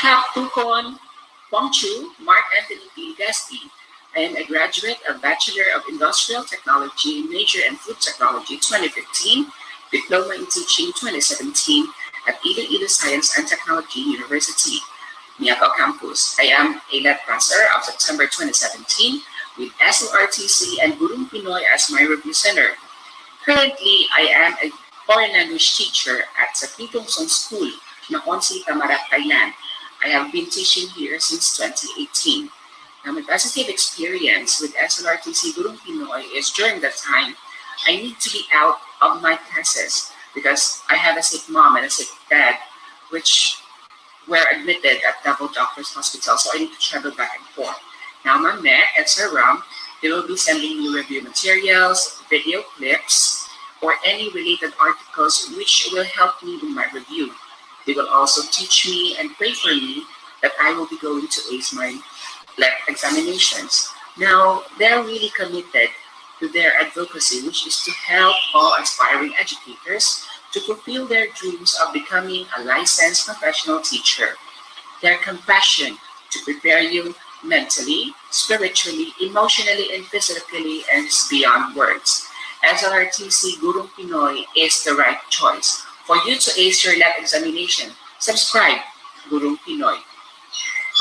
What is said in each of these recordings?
Kap Tukon Chu, Mark Anthony P. Gasti. I am a graduate of Bachelor of Industrial Technology, major in Food Technology 2015, Diploma in Teaching 2017 at Iloilo Science and Technology University, Miaco Campus. I am a LET passer of September 2017 with SLRTC and Gurung Pinoy as my review center. Currently, I am a foreign language teacher at sa Pitongson School, Nakonsi, Tamarat, Thailand. I have been teaching here since 2018. Now, my positive experience with SLRTC Gurung Pinoy is during that time, I need to be out of my classes because I have a sick mom and a sick dad, which were admitted at Devon Doctors Hospital, so I need to travel back and forth. Now, Mame and Sir Ram, they will be sending me review materials, video clips, or any related articles which will help me in my review. They will also teach me and pray for me that I will be going to ace my LET examinations. Now, they're really committed to their advocacy, which is to help all aspiring educators to fulfill their dreams of becoming a licensed professional teacher. Their compassion to prepare you mentally, spiritually, emotionally, and physically is beyond words. SLRTC Gurung Pinoy is the right choice for you to ace your LET examination. Subscribe, Gurung Pinoy.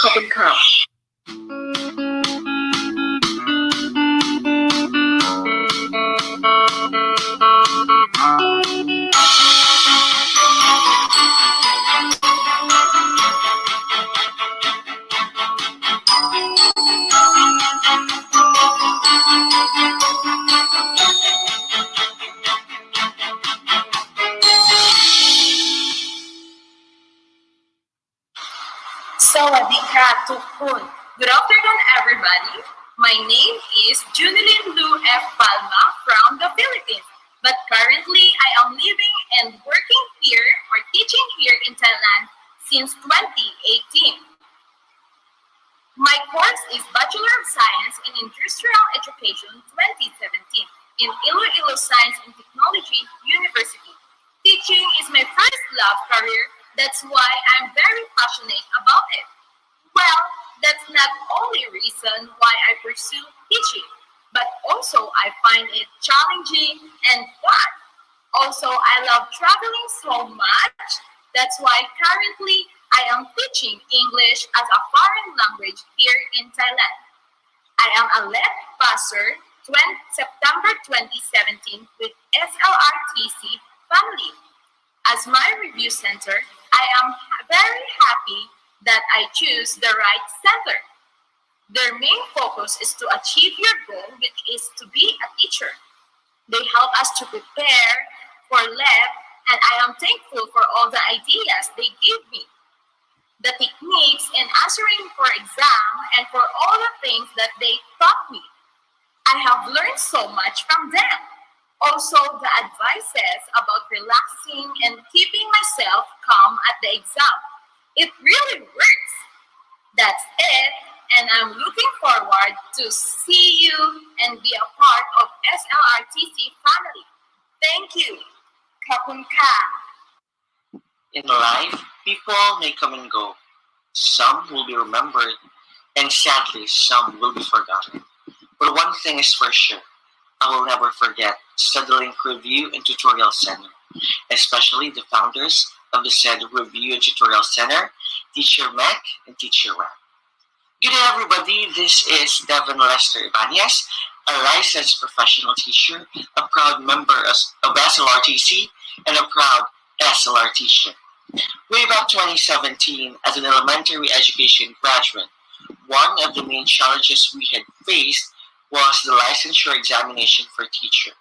Cup and cup. Sawadika Tukun. Good afternoon, everybody. My name is Julian F. Palma from the Philippines, but currently I am living and working here or teaching here in Thailand since 2018. My course is Bachelor of Science in Industrial Education 2017 in Iloilo Science and Technology University. Teaching is my first love career. That's why I'm very passionate about it. Well, that's not only reason why I pursue teaching, but also I find it challenging and fun. Also, I love traveling so much. That's why currently I am teaching English as a foreign language here in Thailand. I am a LET passer September 2017 with SLRTC family. As my review center, I am very happy that I choose the right center. Their main focus is to achieve your goal, which is to be a teacher. They help us to prepare for LET, and I am thankful for all the ideas they gave me, the techniques in answering for exam, and for all the things that they taught me. I have learned so much from them. Also, the advices about relaxing and keeping myself calm at the exam. It really works. That's it, and I'm looking forward to see you and be a part of SLRTC family. Thank you. Kapun ka. In life, people may come and go. Some will be remembered, and sadly, some will be forgotten. But one thing is for sure, I will never forget Studying Review and Tutorial Center, especially the founders of the said Review and Tutorial Center, Teacher Mac and Teacher Ram. Good day, everybody. This is Devon Lester Ibanez, a licensed professional teacher, a proud member of SLRTC, and a proud SLR teacher. Way back 2017, as an elementary education graduate, one of the main challenges we had faced was the licensure examination for teacher.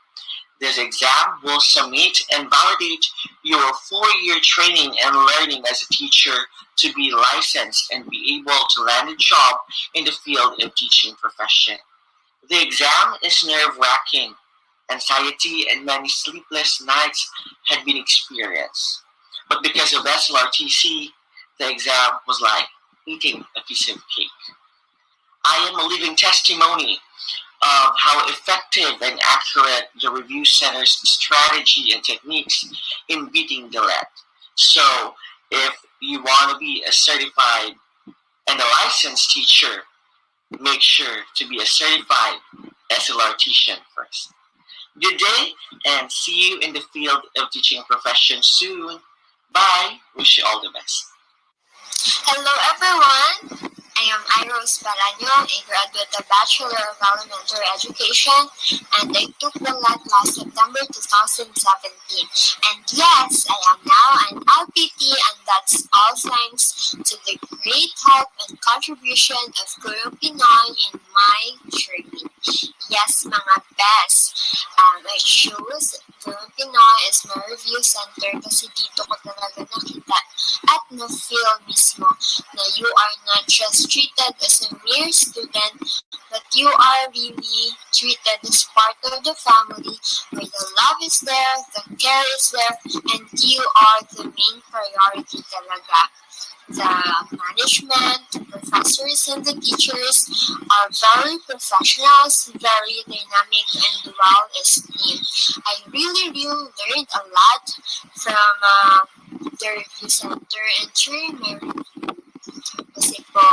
This exam will submit and validate your 4-year training and learning as a teacher to be licensed and be able to land a job in the field of teaching profession. The exam is nerve-wracking. Anxiety and many sleepless nights had been experienced. But because of SLRTC, the exam was like eating a piece of cake. I am a living testimony of how effective and accurate the Review Center's strategy and techniques in beating the LET. So, if you want to be a certified and a licensed teacher, make sure to be a certified SLR teacher first. Good day, and see you in the field of teaching profession soon. Bye. Wish you all the best. Hello everyone! I am Iros Balaño, a graduate of Bachelor of Elementary Education, and I took the LAT last September 2017. And yes, I am now an LPT, and that's all thanks to the great help and contribution of Guru Pinoy in my journey. Yes, mga best! I chose Guru Pinoy as my review center kasi dito ko talaga nakita at na-feel mismo na you are not just treated as a mere student, but you are really treated as part of the family where the love is there, the care is there, and you are the main priority talaga. The management, the professors, and the teachers are very professional, very dynamic, and well esteemed. I really learned a lot from the review center and during my review. Kasi po,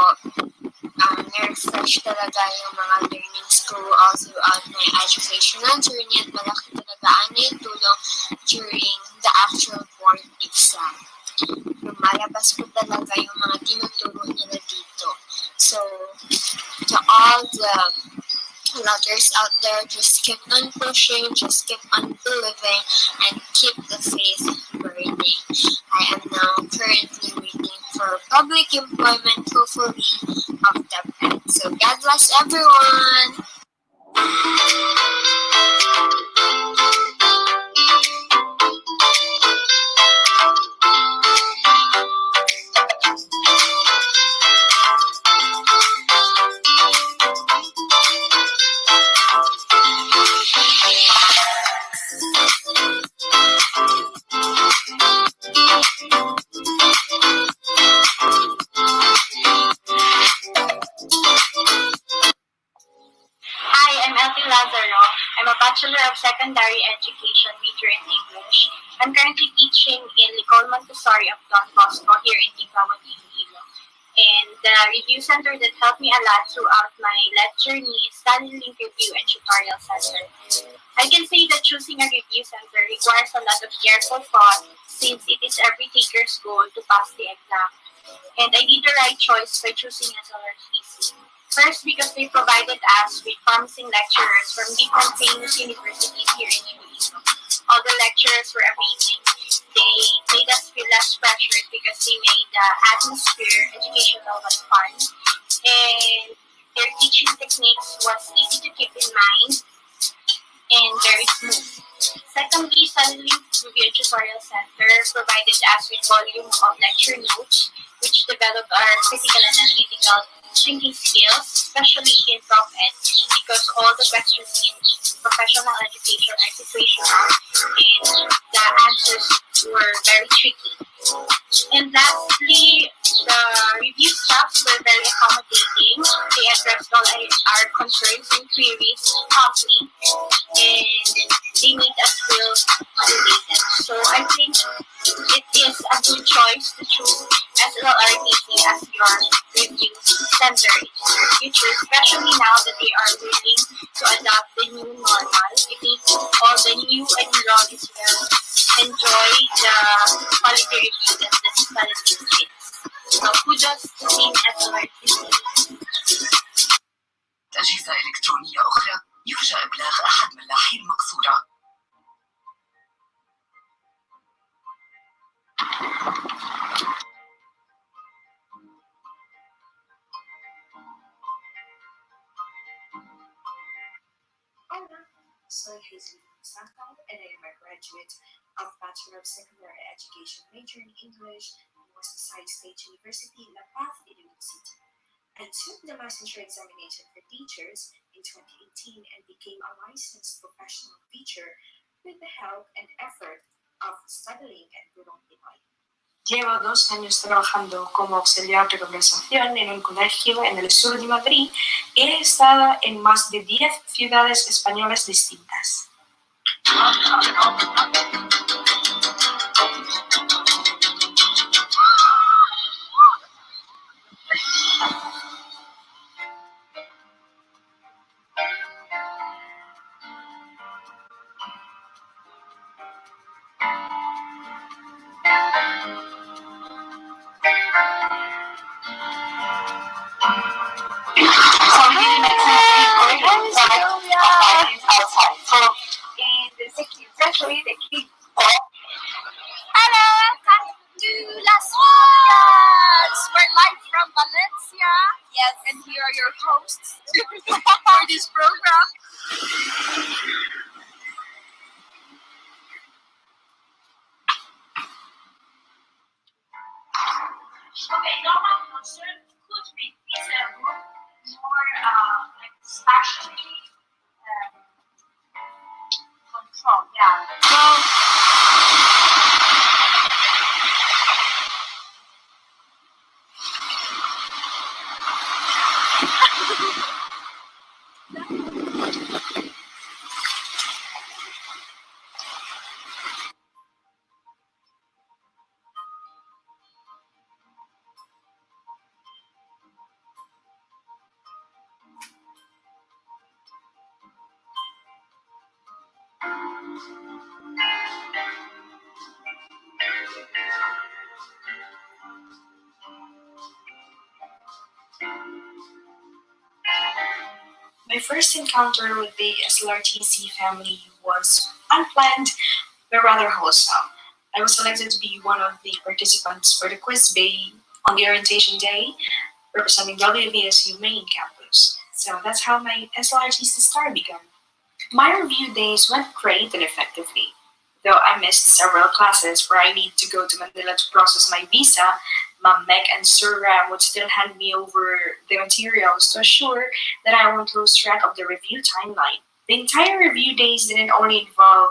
na-refresh talaga yung mga learnings ko all throughout my educational journey at malaki talaga ang naitulong during the actual board exam. Lumalabas po talaga yung mga tinuturo nila dito. So, to all the letters out there, just keep on pushing, just keep on believing, and keep the faith burning. I am now currently waiting for public employment, hopefully, of Devon. So, God bless everyone! Lazaro. I'm a Bachelor of Secondary Education, major in English. I'm currently teaching in Licol Montessori of Don Bosco here in Tingkawan, Iloilo. And the review center that helped me a lot throughout my LET journey is Study Link Review and Tutorial Center. I can say that choosing a review center requires a lot of careful thought since it is every taker's goal to pass the exam. And I did the right choice by choosing SLRTC. First, because they provided us with promising lecturers from different famous universities here in Iloilo. All the lecturers were amazing. They made us feel less pressured because they made the atmosphere educational was fun. And their teaching techniques was easy to keep in mind and very smooth. Secondly, Study Link Review and Tutorial Center provided us with volume of lecture notes which developed our critical and analytical thinking skills, especially in ProfEd, because all the questions in professional education are situational and the answers were very tricky. And lastly, the review staffs were very accommodating. They addressed all our concerns and queries promptly, and they made us feel motivated. So I think it is a good choice to choose SLRTC as your review center in the future, especially now that they are willing to adopt the new normal. I think all the new enrollees will enjoy the quality review that the quality gives. So kudos to Team SLRTC. أجهزة إلكترونية أخرى يرجى إبلاغ أحد ملاحي المقصورة. Soy Julian, and I am a graduate of Bachelor of Secondary Education, major in English, and Westside State University, La Paz, Iloilo City. I took the licensure examination for teachers in 2018 and became a licensed professional teacher with the help and effort of Study Link and Guru Pinoy. Llevo 2 años trabajando como auxiliar de conversación en un colegio en el sur de Madrid y he estado en más de 10 ciudades españolas distintas. outside. So, especially the kids. Hello, welcome to Las Vegas. We're live from Valencia. Yes, and here are your hosts for this program. Okay, normal concern could be this more like spatially control. Yeah. My first encounter with the SLRTC family was unplanned but rather wholesome. I was selected to be one of the participants for the quiz bay on the orientation day, representing WVSU main campus. So that's how my SLRTC star began. My review days went great and effectively. Though I missed several classes where I need to go to Manila to process my visa, Ma'am Meg and Sir Ram would still hand me over the materials to assure that I won't lose track of the review timeline. The entire review days didn't only involve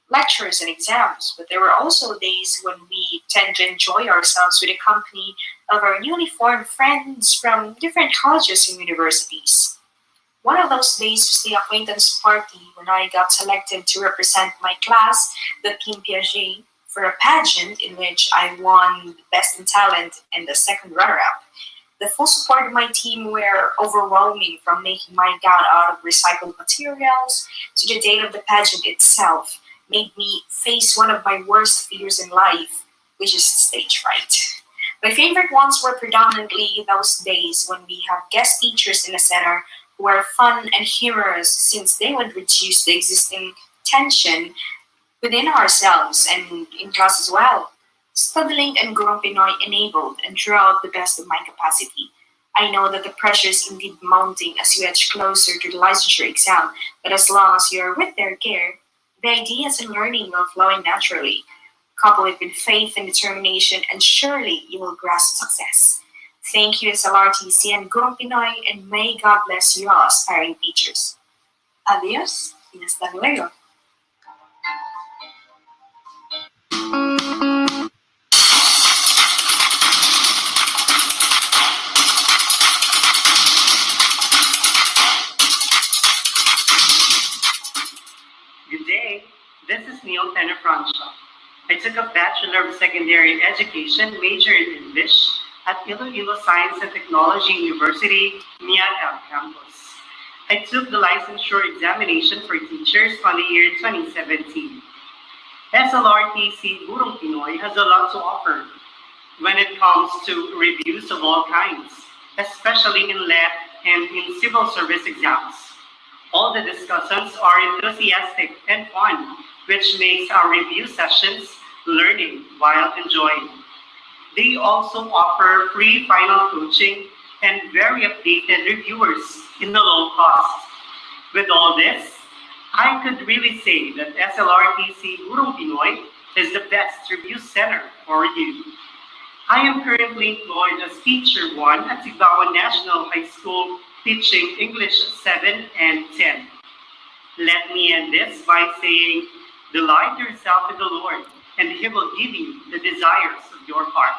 lectures and exams, but there were also days when we tend to enjoy ourselves with the company of our newly formed friends from different colleges and universities. One of those days was the acquaintance party when I got selected to represent my class, the Team Piaget, for a pageant in which I won the Best in Talent and the second runner-up. The full support of my team were overwhelming, from making my gown out of recycled materials to the date of the pageant itself, made me face one of my worst fears in life, which is stage fright. My favorite ones were predominantly those days when we have guest teachers in the center who are fun and humorous, since they would reduce the existing tension within ourselves and in class as well. Studying and Gurong Pinoy enabled and drew out the best of my capacity. I know that the pressure is indeed mounting as you edge closer to the licensure exam, but as long as you are with their care, the ideas and learning will flow in naturally. Couple it with faith and determination, and surely you will grasp success. Thank you, SLRTC and Gurong Pinoy, and may God bless you all aspiring teachers. Adios y hasta luego. Good day. This is Neil Penafrancha. I took a Bachelor of Secondary Education major in English at Iloilo Science and Technology University, Miat campus. I took the licensure examination for teachers on the year 2017. SLRTC Gurong Pinoy has a lot to offer when it comes to reviews of all kinds, especially in LET and in civil service exams. All the discussants are enthusiastic and fun, which makes our review sessions learning while enjoying. They also offer free final coaching and very updated reviewers in the low cost. With all this, I could really say that SLRTC Gurong Pinoy is the best review center for you. I am currently employed as Teacher 1 at Sigbawan National High School, teaching English 7 and 10. Let me end this by saying, delight yourself in the Lord, and He will give you the desires of your heart.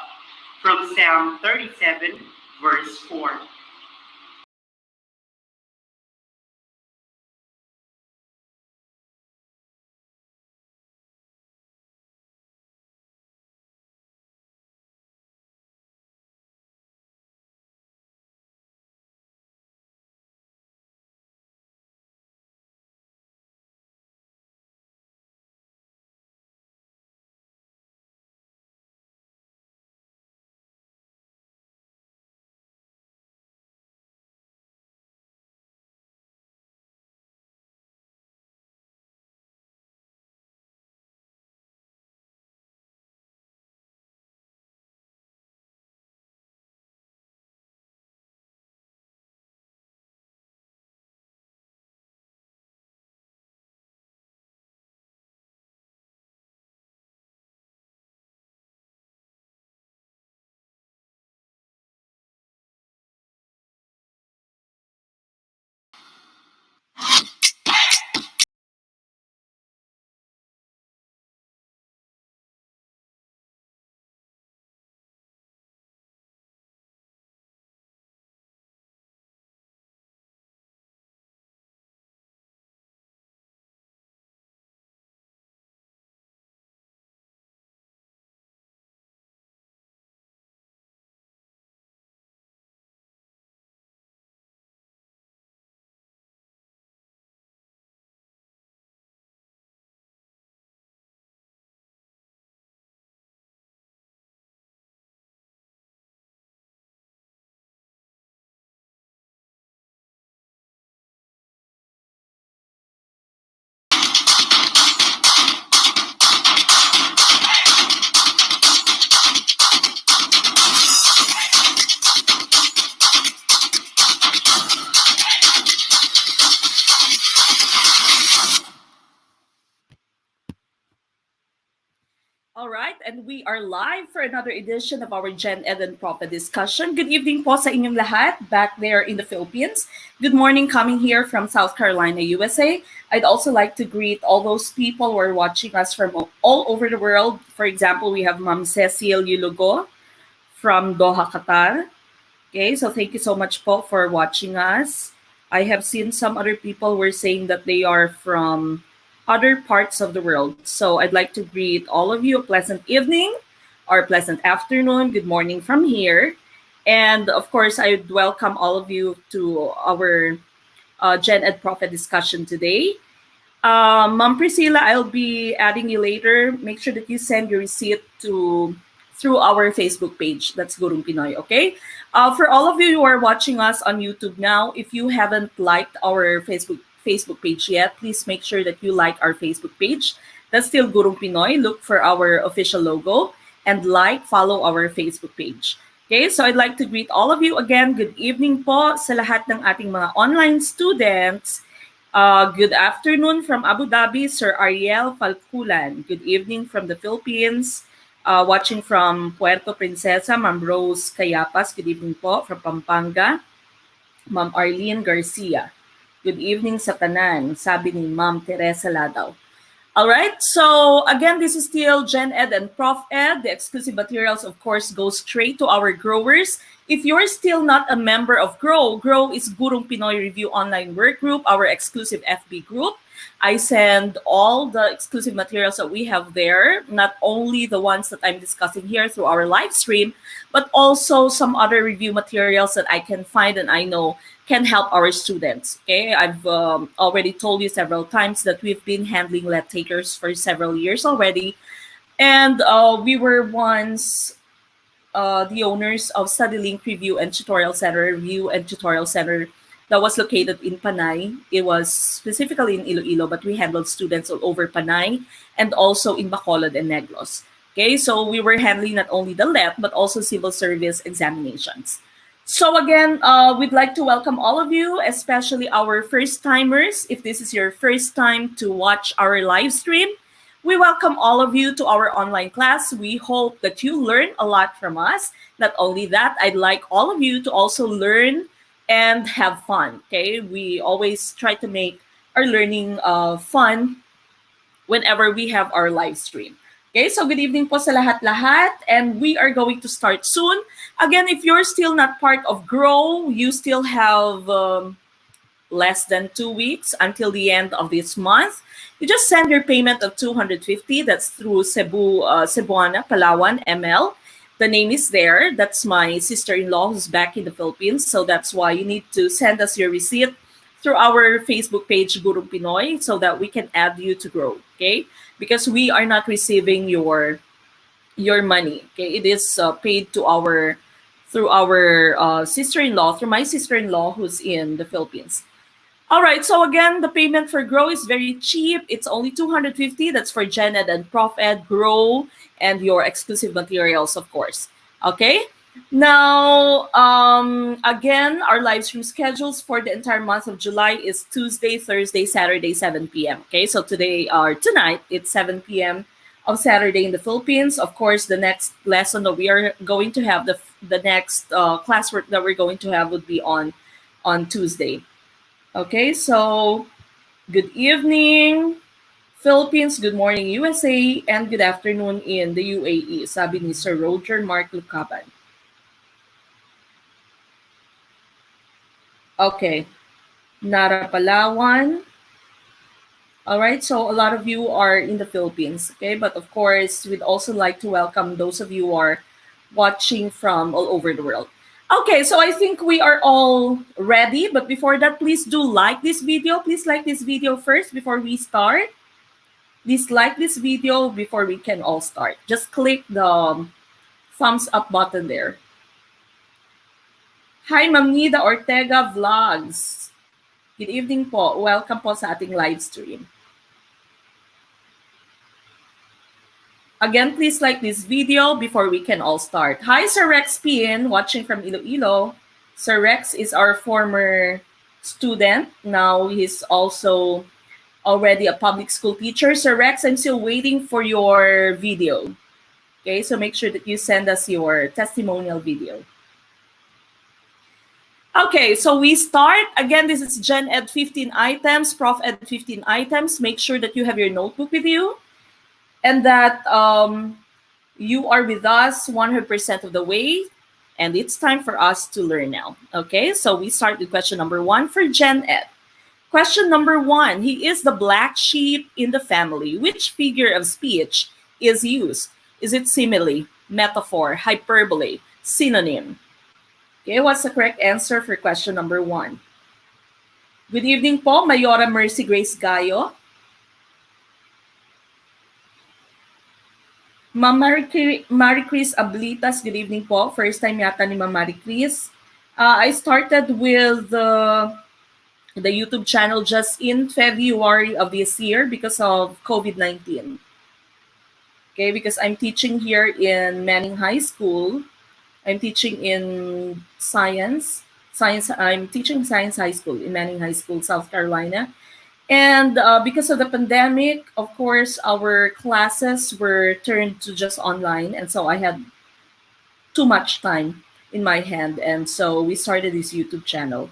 From Psalm 37, verse 4. All right, and we are live for another edition of our GenEd and ProfEd discussion. Good evening po sa inyong lahat back there in the Philippines. Good morning coming here from South Carolina, USA. I'd also like to greet all those people who are watching us from all over the world. For example, we have Ma'am Cecil Yulogo from Doha, Qatar. Okay, so thank you so much po for watching us. I have seen some other people were saying that they are from other parts of the world. So I'd like to greet all of you a pleasant evening or pleasant afternoon, good morning from here. And of course, I would welcome all of you to our GenEd ProfEd discussion today. Ma'am Priscilla, I'll be adding you later. Make sure that you send your receipt through our Facebook page. That's Gurung Pinoy, okay? For all of you who are watching us on YouTube now, if you haven't liked our Facebook page yet, please make sure that you like our Facebook page. That's still Gurung Pinoy. Look for our official logo and follow our Facebook page. Okay, so I'd like to greet all of you again. Good evening po sa lahat ng ating mga online students. Good afternoon from Abu Dhabi, Sir Ariel Falculan. Good evening from the Philippines. Watching from Puerto Princesa, Ma'am Rose Cayapas. Good evening po from Pampanga. Ma'am Arlene Garcia. Good evening sa tanan, sabi ni Ma'am Teresa Ladaw. All right, so again, this is still GenEd and ProfEd. The exclusive materials, of course, go straight to our growers. If you're still not a member of GROW is Gurung Pinoy Review Online Work Group, our exclusive FB group. I send all the exclusive materials that we have there, not only the ones that I'm discussing here through our live stream, but also some other review materials that I can find and I know can help our students. Okay, I've already told you several times that we've been handling let takers for several years already, and we were once the owners of StudyLink Review and Tutorial Center that was located in Panay. It was specifically in Iloilo, but we handled students all over Panay and also in Bacolod and Negros. Okay, so we were handling not only the LET, but also civil service examinations. So again, we'd like to welcome all of you, especially our first-timers. If this is your first time to watch our live stream, we welcome all of you to our online class. We hope that you learn a lot from us. Not only that, I'd like all of you to also learn and have fun, okay? We always try to make our learning fun whenever we have our live stream. Okay, so good evening po sa lahat-lahat, and we are going to start soon. Again, if you're still not part of GROW, you still have less than 2 weeks until the end of this month. You just send your payment of 250. That's through Cebuana, Palawan, ML. The name is there. That's my sister-in-law who's back in the Philippines. So that's why you need to send us your receipt through our Facebook page, Gurung Pinoy, so that we can add you to GROW, okay? Because we are not receiving your money, okay? It is paid to through our sister-in-law, through my sister-in-law who's in the Philippines. All right, so again, the payment for GROW is very cheap. It's only 250. That's for GenEd and ProfEd, GROW, and your exclusive materials, of course. Okay? Now, again, our live stream schedules for the entire month of July is Tuesday, Thursday, Saturday, 7 p.m. Okay, so tonight, it's 7 p.m. on Saturday in the Philippines. Of course, the next lesson that we are going to have, the next classwork that we're going to have would be on Tuesday. Okay, so good evening, Philippines, good morning, USA, and good afternoon in the UAE, sabi ni Sir Roger Mark Lucaban. Okay, Nara Palawan. All right, so a lot of you are in the Philippines, okay? But of course, we'd also like to welcome those of you who are watching from all over the world. Okay, so I think we are all ready. But before that, please do like this video. Please like this video first before we start. Please like this video before we can all start. Just click the thumbs up button there. Hi, Ma'am Nida Ortega Vlogs. Good evening po. Welcome po sa ating live stream. Again, please like this video before we can all start. Hi, Sir Rex Pin, watching from Iloilo. Sir Rex is our former student. Now he's also already a public school teacher. Sir Rex, I'm still waiting for your video. Okay, so make sure that you send us your testimonial video. Okay, so we start. Again, this is GenEd 15 items, ProfEd 15 items. Make sure that you have your notebook with you and that you are with us 100% of the way. And it's time for us to learn now. Okay, so we start with question number 1 for GenEd. Question number 1, he is the black sheep in the family. Which figure of speech is used? Is it simile, metaphor, hyperbole, synonym? Okay, what's the correct answer for question number 1? Good evening po, Mayora Mercy Grace Gayo. Ma'am Marie Chris Ablitas, good evening po. First time yata ni Ma'am Marie Chris. I started with the YouTube channel just in February of this year because of COVID-19. Okay, because I'm teaching here in Manning High School. I'm teaching in science. I'm teaching science high school in Manning High School, South Carolina. And because of the pandemic, of course, our classes were turned to just online. And so I had too much time in my hand. And so we started this YouTube channel.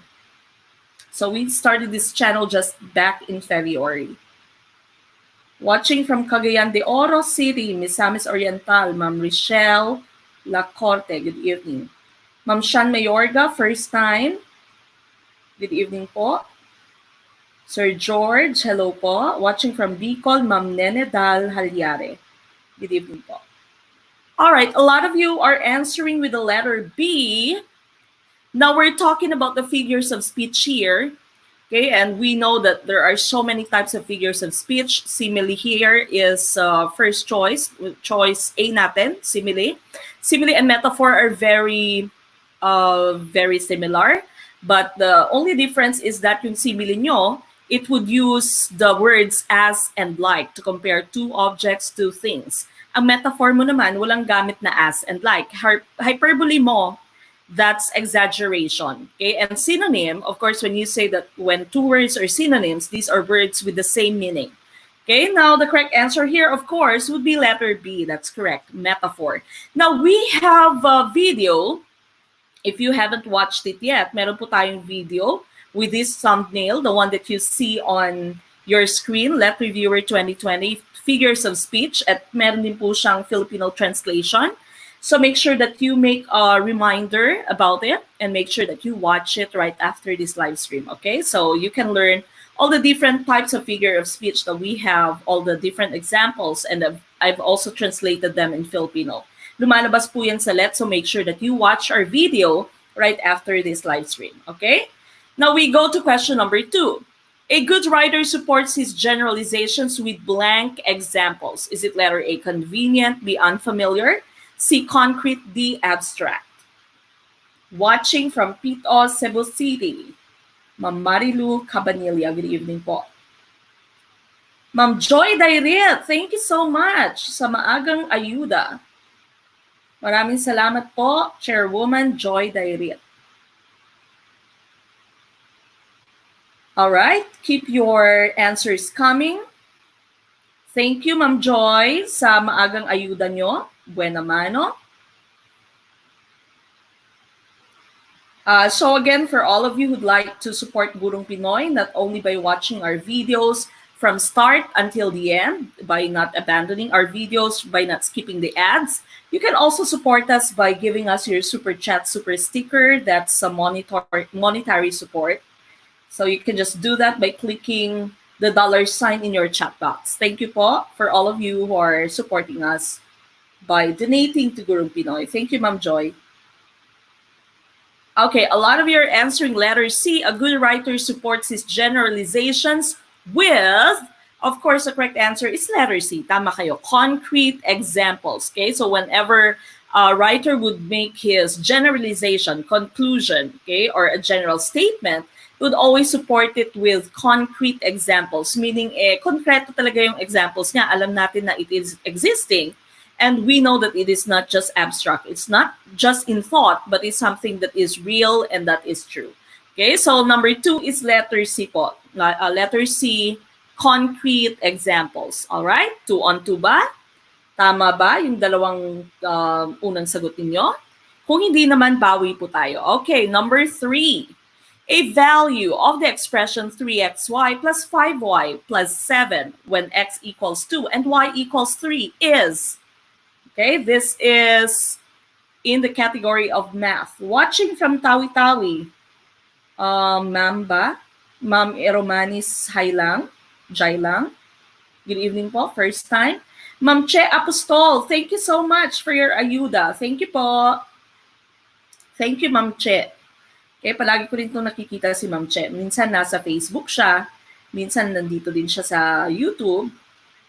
So we started this channel just back in February. Watching from Cagayan de Oro City, Misamis Oriental, Ma'am Richelle Lacorte, good evening. Ma'am Shan Mayorga, first time. Good evening po. Sir George, hello po. Watching from Bicol, Ma'am Nene Dal Halyare. Good evening po. All right, a lot of you are answering with the letter B. Now we're talking about the figures of speech here. Okay, and we know that there are so many types of figures of speech. Simile here is first choice. Choice A natin, simile. Simile and metaphor are very similar. But the only difference is that yung simile nyo, it would use the words as and like to compare two objects, two things. Ang metaphor mo naman, walang gamit na as and like. Hyperbole mo, that's exaggeration. Okay, and synonym, of course, when you say that when two words are synonyms, these are words with the same meaning. Okay, now the correct answer here, of course, would be letter B. That's correct, metaphor. Now we have a video. If you haven't watched it yet, meron po tayong video with this thumbnail, the one that you see on your screen, letreviewer 2020, figures of speech, at meron din po siyang Filipino translation. So make sure that you make a reminder about it and make sure that you watch it right after this live stream, okay? So you can learn all the different types of figure of speech that we have, all the different examples, and I've also translated them in Filipino. Lumalabas po yan sa LET, so make sure that you watch our video right after this live stream, okay? Now we go to question number 2. A good writer supports his generalizations with blank examples. Is it letter A, convenient, B, unfamiliar, C, concrete, D, abstract? Watching from Pito, Cebu City, Ma'am Marilu Cabanilla, good evening po. Ma'am Joy Dairit, thank you so much sa maagang ayuda. Maraming salamat po, Chairwoman Joy Dairit. All right, keep your answers coming. Thank you, Ma'am Joy, sa maagang ayuda nyo. Buena mano. So again, for all of you who'd like to support Gurong Pinoy, not only by watching our videos from start until the end, by not abandoning our videos, by not skipping the ads, you can also support us by giving us your super chat, super sticker. That's a monetary support. So you can just do that by clicking the $sign in your chat box. Thank you po for all of you who are supporting us by donating to Gurong Pinoy. Thank you, Ma'am Joy. Okay, a lot of you are answering letter C. A good writer supports his generalizations with, of course, the correct answer is letter C. Tama kayo. Concrete examples. Okay, so whenever a writer would make his generalization, conclusion, okay, or a general statement, would always support it with concrete examples. Meaning, konkreto talaga yung examples niya. Alam natin na it is existing. And we know that it is not just abstract. It's not just in thought, but it's something that is real and that is true. Okay, so number 2 is letter C po. Letter C, concrete examples. All right, 2 on 2 ba? Tama ba yung dalawang unang sagot ninyo? Kung hindi naman, bawi po tayo. Okay, number 3. A value of the expression 3xy plus 5y plus 7 when x equals 2 and y equals 3 is, okay, this is in the category of math. Watching from Tawi-Tawi, Ma'am ba? Ma'am Eromanis Jailang. Good evening po, first time. Ma'am Che Apostol, thank you so much for your ayuda. Thank you po. Thank you, Ma'am Che. Okay, palagi ko rin itong nakikita si Ma'am Che. Minsan nasa Facebook siya, minsan nandito din siya sa YouTube.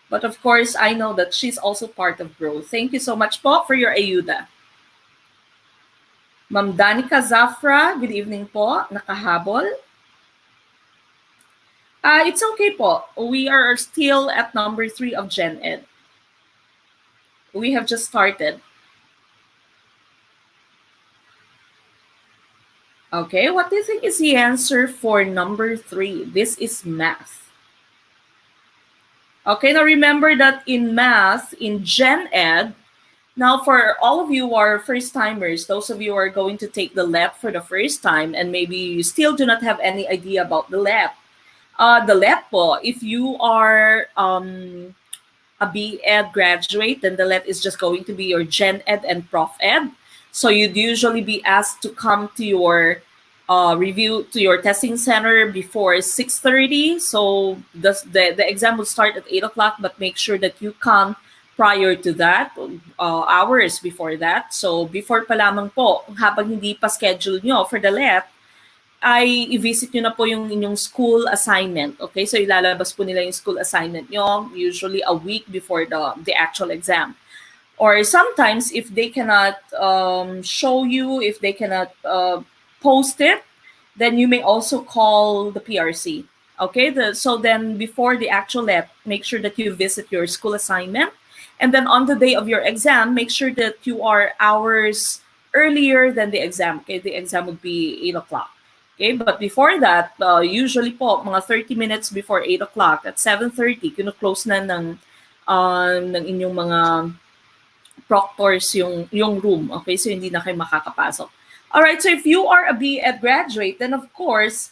But of course, I know that she's also part of growth. Thank you so much po for your ayuda. Ma'am Danica Zafra, good evening po. Nakahabol. It's okay po. We are still at number 3 of GenEd. We have just started. Okay, what do you think is the answer for number 3? This is math. Okay, now remember that in math, in GenEd, now for all of you who are first-timers, those of you who are going to take the LET for the first time and maybe you still do not have any idea about the LET po, if you are a B.Ed graduate, then the LET is just going to be your GenEd and ProfEd. So you'd usually be asked to come to your review, to your testing center before 6:30. So the exam will start at 8 o'clock, but make sure that you come prior to that, hours before that. So before pa lamang po, habang hindi pa schedule nyo for the LET, ay i-visit nyo na po yung inyong school assignment. Okay, so ilalabas po nila yung school assignment nyo, usually a week before the actual exam. Or sometimes, if they cannot show you, if they cannot post it, then you may also call the PRC. Okay, so then before the actual LET, make sure that you visit your school assignment. And then on the day of your exam, make sure that you are hours earlier than the exam. Okay, the exam would be 8 o'clock. Okay, but before that, usually po, mga 30 minutes before 8 o'clock, at 7:30, kino-close na ng inyong mga proctors yung room. Okay, so hindi na kayo makakapasok. Alright, so if you are a B.Ed graduate, then of course,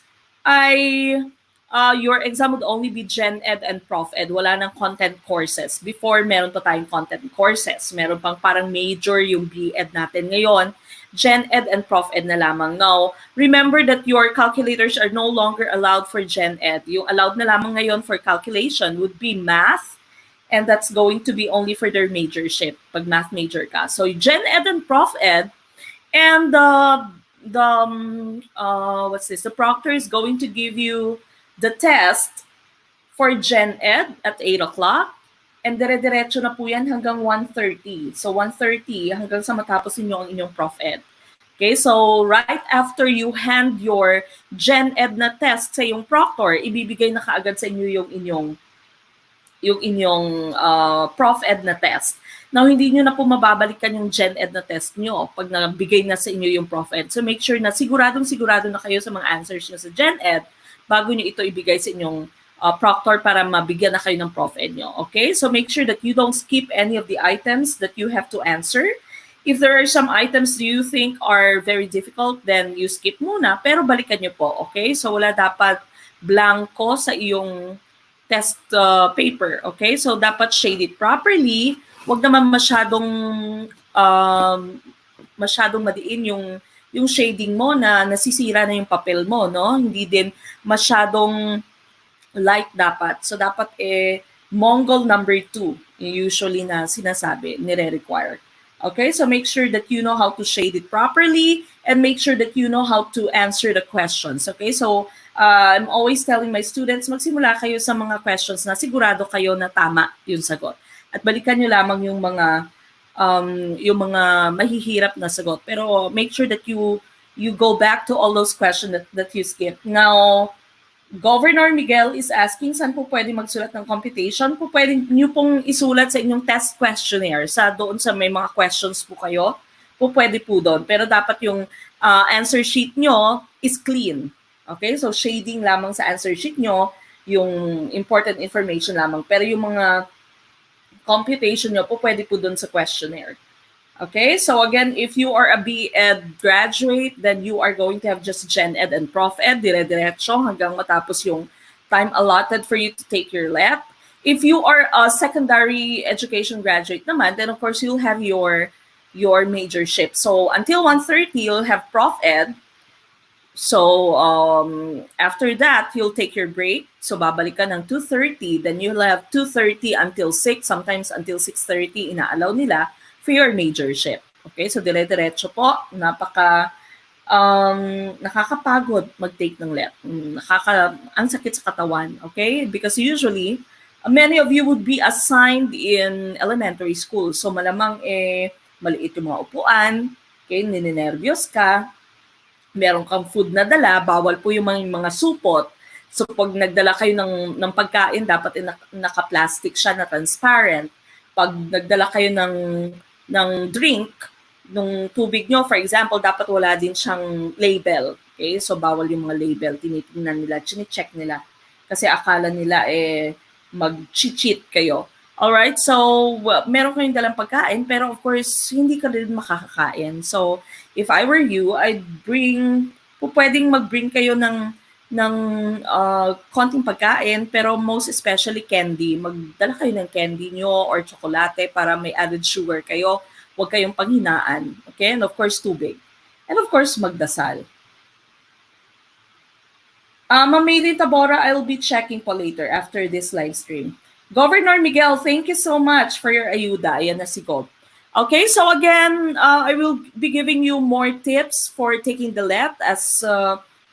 your exam would only be GenEd and ProfEd. Wala nang content courses. Before, meron pa tayong content courses. Meron pang parang major yung B.Ed natin. Ngayon, GenEd and ProfEd na lamang. Now, remember that your calculators are no longer allowed for GenEd. Yung allowed na lamang ngayon for calculation would be math, and that's going to be only for their majorship, pag math major ka. So, GenEd and ProfEd, and the proctor is going to give you the test for GenEd at 8 o'clock, and dire-diretso na po yan hanggang 1:30. So 1:30 hanggang sa matapos niyo ang inyong ProfEd. Okay, so right after you hand your GenEd na test sa iyong proctor, ibibigay na kaagad sa inyo yung inyong ProfEd na test. Now, hindi nyo na po mababalikan yung GenEd na test nyo pag nabigay na sa inyo yung ProfEd. So make sure na sigurado na kayo sa mga answers nyo sa GenEd bago nyo ito ibigay sa inyong proctor para mabigyan na kayo ng ProfEd nyo. Okay? So make sure that you don't skip any of the items that you have to answer. If there are some items that you think are very difficult, then you skip muna, pero balikan nyo po. Okay? So wala dapat blanco sa iyong test paper. Okay? So dapat shade it properly. Huwag naman masyadong madiin yung shading mo na nasisira na yung papel mo, no? Hindi din masyadong light dapat. So, dapat Mongol number 2, usually na sinasabi, nire-require. Okay? So, make sure that you know how to shade it properly and make sure that you know how to answer the questions. Okay? So, I'm always telling my students, magsimula kayo sa mga questions na sigurado kayo na tama yung sagot. At balikan nyo lamang yung mga mahihirap na sagot. Pero make sure that you go back to all those questions that you skipped. Now, Governor Miguel is asking, saan po pwede magsulat ng computation? Po pwede nyo pong isulat sa inyong test questionnaire. Doon sa may mga questions po kayo, po pwede po doon. Pero dapat yung answer sheet nyo is clean. Okay? So, shading lamang sa answer sheet nyo, yung important information lamang. Pero yung mga computation nyo po, pwede po dun sa questionnaire. Okay, so again, if you are a B.Ed graduate, then you are going to have just GenEd and ProfEd, dire-diretso hanggang matapos yung time allotted for you to take your LET. If you are a secondary education graduate naman, then of course you'll have your majorship. So until 1:30, you'll have ProfEd. So after that, you'll take your break. So babalik ka ng 2:30, then you'll have 2:30 until 6, sometimes until 6:30 inaalaw nila for your majorship. Okay, so dire-diretso po, nakakapagod mag-take ng LET. Ang sakit sa katawan, okay? Because usually, many of you would be assigned in elementary school. So malamang maliit yung mga upuan, okay, ninenervyos ka, meron kang food na dala, bawal po yung mga supot. So pag nagdala kayo ng pagkain, dapat naka-plastic siya na transparent. Pag nagdala kayo ng drink, nung tubig nyo, for example, dapat wala din siyang label. Okay? So bawal yung mga label. Tinitingnan nila, chine-check nila. Kasi akala nila mag-cheat kayo. Alright, so meron kayong dalang pagkain, pero of course, hindi ka rin makakakain. So if I were you, I'd pwedeng mag-bring kayo ng konting pagkain, pero most especially candy. Magdala kayo ng candy nyo or tsokolate para may added sugar kayo. Huwag kayong panghinaan. Okay? And of course, tubig. And of course, magdasal. Ma'am Maylin Tabora, I'll be checking po later after this live stream. Governor Miguel, thank you so much for your ayuda. Ayan na si Gob. Okay, so again, I will be giving you more tips for taking the LET as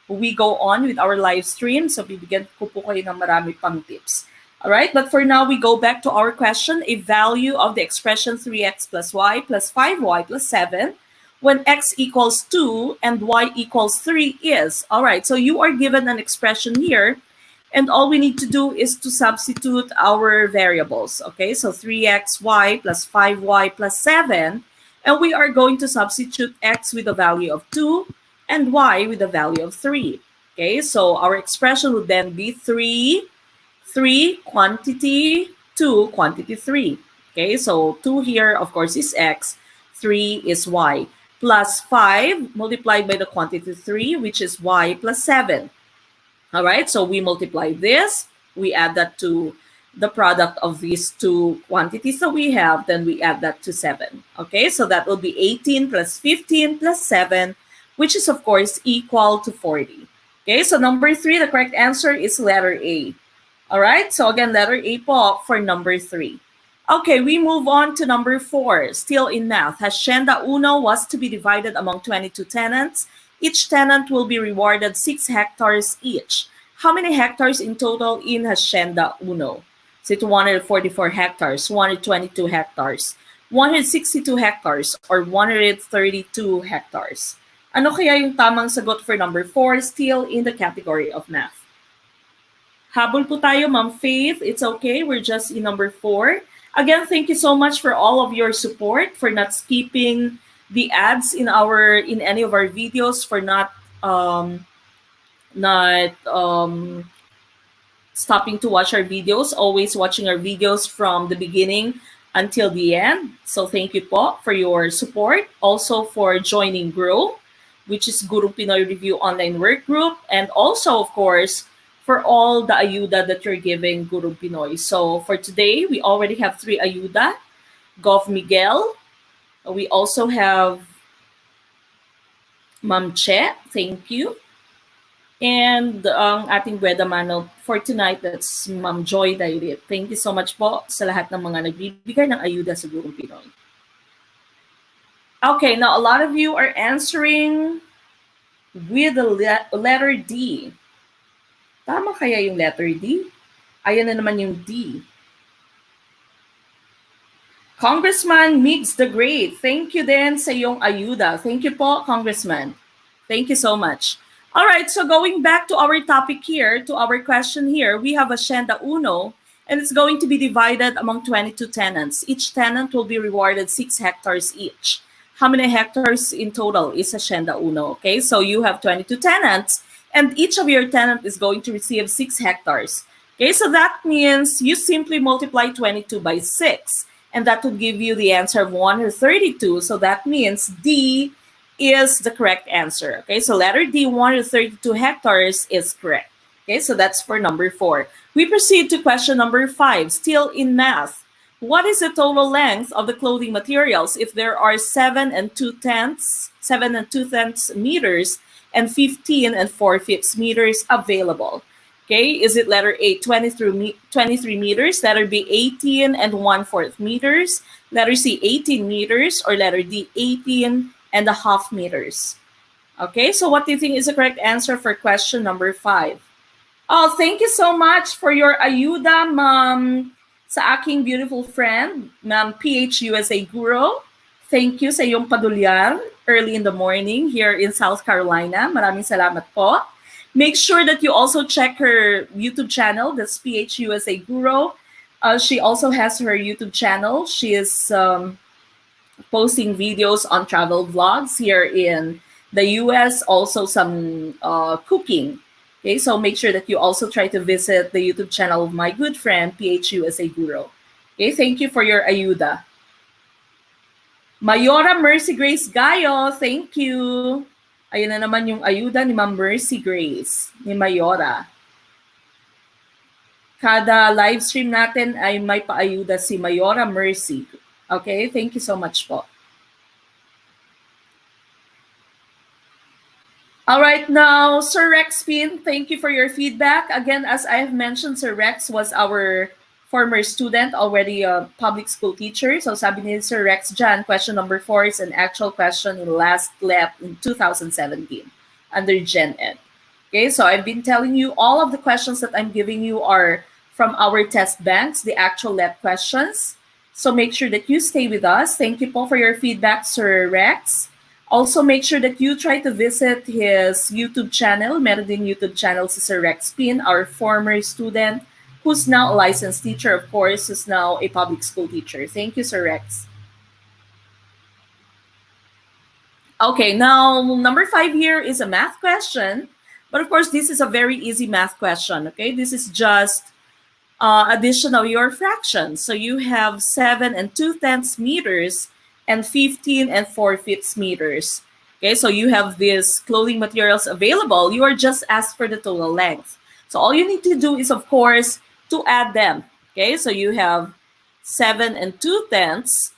we go on with our live stream. So bibigyan ko po kayo ng marami pang tips. All right, but for now, we go back to our question. A value of the expression 3x plus y plus 5y plus 7 when x equals 2 and y equals 3 is. All right, so you are given an expression here, and all we need to do is to substitute our variables. Okay, so 3xy plus 5y plus 7, and we are going to substitute x with a value of 2 and y with a value of 3. Okay, so our expression would then be 3 quantity 2 quantity 3. Okay, so 2 here, of course, is x, 3 is y, plus 5 multiplied by the quantity 3, which is y plus 7. All right, so we multiply this, we add that to the product of these two quantities that we have, then we add that to 7. Okay, so that will be 18 plus 15 plus 7, which is of course equal to 40. Okay, so number 3, the correct answer is letter A. All right, so again, letter A po for number 3. Okay, we move on to number 4, still in math. Hacienda Uno was to be divided among 22 tenants. Each tenant will be rewarded 6 hectares each. How many hectares in total in Hacienda Uno? Is it 144 hectares, 122 hectares, 162 hectares, or 132 hectares? Ano kaya yung tamang sagot for number 4, still in the category of math? Habol po tayo, Ma'am Faith. It's okay. We're just in number 4. Again, thank you so much for all of your support, for not skipping the ads in any of our videos, for not stopping to watch our videos, always watching our videos from the beginning until the end. So thank you po for your support. Also for joining GROW, which is Guru Pinoy Review Online Work Group, and also, of course, for all the ayuda that you're giving Guru Pinoy. So for today, we already have 3 ayuda. Gov Miguel. We also have Ma'am Che. Thank you. And ang ating Buweda Mano for tonight, that's Ma'am Joy Dairit. Thank you so much po sa lahat ng mga nagbibigay ng ayuda sa Guru Pinoy. Okay, now a lot of you are answering with the letter D. Tama kaya yung letter D? Ayan na naman yung D. Congressman Migs the Great, thank you din sa iyong ayuda. Thank you po, Congressman. Thank you so much. All right, so going back to our topic here, to our question here, we have Hacienda Uno, and it's going to be divided among 22 tenants. Each tenant will be rewarded 6 hectares each. How many hectares in total is Hacienda Uno? Okay, so you have 22 tenants, and each of your tenant is going to receive 6 hectares. Okay, so that means you simply multiply 22 by 6. and that would give you the answer of 132. So that means D is the correct answer. Okay, so letter D, 132 hectares is correct. Okay, so that's for number 4. We proceed to question number 5, still in math. What is the total length of the clothing materials if there are 7 and 2/10 meters and 15 and 4/5 meters available? Okay, is it letter A, 23 meters, letter B, 18 and 1/4 meters, letter C, 18 meters, or letter D, 18 and a half meters? Okay, so what do you think is the correct answer for question number 5? Oh, thank you so much for your ayuda, ma'am, sa aking beautiful friend, ma'am PH USA Guro. Thank you sa iyong padulyar early in the morning here in South Carolina. Maraming salamat po. Make sure that you also check her YouTube channel, that's PH USA Guro. She also has her YouTube channel. She is posting videos on travel vlogs here in the US, also some cooking. Okay, so make sure that you also try to visit the YouTube channel of my good friend, PH USA Guro. Okay, thank you for your ayuda. Mayora Mercy Grace Gayo, thank you. Ayun na naman yung ayuda ni Ma'am Mercy Grace, ni Mayora. Kada live stream natin ay may paayuda si Mayora Mercy. Okay, thank you so much po. All right, now, Sir Rex Pin, thank you for your feedback. Again, as I have mentioned, Sir Rex was our former student, already a public school teacher. So sabi ni Sir Rex Jan, question number 4 is an actual question in last lab in 2017 under GenEd. Okay, so I've been telling you all of the questions that I'm giving you are from our test banks, the actual lab questions. So make sure that you stay with us. Thank you po for your feedback, Sir Rex. Also, make sure that you try to visit his YouTube channel. Meron din YouTube channel si Sir Rex Pin, our former student, who's now a licensed teacher, of course, who's now a public school teacher. Thank you, Sir Rex. Okay, now, number 5 here is a math question. But of course, this is a very easy math question, okay? This is just addition of your fractions. So you have 7 and 2/10 meters and 15 and 4/5 meters. Okay, so you have these clothing materials available. You are just asked for the total length. So all you need to do is, of course, to add them. Okay, so you have 7 and 2/10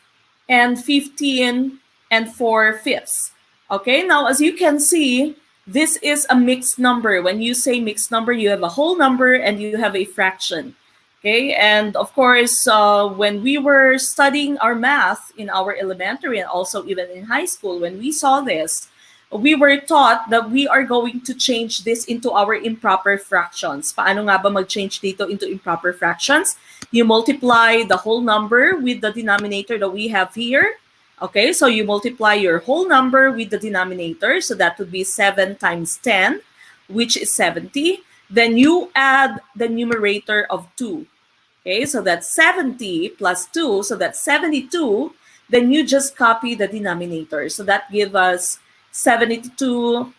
and 15 and 4/5. Okay, now as you can see, this is a mixed number. When you say mixed number, you have a whole number and you have a fraction. Okay, and of course, when we were studying our math in our elementary and also even in high school, when we saw this, we were taught that we are going to change this into our improper fractions. Paano nga ba mag-change dito into improper fractions? You multiply the whole number with the denominator that we have here. Okay, so you multiply your whole number with the denominator. So that would be 7 times 10, which is 70. Then you add the numerator of 2. Okay, so that's 70 plus 2, so that's 72. Then you just copy the denominator. So that gives us 72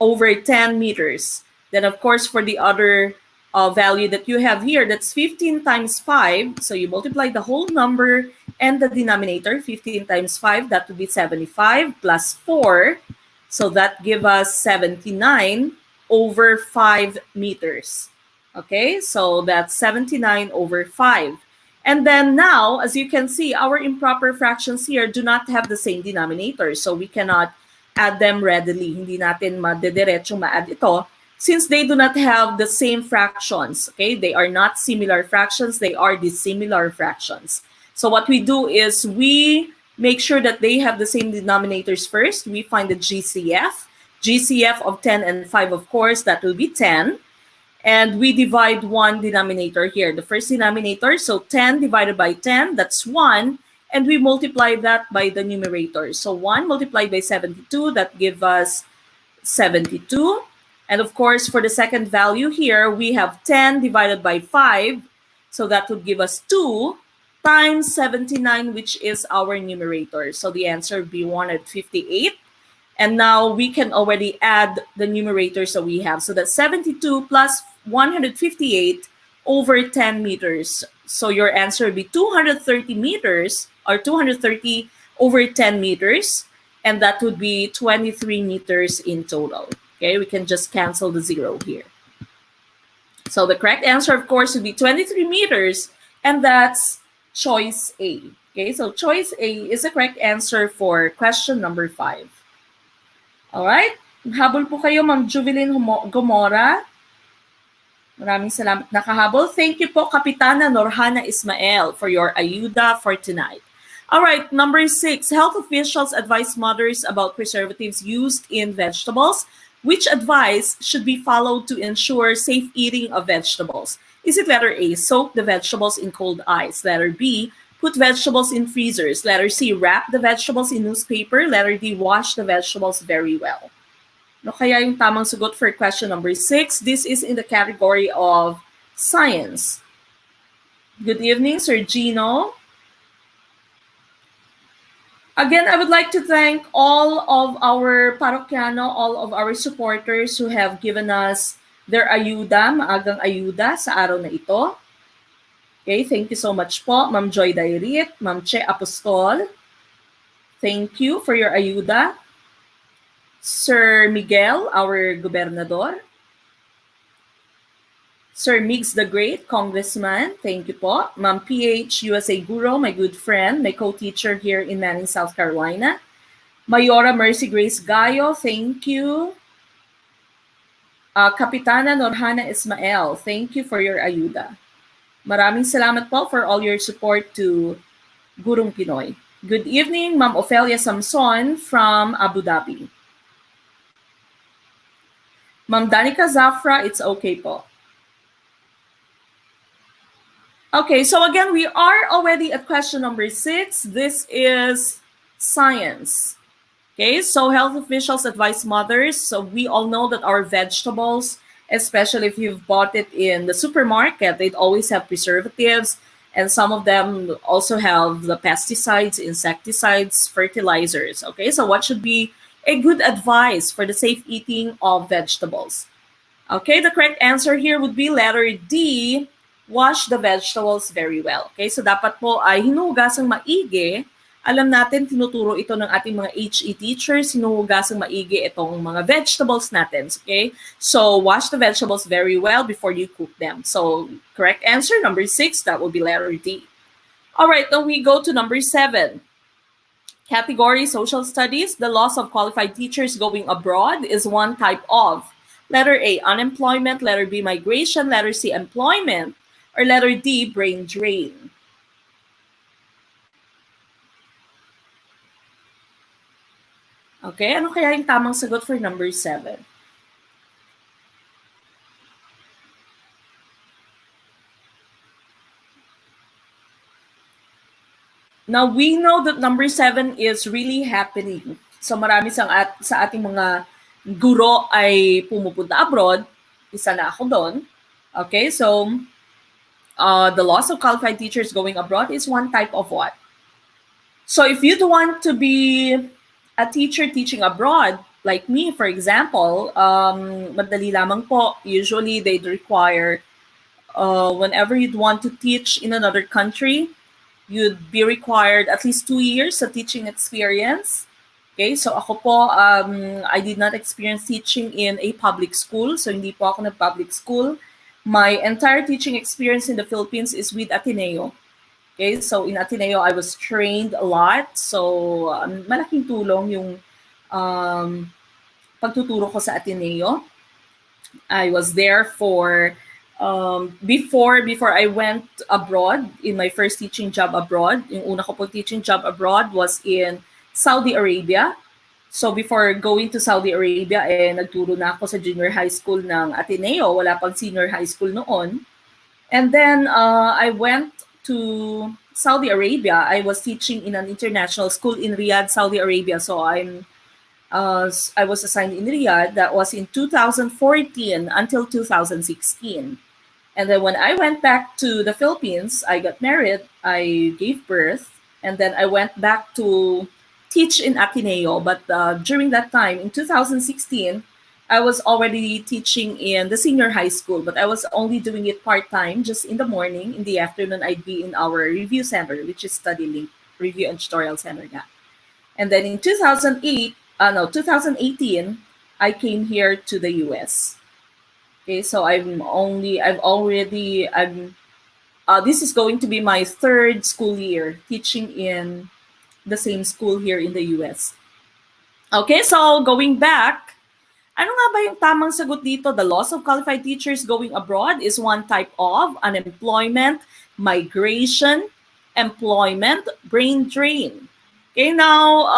over 10 meters. Then, of course, for the other value that you have here, that's 15 times 5. So you multiply the whole number and the denominator, 15 times 5, that would be 75 plus 4. So that gives us 79 over 5 meters. Okay, so that's 79 over 5. And then now, as you can see, our improper fractions here do not have the same denominator. So we cannot add them readily. Hindi natin madediretsyong ma-add ito since they do not have the same fractions. Okay, they are not similar fractions. They are dissimilar fractions. So what we do is we make sure that they have the same denominators first. We find the GCF. GCF of 10 and 5, of course, that will be 10. And we divide one denominator here. The first denominator, so 10 divided by 10, that's 1. And we multiply that by the numerator. So 1 multiplied by 72, that gives us 72. And of course, for the second value here, we have 10 divided by 5. So that would give us 2 times 79, which is our numerator. So the answer would be 158. And now we can already add the numerators that we have. So that's 72 plus 158 over 10 meters. So your answer would be 230 meters or 230 over 10 meters. And that would be 23 meters in total. Okay, we can just cancel the 0 here. So the correct answer, of course, would be 23 meters. And that's choice A. Okay, so choice A is the correct answer for question number 5. All right. Habol po kayo, Ma'am Julian Gomora. Maraming salamat nakahabol. Thank you po, Kapitana Norhana Ismael, for your ayuda for tonight. All right, number 6. Health officials advise mothers about preservatives used in vegetables. Which advice should be followed to ensure safe eating of vegetables? Is it letter A, soak the vegetables in cold ice? Letter B, put vegetables in freezers? Letter C, wrap the vegetables in newspaper? Letter D, wash the vegetables very well? No kaya yung tamang sagot for question number 6? This is in the category of science. Good evening, Sir Gino. Again, I would like to thank all of our parokyano, all of our supporters who have given us their ayuda, maagang ayuda sa araw na ito. Okay, thank you so much po, Ma'am Joy Dairit, Ma'am Che Apostol. Thank you for your ayuda. Sir Miguel, our gobernador. Sir Migs the Great, Congressman, thank you po. Ma'am PH USA Guro, my good friend, my co-teacher here in Manning, South Carolina. Mayora Mercy Grace Gayo, thank you. Kapitana Norhana Ismael, thank you for your ayuda. Maraming salamat po for all your support to Gurong Pinoy. Good evening, Ma'am Ophelia Samson from Abu Dhabi. Ma'am Danica Zafra, it's okay po. Okay, so again, we are already at question number 6. This is science. Okay, so health officials advise mothers. So we all know that our vegetables, especially if you've bought it in the supermarket, they'd always have preservatives. And some of them also have the pesticides, insecticides, fertilizers. Okay, so what should be a good advice for the safe eating of vegetables? Okay, the correct answer here would be letter D, wash the vegetables very well. Okay, so dapat po ay hinuhugasang maigi. Alam natin, tinuturo ito ng ating mga HE teachers, hinuhugasang maigi itong mga vegetables natin. Okay, so wash the vegetables very well before you cook them. So correct answer, number 6, that will be letter D. All right, now we go to number 7. Category Social Studies. The loss of qualified teachers going abroad is one type of. Letter A, unemployment. Letter B, migration. Letter C, employment. Or letter D, brain drain. Okay, ano kaya yung tamang sagot for number 7? Now, we know that number 7 is really happening. So marami sa ating mga guro ay pumupunta abroad. Isa na ako doon. Okay, so the loss of qualified teachers going abroad is one type of what? So if you'd want to be a teacher teaching abroad, like me, for example, madali lamang po. Usually, they'd require, whenever you'd want to teach in another country, you'd be required at least 2 years of teaching experience. Okay, so ako po, I did not experience teaching in a public school. So hindi po ako nag-public school. My entire teaching experience in the Philippines is with Ateneo. Okay, so in Ateneo, I was trained a lot. So malaking tulong yung pagtuturo ko sa Ateneo. I was there for, before I went abroad, in my first teaching job abroad, yung una ko po teaching job abroad was in Saudi Arabia. So before going to Saudi Arabia, nagturo na ako sa junior high school ng Ateneo. Wala pang senior high school noon. And then I went to Saudi Arabia. I was teaching in an international school in Riyadh, Saudi Arabia. So I was assigned in Riyadh. That was in 2014 until 2016. And then when I went back to the Philippines, I got married, I gave birth, and then I went back to teach in Ateneo. But during that time, in 2016, I was already teaching in the senior high school, but I was only doing it part-time, just in the morning. In the afternoon, I'd be in our review center, which is Study Link Review and Tutorial Center. Nga. And then in 2018, I came here to the US. Okay, so this is going to be my third school year teaching in the same school here in the US. Okay, so going back, ano nga ba yung tamang sagot dito? The loss of qualified teachers going abroad is one type of unemployment, migration, employment, brain drain. Okay, now,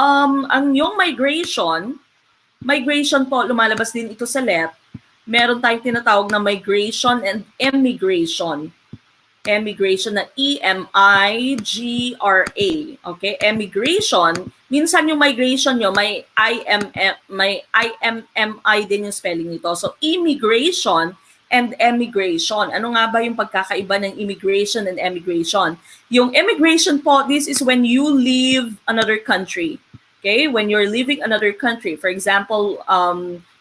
ang yung migration po, lumalabas din ito sa LEP. Meron tayong tinatawag na migration and emigration. Emigration na E-M-I-G-R-A. Okay? Emigration, minsan yung migration nyo, may I-M-M-I din yung spelling nito. So, immigration and emigration. Ano nga ba yung pagkakaiba ng immigration and emigration? Yung emigration po, this is when you leave another country. Okay? When you're leaving another country. For example,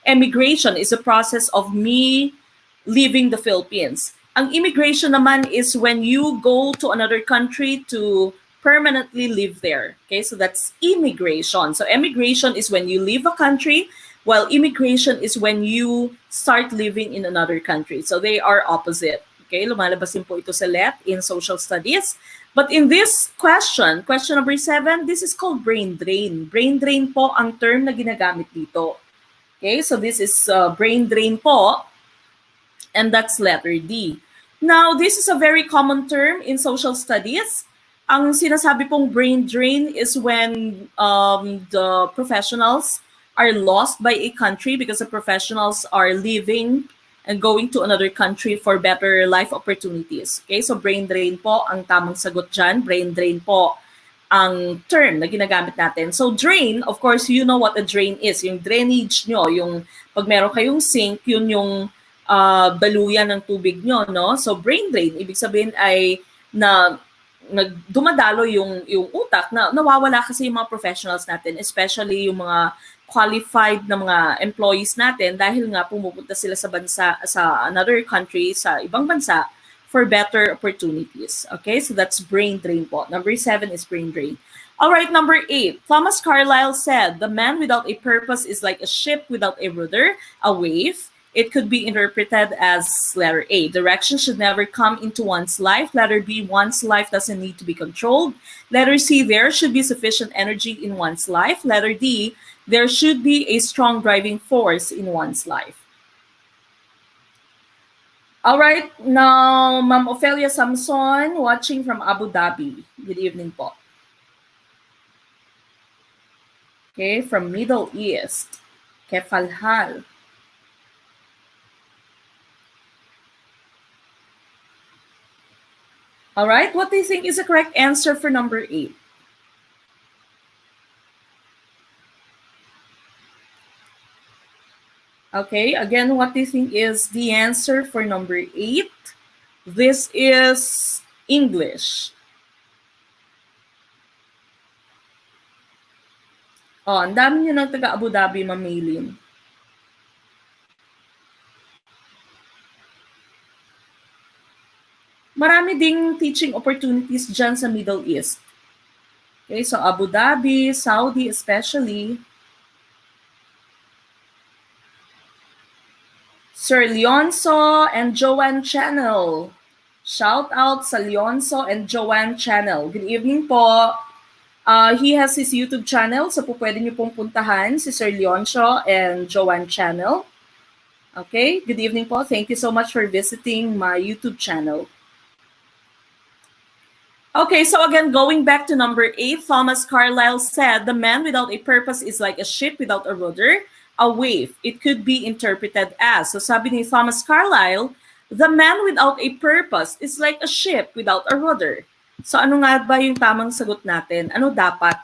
emigration is a process of me leaving the Philippines. Ang immigration naman is when you go to another country to permanently live there. Okay, so that's immigration. So emigration is when you leave a country, while immigration is when you start living in another country. So they are opposite. Okay, lumalabas din po ito sa LET in social studies. But in this question number 7, this is called brain drain. Brain drain po ang term na ginagamit dito. Okay, so this is brain drain po, and that's letter D. Now, this is a very common term in social studies. Ang sinasabi pong brain drain is when the professionals are lost by a country because the professionals are leaving and going to another country for better life opportunities. Okay, so brain drain po ang tamang sagot dyan. Brain drain po ang term na ginagamit natin. So drain, of course, you know what a drain is. Yung drainage nyo, yung pag meron kayong sink, yun yung daluyan ng tubig nyo, no? So brain drain, ibig sabihin ay dumadalo yung utak, na nawawala kasi yung mga professionals natin, especially yung mga qualified na mga employees natin dahil nga pumupunta sila sa another country, sa ibang bansa for better opportunities. Okay, so that's brain drain po. Number 7 is brain drain. All right, number 8. Thomas Carlyle said, "The man without a purpose is like a ship without a rudder, a wave." It could be interpreted as letter A, direction should never come into one's life. Letter B, one's life doesn't need to be controlled. Letter C, there should be sufficient energy in one's life. Letter D, there should be a strong driving force in one's life. All right, now, Ma'am Ophelia Samson, watching from Abu Dhabi. Good evening po. Okay, from Middle East. Kefalhal. All right, what do you think is the correct answer for number 8? Okay, again, what do you think is the answer for number 8? This is English. Oh, ang dami nyo ng taga Abu Dhabi, Ma'am Maylin. Marami ding teaching opportunities dyan sa Middle East. Okay, so Abu Dhabi, Saudi especially. Sir Leonso and Joanne Channel. Shout out sa Leonso and Joanne Channel. Good evening po. He has his YouTube channel, so po pwede niyo pong puntahan si Sir Leonso and Joanne Channel. Okay, good evening po. Thank you so much for visiting my YouTube channel. Okay, so again, going back to number 8, Thomas Carlyle said, "The man without a purpose is like a ship without a rudder, a wave." It could be interpreted as, so sabi ni Thomas Carlyle, the man without a purpose is like a ship without a rudder. So ano nga ba yung tamang sagot natin? Ano dapat?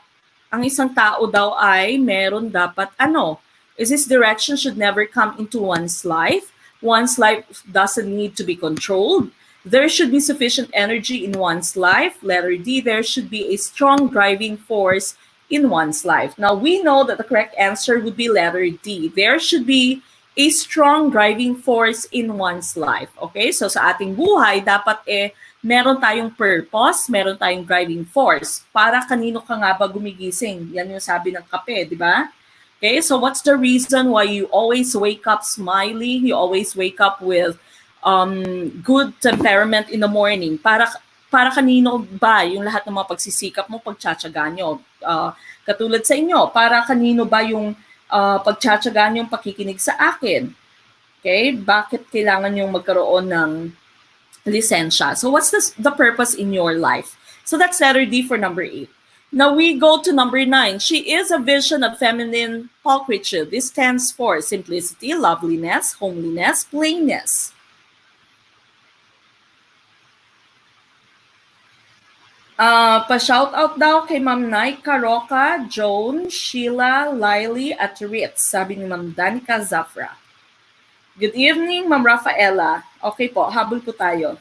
Ang isang tao daw ay meron dapat ano? Is this direction should never come into one's life? One's life doesn't need to be controlled. There should be sufficient energy in one's life. Letter D, there should be a strong driving force in one's life. Now, we know that the correct answer would be letter D. There should be a strong driving force in one's life. Okay? So sa ating buhay, dapat meron tayong purpose, meron tayong driving force. Para kanino ka nga ba gumigising? Yan yung sabi ng kape, di ba? Okay, so what's the reason why you always wake up smiling? You always wake up with good temperament in the morning? Para kanino ba yung lahat ng mga pagsisikap mo, pagtsatsaga nyo? Katulad sa inyo, para kanino ba yung pagtsatsaga nyo, pakikinig sa akin? Okay, bakit kailangan yung magkaroon ng lisensya? So what's the purpose in your life? So that's letter D for number 8. Now we go to number 9. She is a vision of feminine pulchritude. This stands for simplicity, loveliness, homeliness, plainness. Pa-shout out daw kay Ma'am Naika, Roca, Joan, Sheila, Lily, at Ritz. Sabi ni Ma'am Danica Zafra. Good evening, Ma'am Rafaela. Okay po, habol po tayo.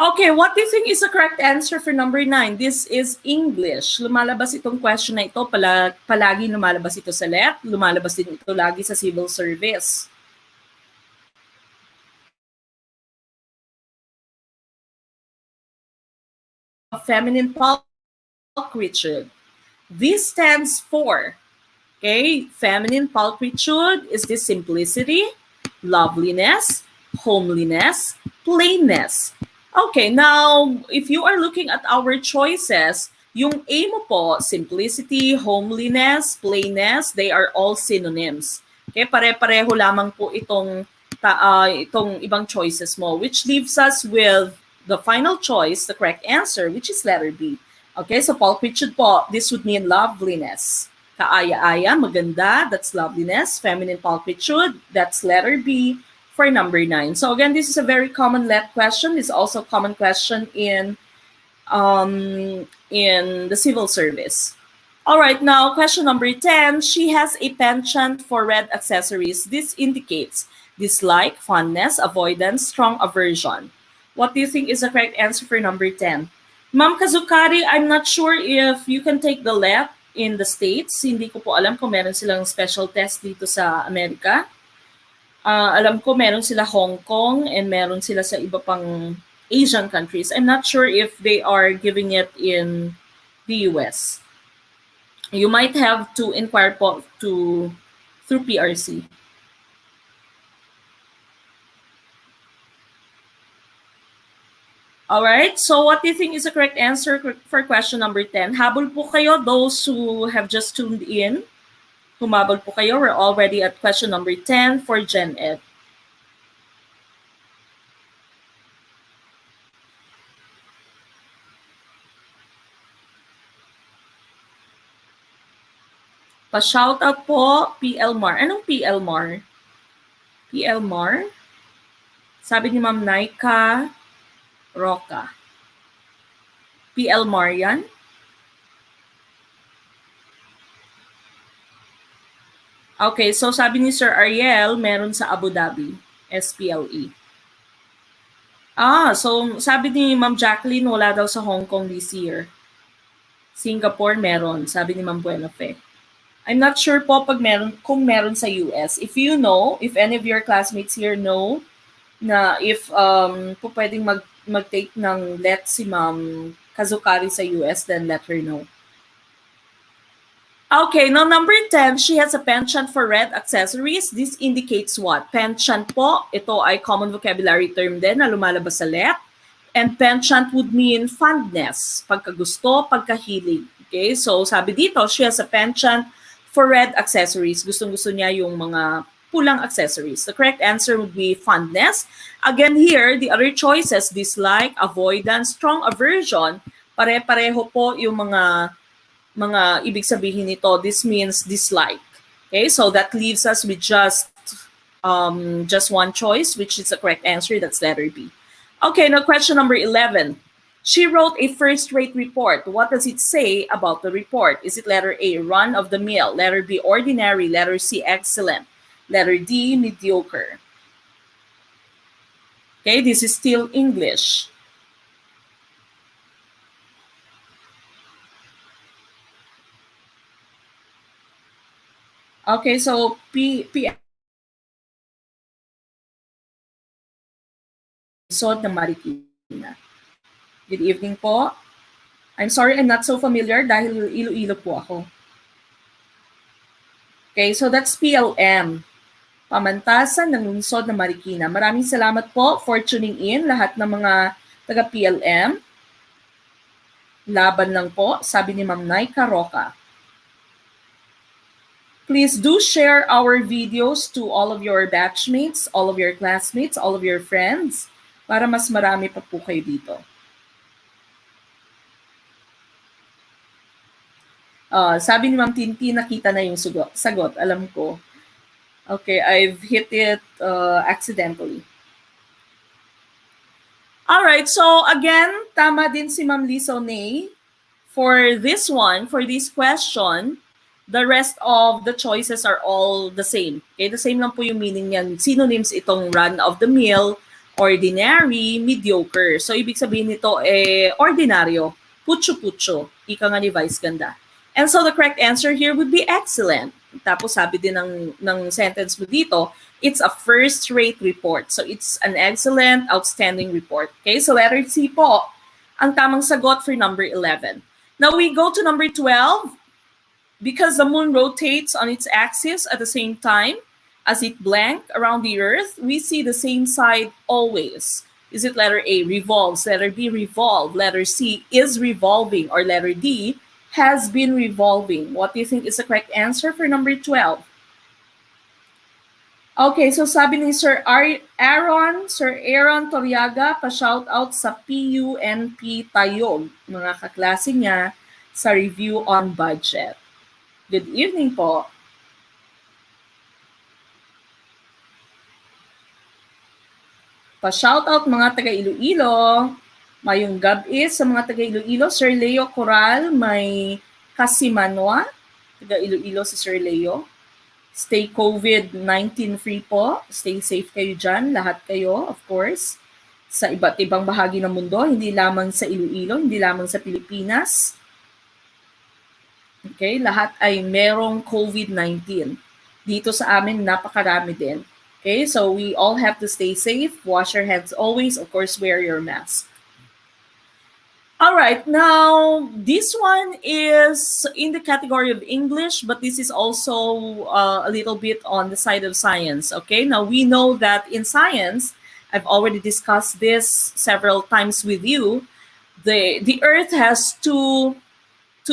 Okay, what do you think is the correct answer for number 9? This is English. Lumalabas itong question na ito, palagi lumalabas ito sa LET, lumalabas din ito lagi sa civil service. Feminine pulchritude. This stands for, okay, feminine pulchritude is this simplicity, loveliness, homeliness, plainness. Okay, now, if you are looking at our choices, yung A mo po, simplicity, homeliness, plainness, they are all synonyms. Okay, pare-pareho lamang po itong ibang choices mo, which leaves us with the final choice, the correct answer, which is letter B. Okay, so pulchritude po, this would mean loveliness. Kaaya-aya, maganda, that's loveliness. Feminine pulchritude, that's letter B for number 9. So again, this is a very common LET question. It's also a common question in the civil service. All right, now question number 10. She has a penchant for red accessories. This indicates dislike, fondness, avoidance, strong aversion. What do you think is the correct answer for number 10? Ma'am Kazukari, I'm not sure if you can take the LET in the States. Hindi ko po alam kung meron silang special test dito sa Amerika. Alam ko meron sila Hong Kong and meron sila sa iba pang Asian countries. I'm not sure if they are giving it in the US. You might have to inquire po through PRC. All right, so what do you think is the correct answer for question number 10? Habol po kayo, those who have just tuned in. Humabol po kayo. We're already at question number 10 for GenEd. Pa-shoutout po, PL Mar. Anong PL Mar? PL Mar? Sabi ni Ma'am Naika Roca. PL Mar yan? Okay, so sabi ni Sir Ariel, meron sa Abu Dhabi, SPLE. So sabi ni Ma'am Jacqueline, wala daw sa Hong Kong this year. Singapore meron, sabi ni Ma'am Buenafe. I'm not sure po kung meron sa US. If you know, if any of your classmates here know na if po pwedeng mag-take ng LET si Ma'am Kazukari sa US, then let her know. Okay, now number 10, she has a penchant for red accessories. This indicates what? Penchant po, ito ay common vocabulary term din na lumalabas sa LET. And penchant would mean fondness, pagkagusto, pagkahilig. Okay, so sabi dito, she has a penchant for red accessories. Gustong-gusto niya yung mga pulang accessories. The correct answer would be fondness. Again here, the other choices, dislike, avoidance, strong aversion, pare-pareho po yung mga ibig sabihin nito. This means dislike. Okay, so that leaves us with just one choice, which is the correct answer. That's letter B. Okay, now question number 11. She wrote a first-rate report. What does it say about the report? Is it letter A, run-of-the-mill, letter B, ordinary, letter C, excellent, letter D, mediocre? Okay, this is still English. Okay, so P Sod na Marikina. Good evening po. I'm sorry I'm not so familiar dahil Iloilo po ako. Okay, so that's PLM. Pamantasan ng Lungsod ng Marikina. Maraming salamat po for tuning in, lahat ng mga taga-PLM. Laban lang po, sabi ni Ma'am Naika Roca. Please do share our videos to all of your batchmates, all of your classmates, all of your friends, para mas marami pa po kayo dito. Sabi ni Ma'am Tinti, nakita na yung sagot. Alam ko. Okay, I've hit it accidentally. Alright, so again, tama din si Ma'am Lisonay. For this one, for this question, the rest of the choices are all the same. Okay, the same lang po yung meaning niyan. Synonyms itong run-of-the-mill, ordinary, mediocre. So, ibig sabihin nito ordinaryo, putyo-putyo. Ika nga ni Vice Ganda. And so, the correct answer here would be excellent. Tapos, sabi din ng sentence mo dito, it's a first-rate report. So, it's an excellent, outstanding report. Okay, so letter C po, ang tamang sagot for number 11. Now, we go to number 12. Because the moon rotates on its axis at the same time as it blank around the Earth, we see the same side always. Is it letter A, revolves, letter B, revolve, letter C, is revolving, or letter D, has been revolving? What do you think is the correct answer for number 12? Okay, so sabi ni Sir Aaron Toriaga, pa-shout out sa PUNP Tayog, mga kaklase niya sa review on budget. Good evening po. Pa-shoutout mga taga-Iloilo. Mayong gabi sa mga taga-Iloilo. Sir Leo Coral, may Kasimanwa. Taga-Iloilo si Sir Leo. Stay COVID-19 free po. Stay safe kayo dyan. Lahat kayo, of course. Sa iba't ibang bahagi ng mundo. Hindi lamang sa Iloilo, hindi lamang sa Pilipinas. Okay, lahat ay merong COVID-19. Dito sa amin, napakarami din. Okay, so we all have to stay safe, wash your hands always, of course, wear your mask. All right, now this one is in the category of English, but this is also a little bit on the side of science. Okay, now we know that in science, I've already discussed this several times with you. The Earth has two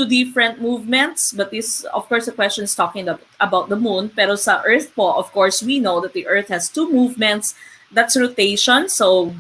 different movements, but this, of course, the question is talking about the moon. Pero sa Earth po, of course, we know that the Earth has two movements. That's rotation. So,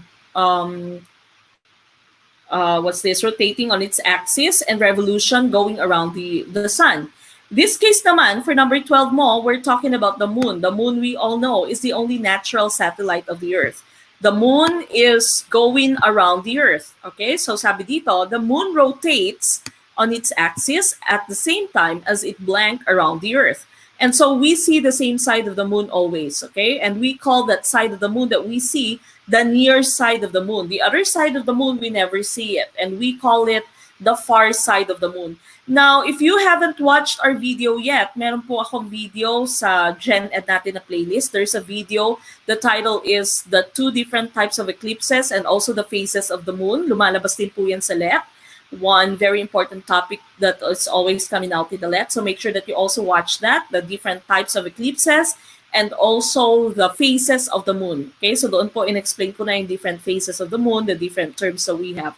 what's this? Rotating on its axis, and revolution going around the sun. This case naman, for number 12 mo, we're talking about the moon. The moon, we all know, is the only natural satellite of the Earth. The moon is going around the Earth. Okay, so sabi dito, the moon rotates on its axis at the same time as it blank around the Earth. And so we see the same side of the moon always, okay? And we call that side of the moon that we see the near side of the moon. The other side of the moon, we never see it. And we call it the far side of the moon. Now, if you haven't watched our video yet, meron po akong video sa GenEd natin na playlist. There's a video. The title is The Two Different Types of Eclipses and also the Phases of the Moon. Lumalabas din po yan sa LET. One very important topic that is always coming out in the LET. So make sure that you also watch that, the different types of eclipses and also the phases of the moon. Okay, so doon po in-explain ko na yung different phases of the moon, the different terms that we have.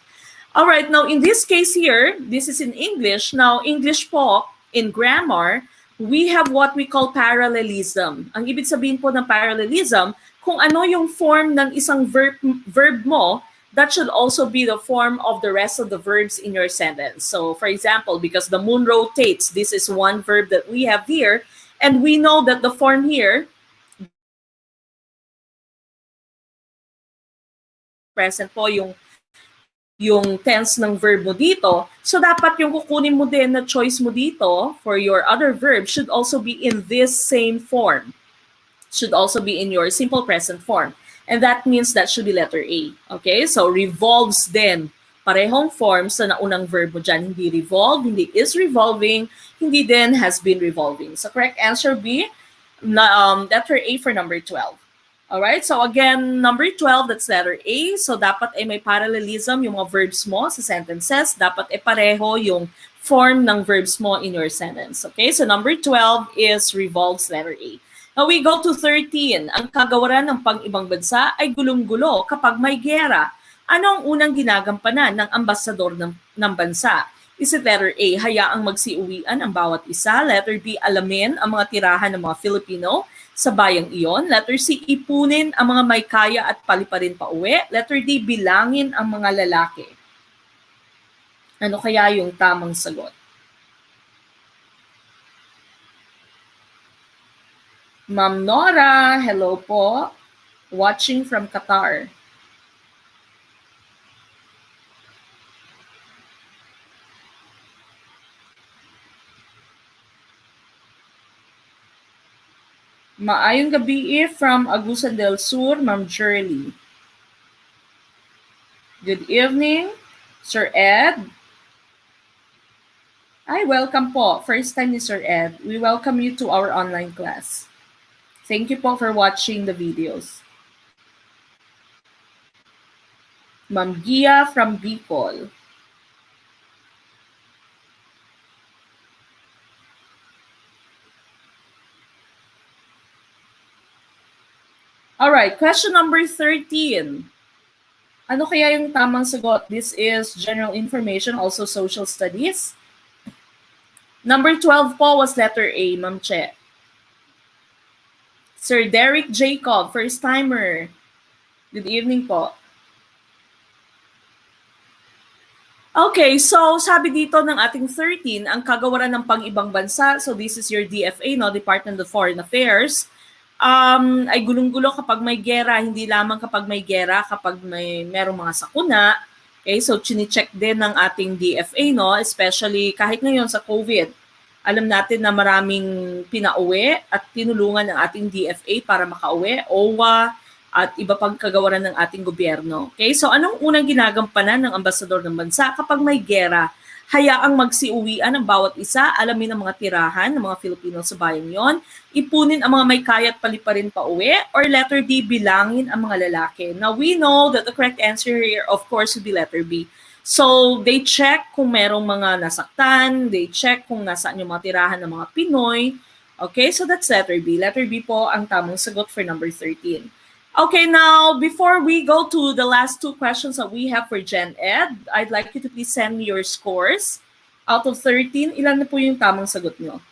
All right, now in this case here, this is in English. Now, English po, in grammar, we have what we call parallelism. Ang ibig sabihin po ng parallelism, kung ano yung form ng isang verb mo, that should also be the form of the rest of the verbs in your sentence. So, for example, because the moon rotates, this is one verb that we have here, and we know that the form here, present po yung tense ng verb mo dito. So, dapat yung kukunin mo din na choice mo dito for your other verb should also be in this same form. Should also be in your simple present form. And that means that should be letter A. Okay, so revolves then Parehong forms sa naunang verb mo dyan. Hindi revolve, hindi is revolving, hindi din has been revolving. So correct answer B, letter A for number 12. Alright, so again, number 12, that's letter A. So dapat ay may parallelism yung mga verbs mo sa sentences. Dapat ay pareho yung form ng verbs mo in your sentence. Okay, so number 12 is revolves, letter A. Now we go to 13. Ang kagawaran ng pang-ibang bansa ay gulong-gulo kapag may giyera. Ano ang unang ginagampanan ng ambasador ng bansa? Is it letter A, hayaang magsiuwian ang bawat isa? Letter B, alamin ang mga tirahan ng mga Filipino sa bayang iyon? Letter C, ipunin ang mga may kaya at paliparin pa uwi? Letter D, bilangin ang mga lalaki. Ano kaya yung tamang sagot? Ma'am Nora, hello po. Watching from Qatar. Maayong gabi from Agusan del Sur, Ma'am Shirley. Good evening, Sir Ed. Ay, welcome po. First time ni Sir Ed. We welcome you to our online class. Thank you po for watching the videos. Ma'am Gia from Bicol. Alright, question number 13. Ano kaya yung tamang sagot? This is general information, also social studies. Number 12 po was letter A, Ma'am Che. Sir Derek Jacob, first timer. Good evening po. Okay, so sabi dito ng ating 13, ang kagawaran ng pang-ibang bansa, so this is your DFA, no, Department of Foreign Affairs, ay gulong-gulo kapag may gera, hindi lamang kapag may gera, kapag merong mga sakuna. Okay, so chine-check din ng ating DFA, no, especially kahit ngayon sa COVID. Alam natin na maraming pinauwi at tinulungan ng ating DFA para makauwi, OWA, at iba pang kagawaran ng ating gobyerno. Okay, so anong unang ginagampanan ng ambasador ng bansa kapag may gera? Hayaang magsiuwian ang bawat isa, alamin ang mga tirahan ng mga Filipino sa bayan yon, ipunin ang mga may kaya at paliparin pa uwi, or letter D, bilangin ang mga lalaki. Now we know that the correct answer here, of course, would be letter B. So they check kung merong mga nasaktan, they check kung nasaan yung mga tirahan ng mga Pinoy. Okay, so that's letter B. Letter B po ang tamang sagot for number 13. Okay, now, before we go to the last two questions that we have for GenEd, I'd like you to please send me your scores. Out of 13, ilan na po yung tamang sagot nyo?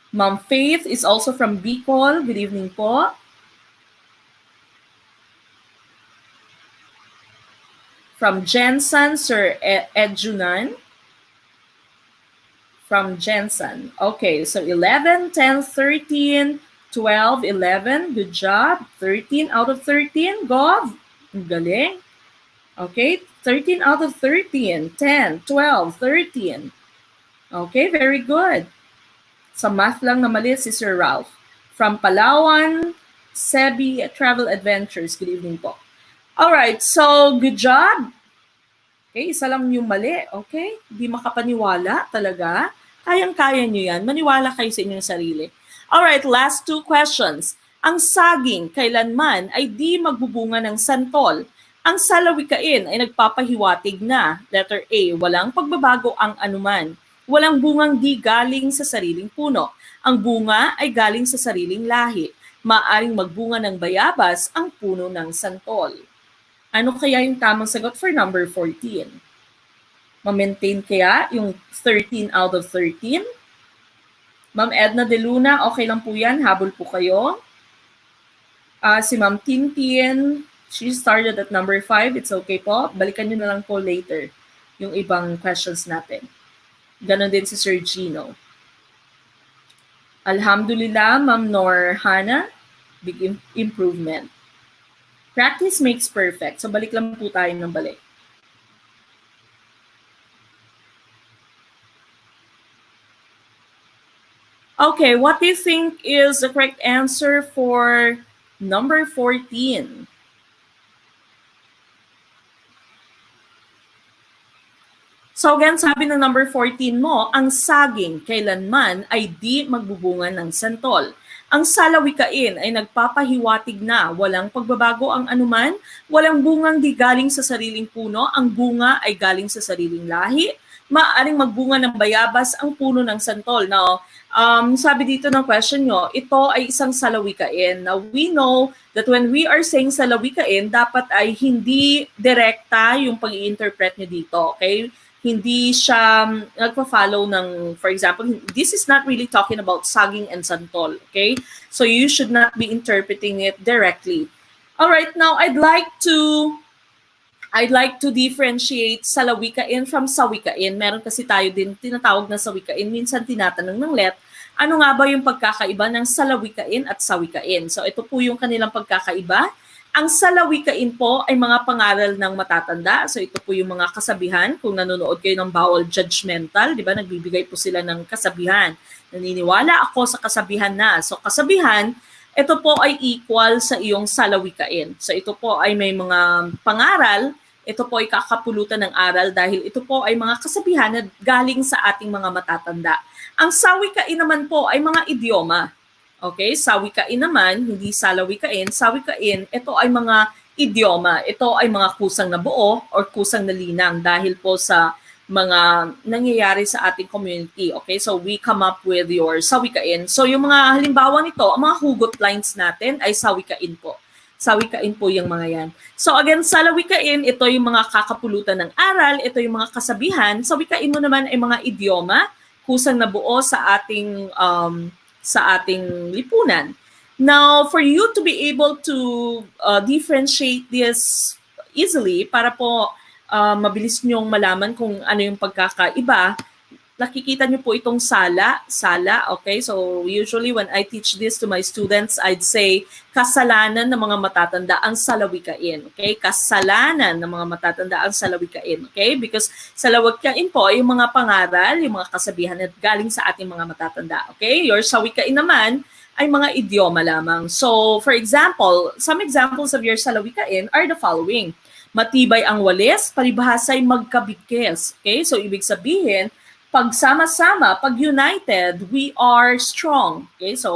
Ma'am Faith is also from Bicol. Good evening po. From Jensen, Sir Edjunan. From Jensen. Okay, so 11, 10, 13, 12, 11, good job. 13 out of 13, Gov. Ang galing. Okay, 13 out of 13, 10, 12, 13. Okay, very good. Sa math lang na mali si Sir Ralph. From Palawan, Sebi Travel Adventures. Good evening po. Alright, so good job. Okay, isa lang yung mali. Okay, di makapaniwala talaga. Kayang-kaya nyo yan. Maniwala kayo sa inyong sarili. Alright, last two questions. Ang saging kailanman ay di magbubunga ng santol. Ang salawikain ay nagpapahiwatig na. Letter A, walang pagbabago ang anuman. Walang bungang di galing sa sariling puno. Ang bunga ay galing sa sariling lahi. Maaring magbunga ng bayabas ang puno ng santol. Ano kaya yung tamang sagot for number 14? Ma-maintain kaya yung 13 out of 13? Ma'am Edna De Luna, okay lang po yan. Habol po kayo. Si Ma'am Tintin, she started at number 5. It's okay po. Balikan nyo na lang po later yung ibang questions natin. Ganon din si Sir Gino. Alhamdulillah, Ma'am Norhana, big improvement. Practice makes perfect. So balik lang po tayo ng balik. Okay, what do you think is the correct answer for number 14? So again, sabi ng number 14 mo, ang saging kailanman ay di magbubunga ng santol. Ang salawikain ay nagpapahiwatig na walang pagbabago ang anuman, walang bungang di galing sa sariling puno, ang bunga ay galing sa sariling lahi, maaaring magbunga ng bayabas ang puno ng santol. Now, sabi dito ng question nyo, ito ay isang salawikain. Now, we know that when we are saying salawikain, dapat ay hindi direkta yung pag-i-interpret nyo dito, okay? Hindi siya nagpa-follow ng, for example, this is not really talking about saging and santol, okay? So you should not be interpreting it directly. All right, now I'd like to differentiate salawikain from sawikain. Meron kasi tayo din tinatawag na sawikain. Minsan tinatanong ng let, ano nga ba yung pagkakaiba ng salawikain at sawikain? So ito po yung kanilang pagkakaiba. Ang salawikain po ay mga pangaral ng matatanda. So ito po yung mga kasabihan. Kung nanonood kayo ng Bawal Judgmental, di ba, nagbibigay po sila ng kasabihan. Naniniwala ako sa kasabihan na. So kasabihan, ito po ay equal sa iyong salawikain. So ito po ay may mga pangaral, ito po ay kakapulutan ng aral dahil ito po ay mga kasabihan na galing sa ating mga matatanda. Ang sawikain naman po ay mga idioma. Okay, sawikain naman, hindi salawikain. Sawikain, ito ay mga idioma. Ito ay mga kusang nabuo or kusang nalinang dahil po sa mga nangyayari sa ating community. Okay, so we come up with your sawikain. So yung mga halimbawa nito, ang mga hugot lines natin ay sawikain po. Sawikain po yung mga yan. So again, salawikain, ito yung mga kakapulutan ng aral, ito yung mga kasabihan. Sawikain mo naman ay mga idioma, kusang nabuo sa ating lipunan. Now, for you to be able to differentiate this easily, para po mabilis nyong malaman kung ano yung pagkakaiba, nakikita nyo po itong sala, okay? So, usually when I teach this to my students, I'd say, kasalanan ng mga matatanda ang salawikain, okay? Kasalanan ng mga matatanda ang salawikain, okay? Because salawikain po ay yung mga pangaral, yung mga kasabihan na galing sa ating mga matatanda, okay? Your sawikain naman ay mga idioma lamang. So, for example, some examples of your salawikain are the following. Matibay ang walis, palibhasa'y magkabigkes, okay? So, ibig sabihin, pag sama-sama, pag united, we are strong. Okay, so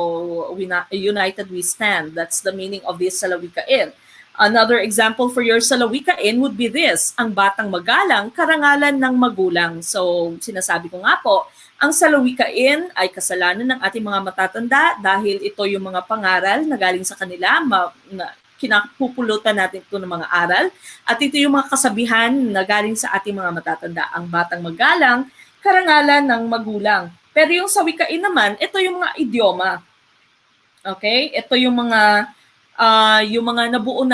united we stand. That's the meaning of this salawikain. Another example for your salawikain would be this: ang batang magalang, karangalan ng magulang. So sinasabi ko nga po, ang salawikain ay kasalanan ng ating mga matatanda dahil ito yung mga pangaral na galing sa kanila, kinapupulutan natin ito ng mga aral. At ito yung mga kasabihan na galing sa ating mga matatanda. Ang batang magalang, karangalan ng magulang. Pero yung sawikain naman, ito yung mga idioma. Okay? Ito yung mga nabuo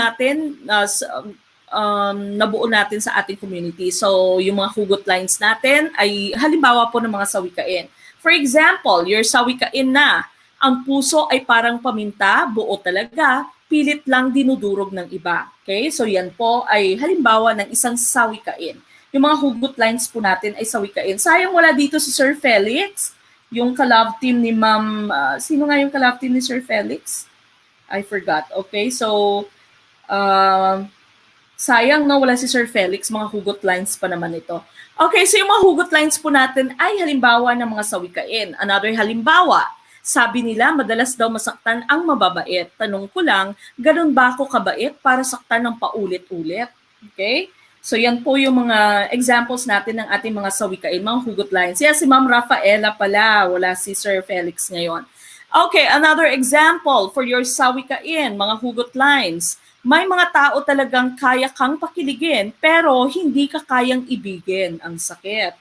natin sa ating community. So, yung mga hugot lines natin ay halimbawa po ng mga sawikain. For example, your sawikain na, ang puso ay parang paminta, buo talaga, pilit lang dinudurog ng iba. Okay? So, yan po ay halimbawa ng isang sawikain. Yung mga hugot lines po natin ay sawikain. Sayang wala dito si Sir Felix, yung ka-love team ni Ma'am, sino nga yung ka-love team ni Sir Felix? I forgot. Okay, so, sayang no, wala si Sir Felix, mga hugot lines pa naman ito. Okay, so yung mga hugot lines po natin ay halimbawa ng mga sawikain. Another halimbawa, sabi nila, madalas daw masaktan ang mababait. Tanong ko lang, ganun ba ako kabait para saktan ng paulit-ulit? Okay? So yan po yung mga examples natin ng ating mga sawikain, mga hugot lines. Yeah, si Ma'am Rafaela pala, wala si Sir Felix ngayon. Okay, another example for your sawikain, mga hugot lines. May mga tao talagang kaya kang pakiligin, pero hindi ka kayang ibigin. Ang sakit.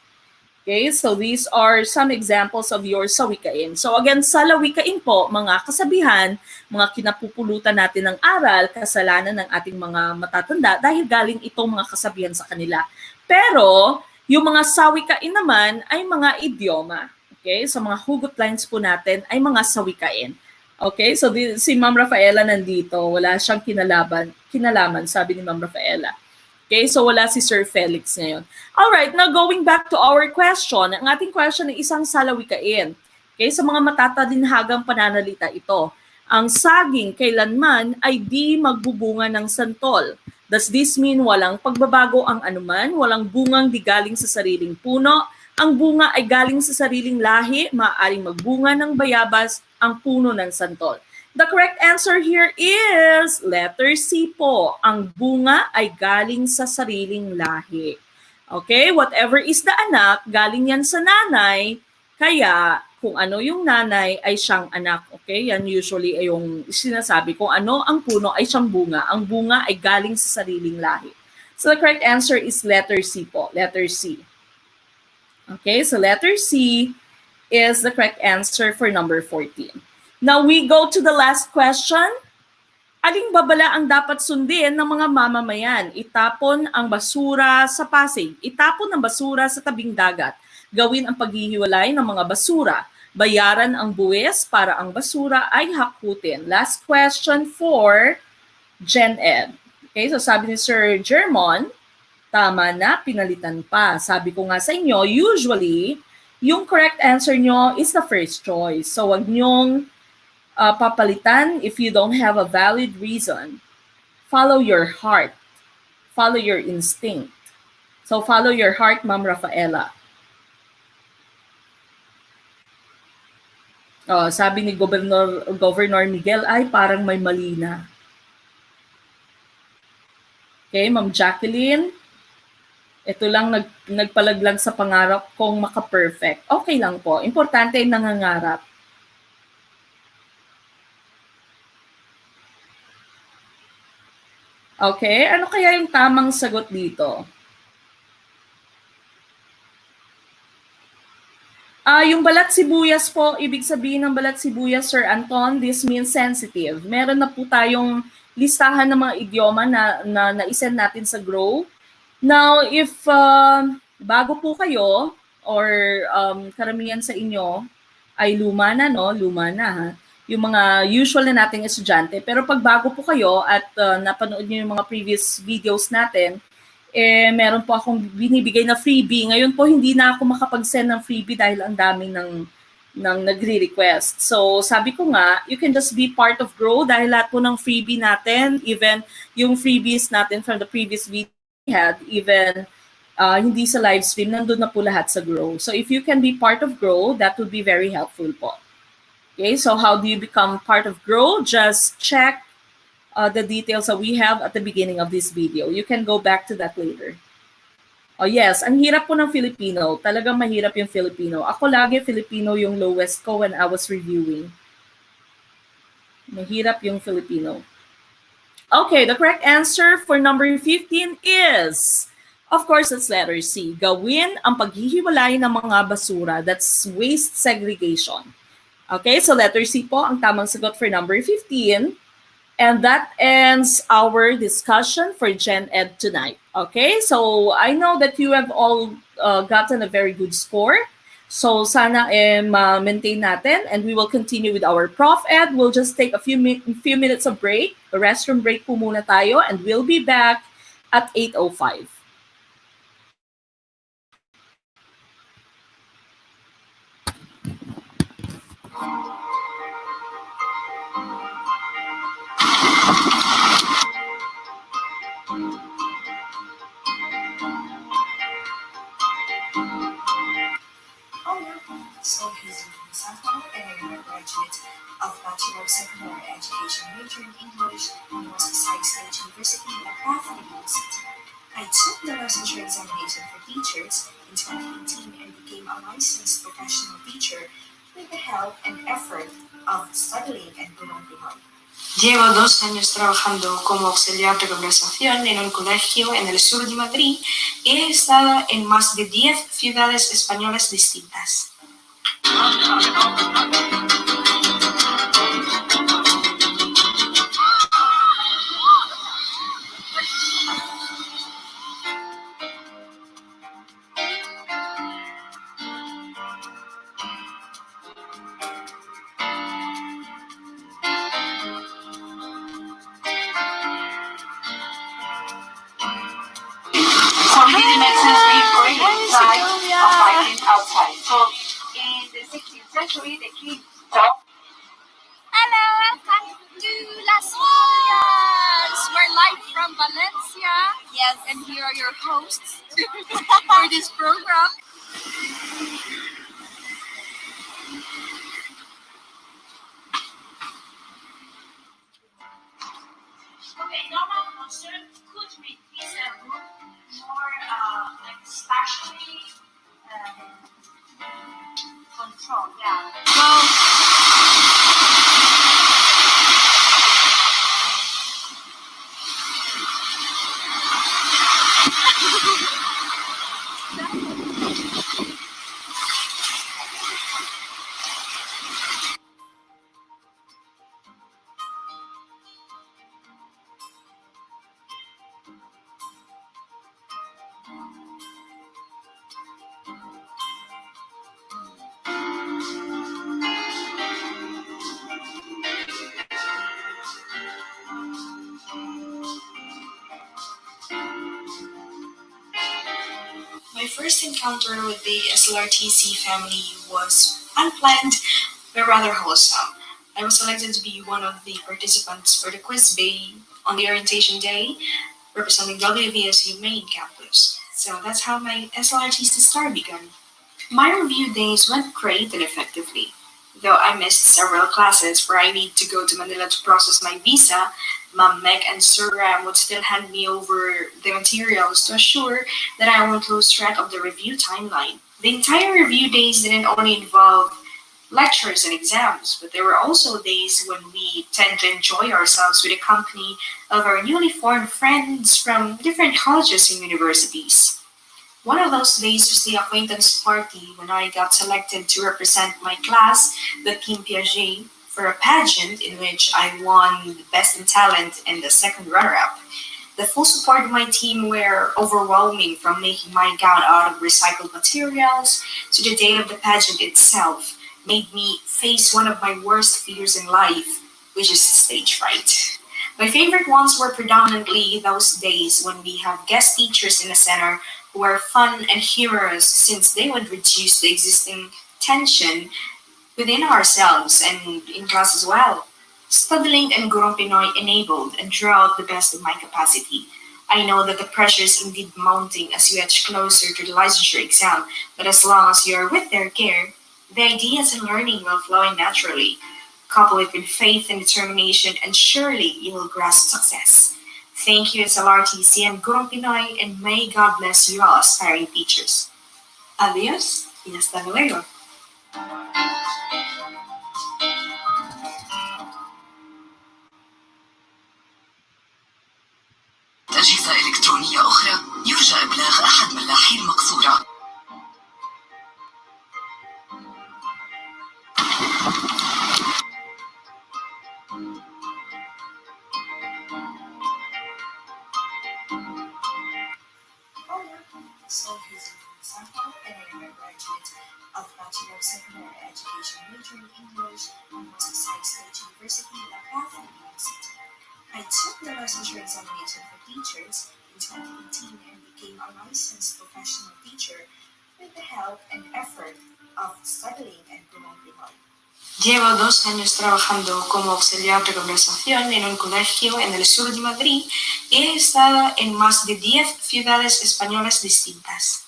Okay, so these are some examples of your sawikain. So again, salawikain po, mga kasabihan, mga kinapupulutan natin ng aral, kasalanan ng ating mga matatanda dahil galing itong mga kasabihan sa kanila. Pero yung mga sawikain naman ay mga idioma. Okay, so mga hugot lines po natin ay mga sawikain. Okay, so si Ma'am Rafaela nandito, wala siyang kinalaman, sabi ni Ma'am Rafaela. Okay, so wala si Sir Felix ngayon. Alright, now going back to our question. Ang ating question ay isang salawikain. Okay, sa mga matatalinhagang pananalita ito. Ang saging kailanman ay di magbubunga ng santol. Does this mean walang pagbabago ang anuman? Walang bungang di galing sa sariling puno? Ang bunga ay galing sa sariling lahi, maaaring magbunga ng bayabas ang puno ng santol. The correct answer here is letter C po. Ang bunga ay galing sa sariling lahi. Okay, whatever is the anak, galing yan sa nanay, kaya kung ano yung nanay ay siyang anak. Okay, yan usually ay yung sinasabi kung ano ang puno ay siyang bunga. Ang bunga ay galing sa sariling lahi. So the correct answer is letter C po, letter C. Okay, so letter C is the correct answer for number 14. Now we go to the last question. Aling babala ang dapat sundin ng mga mamamayan? Itapon ang basura sa Pasig. Itapon ang basura sa tabing dagat. Gawin ang paghihiwalay ng mga basura. Bayaran ang buwis para ang basura ay hakutin. Last question for GenEd. Okay, so sabi ni Sir Germon, tama na, pinalitan pa. Sabi ko nga sa inyo, usually, yung correct answer nyo is the first choice. So wag nyong papalitan if you don't have a valid reason. Follow your heart. Follow your instinct. So follow your heart, Ma'am Rafaela. Sabi ni Governor Miguel, ay parang may mali na. Okay, Ma'am Jacqueline. Ito lang nagpalaglag sa pangarap kong maka-perfect. Okay lang po. Importante ay nangangarap. Okay, ano kaya yung tamang sagot dito? Yung balat sibuyas po, ibig sabihin ng balat sibuyas, Sir Anton, this means sensitive. Meron na po tayong listahan ng mga idioma na na-send natin sa Grow. Now, if bago po kayo or karamihan sa inyo ay luma na, no? Luma na, ha? Yung mga usual na nating estudyante. Pero pag bago po kayo at napanood niyo yung mga previous videos natin, meron po akong binibigay na freebie. Ngayon po, hindi na ako makapag-send ng freebie dahil ang daming ng nagre-request. So, sabi ko nga, you can just be part of Grow dahil lahat po ng freebie natin, even yung freebies natin from the previous video we had, even hindi sa live stream, nandun na po lahat sa Grow. So, if you can be part of Grow, that would be very helpful po. Okay, so how do you become part of Grow? Just check the details that we have at the beginning of this video. You can go back to that later. Oh yes, ang hirap po ng Filipino. Talagang mahirap yung Filipino. Ako lagi Filipino yung lowest ko when I was reviewing. Mahirap yung Filipino. Okay, the correct answer for number 15 is, of course, it's letter C. Gawin ang paghihiwalay ng mga basura. That's waste segregation. Okay, so letter C po ang tamang sagot for number 15. And that ends our discussion for GenEd tonight. Okay, so I know that you have all gotten a very good score. So sana maintain natin and we will continue with our ProfEd. We'll just take a few minutes of break. A restroom break po muna tayo and we'll be back at 8:05. So he's in Lazaro, and I am a graduate of Bachelor of Secondary Education major in English from Massachusetts State University, La Paz, University. I took the licensure examination for teachers in 2018 and became a licensed professional teacher with the help and effort of studying and learning. Llevo 2 años trabajando como auxiliar de conversación en un colegio en el sur de Madrid y he estado en más de 10 ciudades españolas distintas. Some really makes us great inside of fighting outside. So in the 16th century, the king talked. Hello, welcome to Las Vegas. We're live from Valencia. Yes. And here are your hosts for this program. Okay, normal concern could make this room more like spatially controlled. Yeah. Well, My first encounter with the SLRTC family was unplanned but rather wholesome. I was selected to be one of the participants for the quiz bay on the orientation day, representing WVSU main campus. So that's how my SLRTC star began. My review days went great and effectively. Though I missed several classes where I need to go to Manila to process my visa, Ma'am Meg and Sir Ram would still hand me over the materials to assure that I won't lose track of the review timeline. The entire review days didn't only involve lectures and exams, but there were also days when we tend to enjoy ourselves with the company of our newly formed friends from different colleges and universities. One of those days was the acquaintance party when I got selected to represent my class, the Team Piaget, for a pageant in which I won the Best in Talent and the second runner-up. The full support of my team were overwhelming, from making my gown out of recycled materials to the date of the pageant itself, made me face one of my worst fears in life, which is stage fright. My favorite ones were predominantly those days when we have guest teachers in the center who are fun and humorous, since they would reduce the existing tension within ourselves and in class as well. Studying and Gurong Pinoy enabled and drew out the best of my capacity. I know that the pressure is indeed mounting as you edge closer to the licensure exam, but as long as you are with their care, the ideas and learning will flow in naturally. Couple it with faith and determination, and surely you will grasp success. Thank you, SLRTC and Gurong Pinoy, and may God bless you all aspiring teachers. Adios y hasta luego. أجهزة إلكترونية أخرى يرجى إبلاغ أحد ملاحي المقصورة. So he's in Santo, and I am a graduate of Bachelor of Secondary Education major in English and was assigned State University, La Paz, University. I took the licensure examination for teachers in 2018 and became a licensed professional teacher with the help and effort of studying and Gurong Pinoy. Llevo 2 años trabajando como auxiliar de conversación en un colegio en el sur de Madrid y he estado en más de 10 ciudades españolas distintas.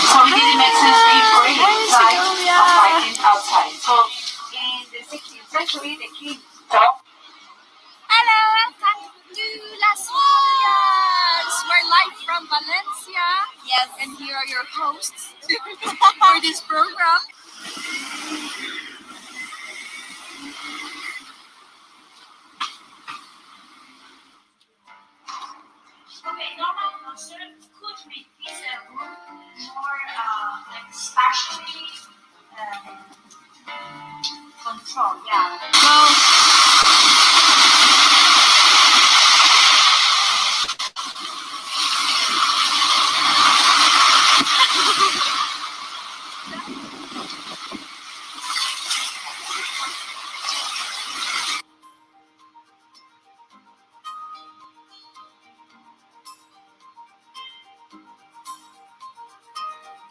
So this makes us a great inside of writing outside. So in the 16th century, the king thought, Hello, welcome to Las Vegas. We're live from Valencia. Yes. And here are your hosts for this program. okay, normal concern could make this room more like spatially controlled. Yeah. Well,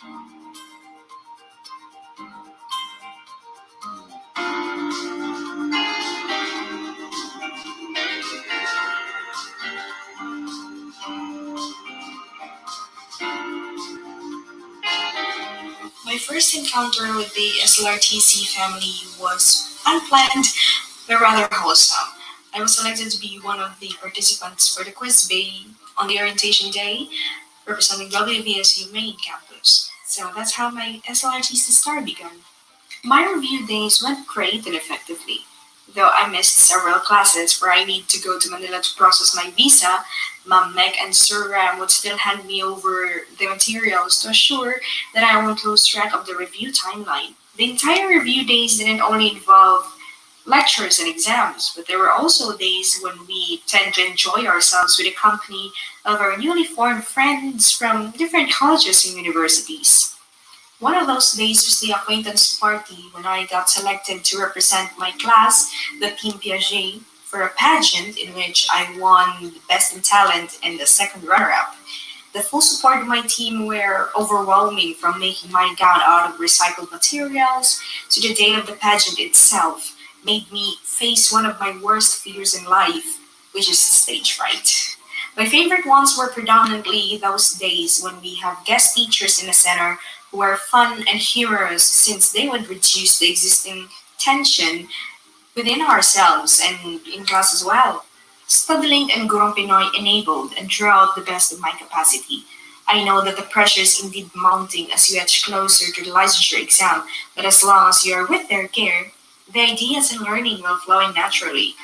My first encounter with the SLRTC family was unplanned but rather wholesome. I was selected to be one of the participants for the quiz bay on the orientation day, representing WVSU main campus. So that's how my SLRTC start began. My review days went great and effectively. Though I missed several classes where I need to go to Manila to process my visa, Ma'am Meg and Sir Ram would still hand me over the materials to assure that I won't lose track of the review timeline. The entire review days didn't only involve lectures and exams, but there were also days when we tend to enjoy ourselves with the company of our newly formed friends from different colleges and universities. One of those days was the acquaintance party when I got selected to represent my class, the Team Piaget, for a pageant in which I won the Best in Talent and the second runner-up. The full support of my team were overwhelming, from making my gown out of recycled materials to the day of the pageant itself made me face one of my worst fears in life, which is stage fright. My favorite ones were predominantly those days when we have guest teachers in the center who are fun and humorous, since they would reduce the existing tension within ourselves and in class as well. Studying and Gurong Pinoy enabled and drew out the best of my capacity. I know that the pressure is indeed mounting as you edge closer to the licensure exam, but as long as you are with their care, the ideas and learning will flow in naturally.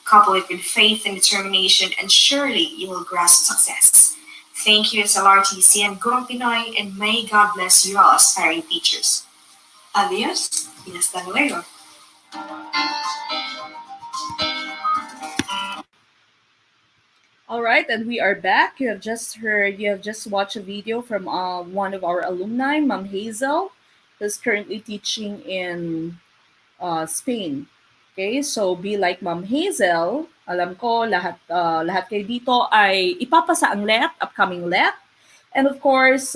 Couple it with faith and determination, and surely you will grasp success. Thank you, SLRTC and Gurong Pinoy, and may God bless you all aspiring teachers. Adios, y hasta luego. All right, and we are back. You have just watched a video from one of our alumni, Ma'am Hazel, who's currently teaching in Spain. Okay, so be like Ma'am Hazel. Alam ko lahat kayo dito ay ipapasa ang upcoming LET. And of course,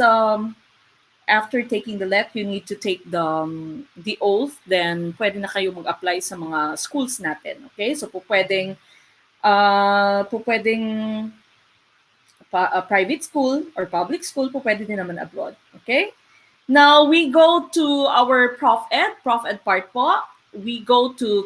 after taking the LET, you need to take the oath. Then pwede na kayo mag-apply sa mga schools natin. Okay, so pwedeng private school or public school, pwede din naman abroad. Okay? Now, we go to our ProfEd part po. We go to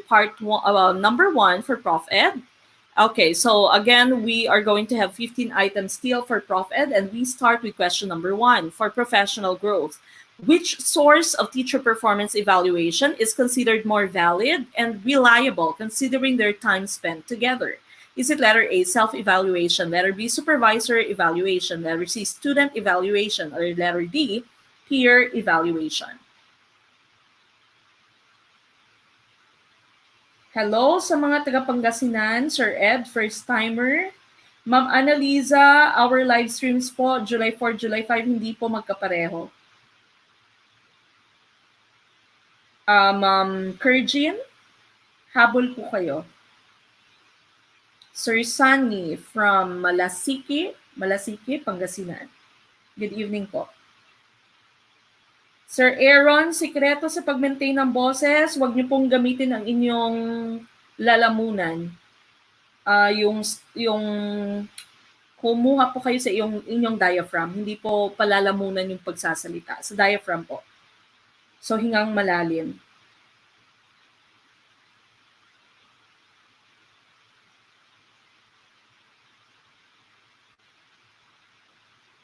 number 1 for ProfEd. Okay, so again, we are going to have 15 items still for ProfEd, and we start with question number 1 for professional growth. Which source of teacher performance evaluation is considered more valid and reliable considering their time spent together? Is it letter A, self-evaluation, letter B, supervisor evaluation, letter C, student evaluation, or letter D, peer evaluation? Hello sa mga taga-Pangasinan, Sir Ed, first-timer. Ma'am Annalisa, our live streams po, July 4, July 5, hindi po magkapareho. Ma'am Kurjin, habol po kayo. Sir Sunny from Malasiki, Pangasinan. Good evening po. Sir Aaron, sikreto sa pag-maintain ng boses, huwag niyo pong gamitin ang inyong lalamunan. Yung kumuha po kayo sa inyong diaphragm, hindi po palalamunan yung pagsasalita. Sa diaphragm po. So, hingang malalim.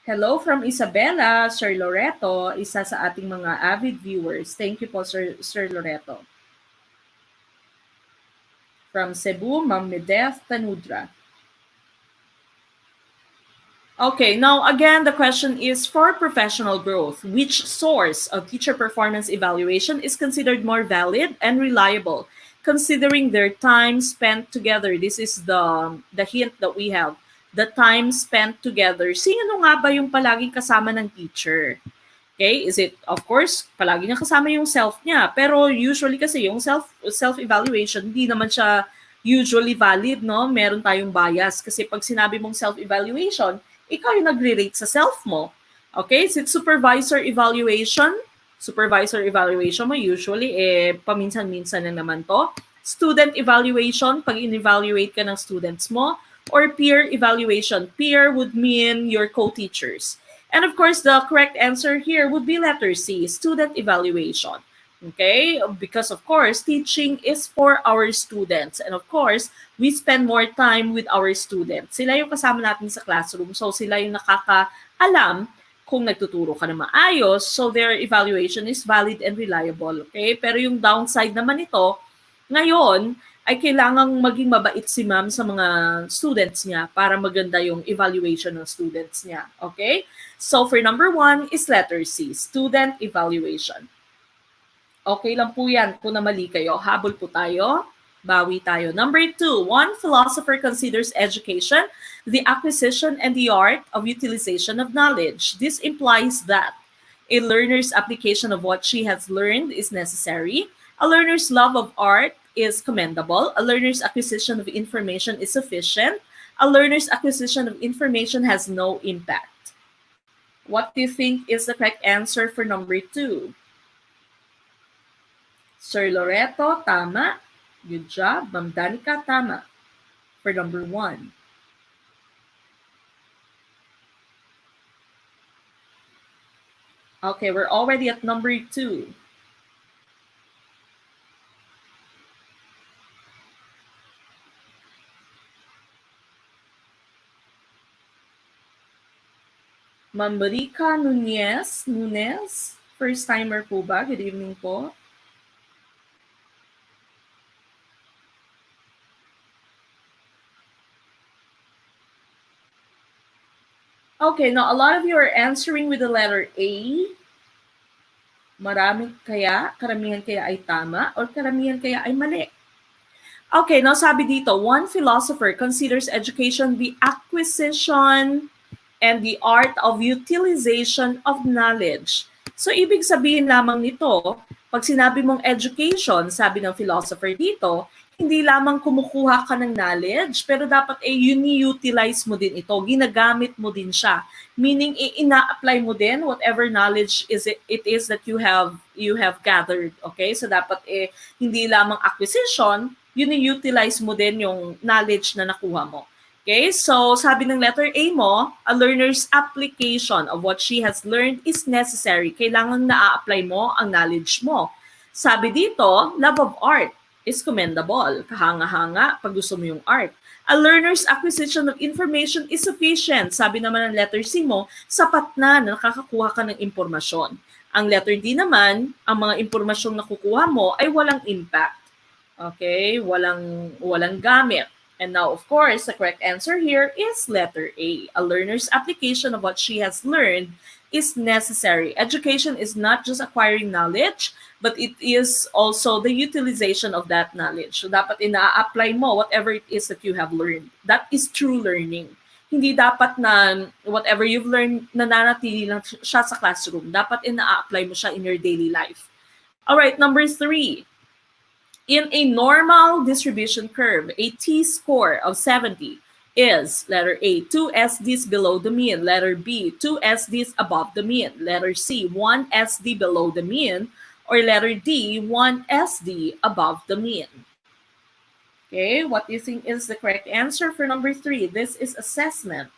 Hello from Isabela, Sir Loreto, isa sa ating mga avid viewers. Thank you po, Sir Loreto. From Cebu, Ma'am Medef Tanudra. Okay, now again, the question is for professional growth. Which source of teacher performance evaluation is considered more valid and reliable, considering their time spent together? This is the hint that we have. The time spent together. Sino nga ba yung palaging kasama ng teacher? Okay, is it, of course, palagi niya kasama yung self niya. Pero usually kasi yung self-evaluation, hindi naman siya usually valid, no? Meron tayong bias. Kasi pag sinabi mong self-evaluation, ikaw yung nagre-rate sa self mo. Okay, so it's supervisor evaluation. Supervisor evaluation mo usually, paminsan-minsan na naman to. Student evaluation, pag in-evaluate ka ng students mo. Or peer evaluation. Peer would mean your co-teachers. And of course, the correct answer here would be letter C, student evaluation. Okay? Because of course, teaching is for our students. And of course, we spend more time with our students. Sila yung kasama natin sa classroom. So sila yung nakakaalam kung nagtuturo ka na maayos. So their evaluation is valid and reliable. Okay? Pero yung downside naman ito, ngayon, ay kailangang maging mabait si ma'am sa mga students niya para maganda yung evaluation ng students niya. Okay? So for number 1 is letter C, student evaluation. Okay lang po yan. Kung namali kayo, habol po tayo. Bawi tayo. Number 2, one philosopher considers education the acquisition and the art of utilization of knowledge. This implies that a learner's application of what she has learned is necessary. A learner's love of art is commendable. A learner's acquisition of information is sufficient. A learner's acquisition of information has no impact. What do you think is the correct answer for number 2? Sir Loreto, tama. Good job. Ma'am Danica, tama. For number 1. Okay, we're already at number 2. Ma'am Marica Nunez, first timer po ba? Good evening po. Okay, now a lot of you are answering with the letter A. Karamihan kaya ay tama, or karamihan kaya ay mali? Okay, now sabi dito, one philosopher considers education the acquisition and the art of utilization of knowledge. So, ibig sabihin lamang nito, pag sinabi mong education, sabi ng philosopher dito, hindi lamang kumukuha ka ng knowledge, pero dapat uni-utilize mo din ito, ginagamit mo din siya. Meaning, ina-apply mo din whatever knowledge it is that you have gathered. Okay? So, dapat hindi lamang acquisition, uni-utilize mo din yung knowledge na nakuha mo. Okay, so sabi ng letter A mo, a learner's application of what she has learned is necessary. Kailangan na-apply mo ang knowledge mo. Sabi dito, love of art is commendable. Kahanga-hanga pag gusto mo yung art. A learner's acquisition of information is sufficient. Sabi naman ng letter C mo, sapat na nakakakuha ka ng impormasyon. Ang letter D naman, ang mga impormasyong nakukuha mo ay walang impact. Okay, walang gamit. And now, of course, the correct answer here is letter A. A learner's application of what she has learned is necessary. Education is not just acquiring knowledge, but it is also the utilization of that knowledge. So, dapat ina-apply mo whatever it is that you have learned. That is true learning. Hindi dapat na whatever you've learned, nananatili lang siya sa classroom. Dapat ina-apply mo siya in your daily life. All right, number 3. In a normal distribution curve, a t-score of 70 is letter A, 2 SDs below the mean, letter B, 2 SDs above the mean, letter C, 1 SD below the mean, or letter D, 1 SD above the mean. Okay, what do you think is the correct answer for number 3? This is assessment.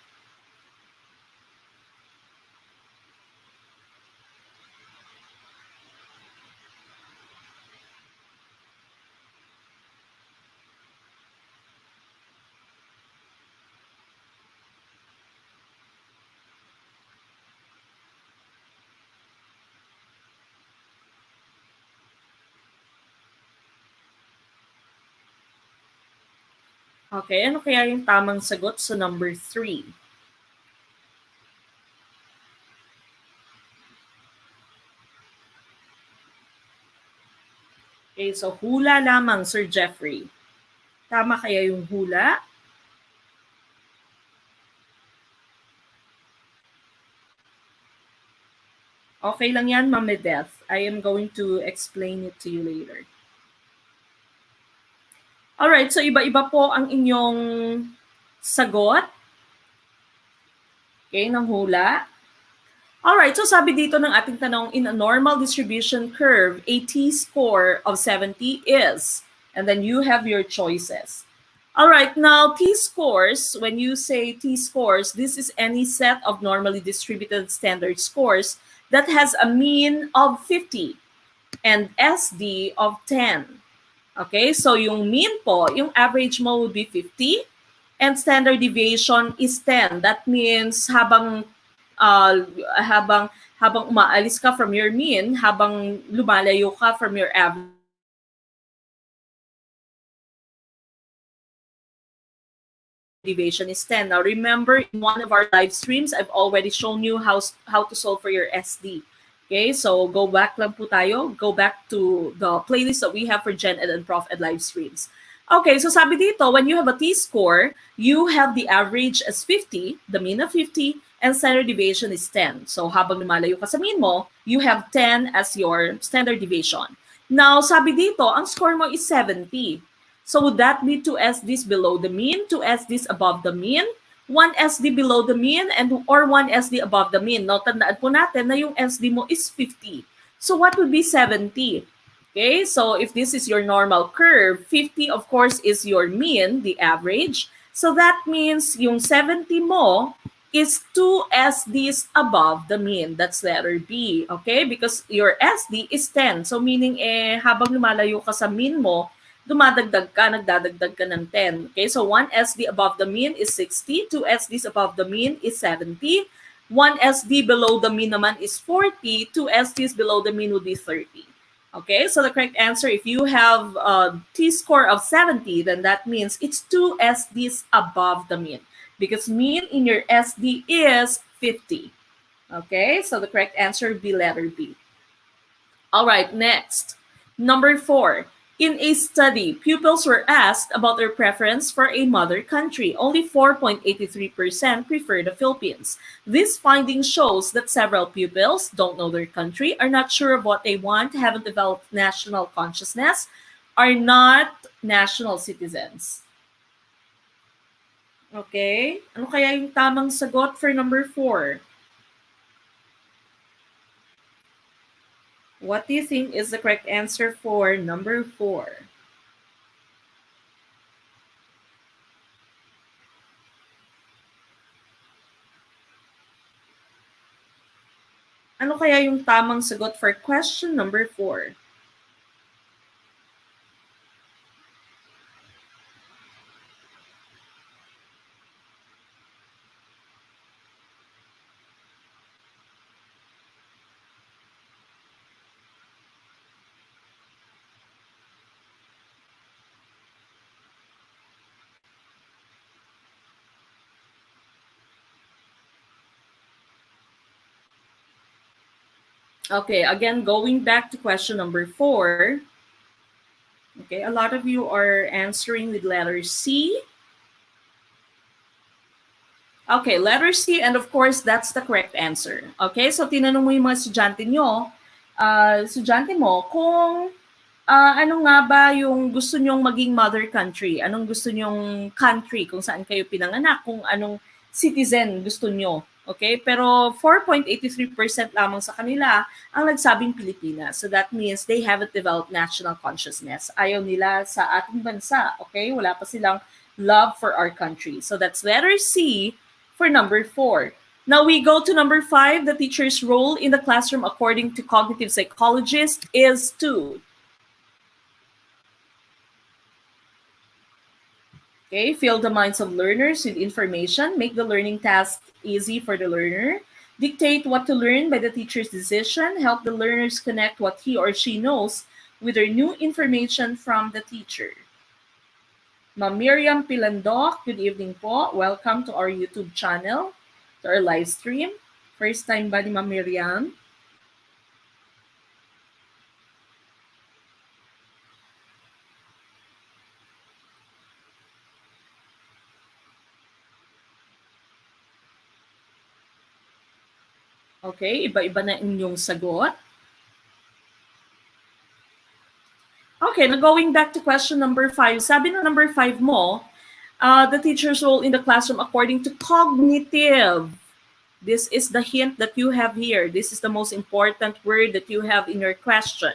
Okay, ano kaya yung tamang sagot sa number 3? Okay, so hula lamang, Sir Jeffrey. Tama kaya yung hula? Okay lang yan, Ma'am Medeth. I am going to explain it to you later. Alright, so iba-iba po ang inyong sagot. Okay, ng hula. Alright, so sabi dito ng ating tanong, in a normal distribution curve, a t-score of 70 is, and then you have your choices. Alright, now t-scores, when you say t-scores, this is any set of normally distributed standard scores that has a mean of 50 and SD of 10. Okay, so yung mean po, yung average mo would be 50 and standard deviation is 10. That means habang umaalis ka from your mean, habang lumalayo ka from your average deviation is 10. Now remember, in one of our live streams, I've already shown you how to solve for your SD. Okay, so go back lang po tayo. Go back to the playlist that we have for GenEd and ProfEd live streams. Okay, so sabi dito, when you have a t-score, you have the average as 50, the mean of 50, and standard deviation is 10. So habang lumalayo ka sa mean mo, you have 10 as your standard deviation. Now, sabi dito, ang score mo is 70. So would that be 2 SDs below the mean, 2 SDs above the mean, 1 SD below the mean, or 1 SD above the mean? Now, tandaan po natin na yung SD mo is 50. So what would be 70? Okay, so if this is your normal curve, 50 of course is your mean, the average. So that means yung 70 mo is 2 SDs above the mean. That's letter B, okay? Because your SD is 10. So meaning, habang lumalayo ka sa mean mo, nagdadagdag ka ng 10. Okay, so 1 SD above the mean is 60, 2 SDs above the mean is 70, 1 SD below the mean naman is 40, 2 SDs below the mean would be 30. Okay, so the correct answer, if you have a t-score of 70, then that means it's 2 SDs above the mean, because mean in your SD is 50. Okay, so the correct answer would be letter B. All right, next. Number 4. In a study, pupils were asked about their preference for a mother country. Only 4.83% prefer the Philippines. This finding shows that several pupils don't know their country, are not sure of what they want, haven't developed national consciousness, are not national citizens. Okay? Ano kaya yung tamang sagot for number 4? What do you think is the correct answer for number 4? Ano kaya yung tamang sagot for question number 4? Okay, again, going back to question number 4. Okay, a lot of you are answering with letter C. Okay, letter C, and of course, that's the correct answer. Okay, so tinanong mo yung mga estudyante mo kung ano nga ba yung gusto nyong maging mother country? Anong gusto nyong country kung saan kayo pinanganak? Kung anong citizen gusto nyo? Okay? Pero 4.83% lamang sa kanila ang nagsabing Pilipinas. So that means they haven't developed national consciousness. Ayaw nila sa ating bansa. Okay? Wala pa silang love for our country. So that's letter C for number 4. Now we go to number 5. The teacher's role in the classroom according to cognitive psychologists is to... Okay, fill the minds of learners with information, make the learning task easy for the learner, dictate what to learn by the teacher's decision, help the learners connect what he or she knows with their new information from the teacher. Ma'am Miriam Pilandok, good evening po. Welcome to our YouTube channel, to our live stream. First time ba ni Ma'am Miriam? Okay, iba-iba na inyong sagot. Okay, now going back to question number 5. Sabi na number 5 mo, the teacher's role in the classroom according to cognitive This is the hint that you have here. This is the most important word that you have in your question.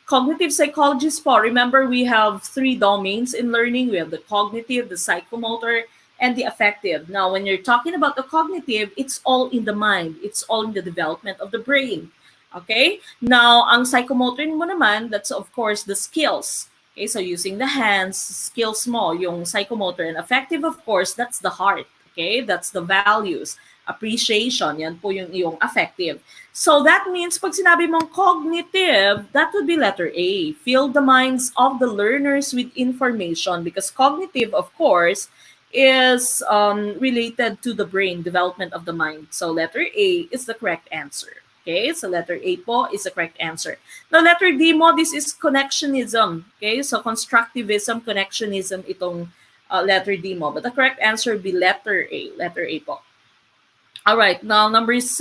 Cognitive psychologists po, remember we have 3 domains in learning. We have the cognitive, the psychomotor, and the affective. Now, when you're talking about the cognitive, it's all in the mind. It's all in the development of the brain. Okay? Now, ang psychomotor mo naman, that's of course the skills. Okay, so using the hands, skills mo, yung psychomotor. And affective, of course, that's the heart. Okay, that's the values. Appreciation, yan po yung iyong affective. So that means pag sinabi mong cognitive, that would be letter A. Fill the minds of the learners with information because cognitive, of course, is related to the brain, development of the mind. So letter A is the correct answer. Okay, so letter A po is the correct answer. Now, letter D mo, this is connectionism. Okay, so constructivism, connectionism, itong letter D mo. But the correct answer would be letter A. Letter A po. All right, now number 6.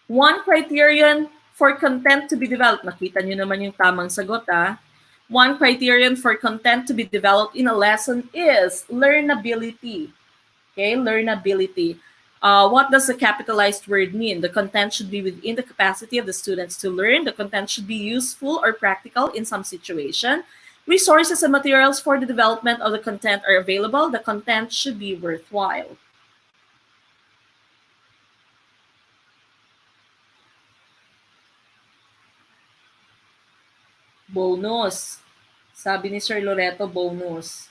One criterion for content to be developed. Nakita nyo naman yung tamang sagot, ah. One criterion for content to be developed in a lesson is learnability. Okay, learnability. What does the capitalized word mean? The content should be within the capacity of the students to learn. The content should be useful or practical in some situation. Resources and materials for the development of the content are available. The content should be worthwhile. Bonus. Sabi ni Sir Loreto, bonus.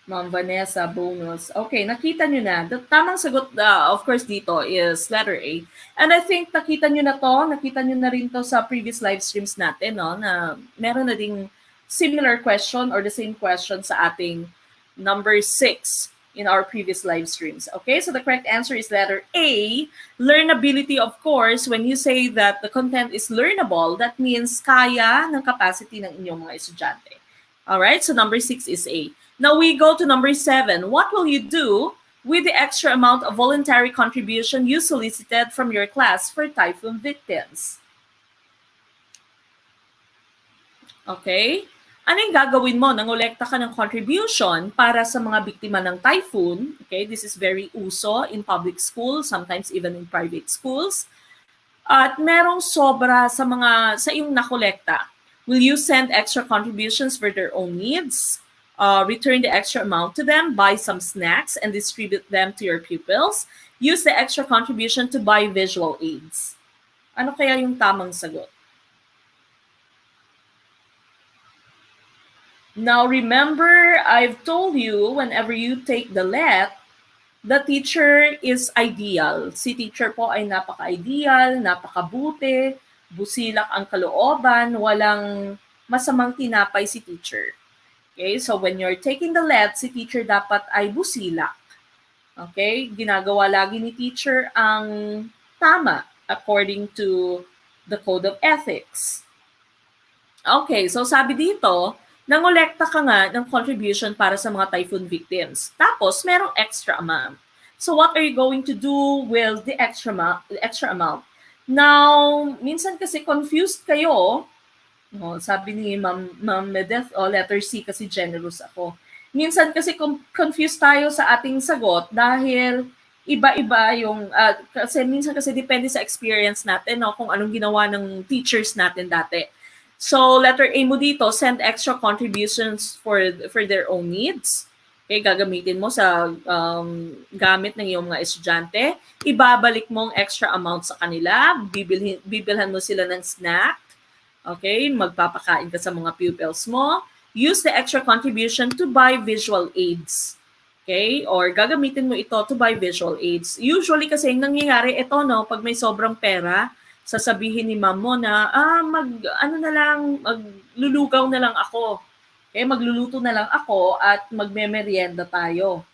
Ma'am Vanessa, bonus. Okay, nakita nyo na. The tamang sagot, of course, dito is letter A. And I think nakita nyo na to, nakita nyo na rin to sa previous live streams natin, no? Na meron na ding similar question or the same question sa ating number 6 in our previous live streams. Okay, so the correct answer is letter A. Learnability, of course, when you say that the content is learnable, that means kaya ng capacity ng inyong mga estudyante. All right, so number 6 is A. Now we go to number 7. What will you do with the extra amount of voluntary contribution you solicited from your class for typhoon victims? Okay? Ano yung gagawin mo? Nangolekta ka ng contribution para sa mga biktima ng typhoon. Okay? This is very uso in public schools, sometimes even in private schools. At merong sobra sa iyong nakolekta. Will you send extra contributions for their own needs? Return the extra amount to them, buy some snacks, and distribute them to your pupils. Use the extra contribution to buy visual aids. Ano kaya yung tamang sagot? Now, remember, I've told you, whenever you take the let, the teacher is ideal. Si teacher po ay napaka-ideal, napakabuti, busilak ang kalooban, walang masamang tinapay si teacher. Okay, so when you're taking the let, si teacher dapat ay busilak. Okay, ginagawa lagi ni teacher ang tama according to the Code of Ethics. Okay, so sabi dito, nangolekta ka nga ng contribution para sa mga typhoon victims. Tapos, merong extra amount. So what are you going to do with the extra amount? Now, minsan kasi confused kayo. Sabi ni Ma'am Medeth, letter C kasi generous ako. Minsan kasi confused tayo sa ating sagot dahil iba-iba yung, kasi minsan kasi depende sa experience natin, no, kung anong ginawa ng teachers natin dati. So, letter A mo dito, send extra contributions for their own needs. Okay, gagamitin mo sa gamit ng iyong mga estudyante. Ibabalik mo ang extra amount sa kanila. Bibilhan mo sila ng snack. Okay, magpapakain ka sa mga pupils mo. Use the extra contribution to buy visual aids. Okay, or gagamitin mo ito to buy visual aids. Usually kasi yung nangyayari, ito no, pag may sobrang pera, sasabihin ni ma'am mo na, maglulugaw na lang ako. Okay, magluluto na lang ako at magme-merienda tayo.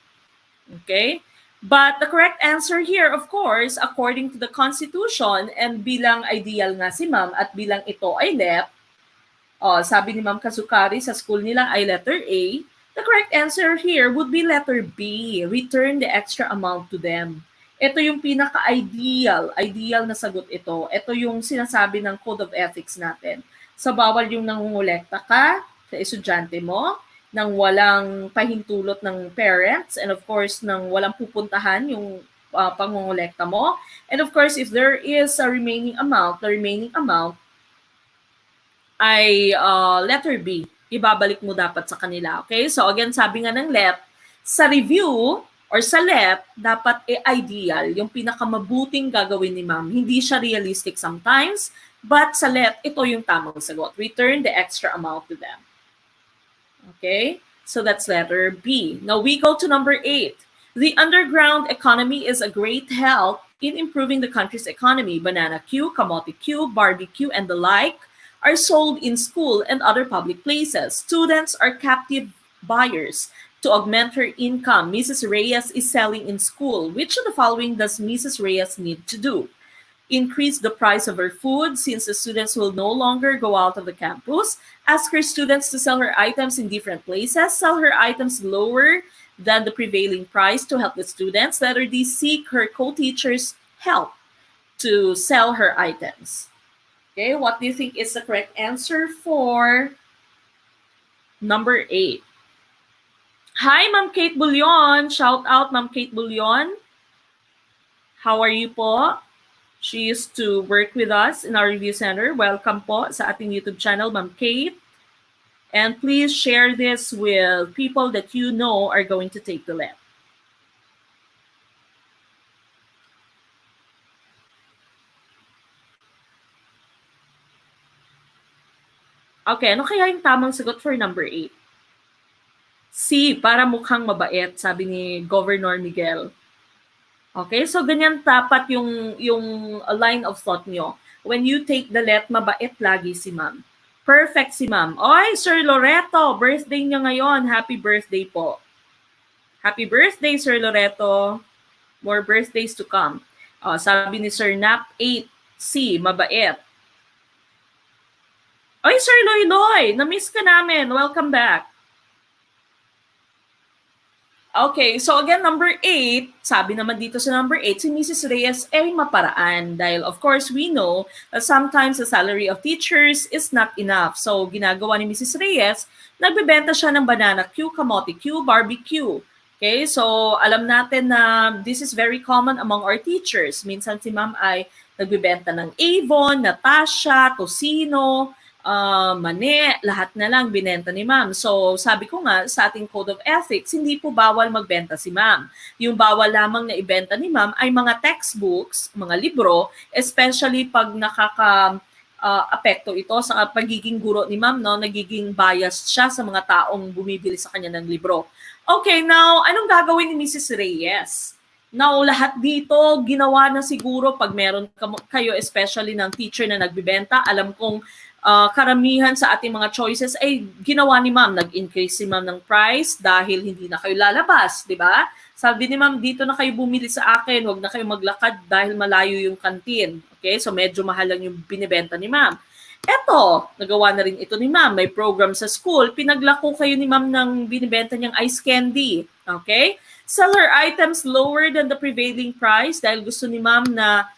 Okay? But the correct answer here, of course, according to the Constitution, and bilang ideal nga si ma'am at bilang ito ay LEP, sabi ni Ma'am Kazukari sa school nila ay letter A, the correct answer here would be letter B, return the extra amount to them. Ito yung pinaka-ideal na sagot ito. Ito yung sinasabi ng Code of Ethics natin. Sa bawal yung nangungulekta ka sa estudyante mo, ng walang pahintulot ng parents, and of course, ng walang pupuntahan yung pangongolekta mo. And of course, if there is a remaining amount, the remaining amount ay letter B. Ibabalik mo dapat sa kanila. Okay? So again, sabi nga ng LET, sa review or sa LET, dapat ideal, yung pinakamabuting gagawin ni ma'am. Hindi siya realistic sometimes, but sa LET, ito yung tamang sagot. Return the extra amount to them. Okay? So that's letter B. Now we go to number 8. The underground economy is a great help in improving the country's economy. Banana Q, kamote Q, barbecue, and the like are sold in school and other public places. Students are captive buyers. To augment her income, Mrs. Reyes is selling in school. Which of the following does Mrs. Reyes need to do? Increase the price of her food since the students will no longer go out of the campus. Ask her students to sell her items in different places. Sell her items lower than the prevailing price to help the students. Letter D, seek her co-teachers' help to sell her items. Okay, what do you think is the correct answer for number 8? Hi, Ma'am Kate Bullion. Shout out, Ma'am Kate Bullion. How are you po? She used to work with us in our review center. Welcome po sa ating YouTube channel, Ma'am Kate. And please share this with people that you know are going to take the LET. Okay, ano kaya yung tamang sagot for number 8? C, para mukhang mabait, sabi ni Governor Miguel. Okay, so ganyan dapat yung line of thought nyo. When you take the LET, mabait lagi si ma'am. Perfect si ma'am. Oy, Sir Loreto, birthday niya ngayon. Happy birthday po. Happy birthday, Sir Loreto. More birthdays to come. Sabi ni Sir Nap, 8C, mabait. Oy, Sir Loy, na-miss ka namin. Welcome back. Okay, so again, number 8, sabi naman dito sa number 8, si Mrs. Reyes ay maparaan dahil of course we know that sometimes the salary of teachers is not enough. So ginagawa ni Mrs. Reyes, nagbebenta siya ng banana Q, kamote Q, barbecue. Okay, so alam natin na this is very common among our teachers. Minsan si ma'am ay nagbebenta ng Avon, Natasha, Tocino, mani, lahat na lang binenta ni ma'am. So sabi ko nga sa ating Code of Ethics, hindi po bawal magbenta si ma'am. Yung bawal lamang na ibenta ni ma'am ay mga textbooks, mga libro, especially pag apekto ito sa pagiging guro ni ma'am, no? Nagiging biased siya sa mga taong bumibili sa kanya ng libro. Okay, now, anong gagawin ni Mrs. Reyes? Now, lahat dito, ginawa na siguro pag meron kayo, especially ng teacher na nagbibenta, alam kong karamihan sa ating mga choices ay ginawa ni ma'am. Nag-increase si ma'am ng price dahil hindi na kayo lalabas, di ba? Sabi ni ma'am, dito na kayo bumili sa akin, wag na kayo maglakad dahil malayo yung kantin. Okay, so medyo mahal lang yung binibenta ni ma'am. Eto, nagawa na rin ito ni ma'am. May program sa school, pinaglako kayo ni ma'am ng binibenta niyang ice candy. Okay? Sell her items lower than the prevailing price dahil gusto ni ma'am na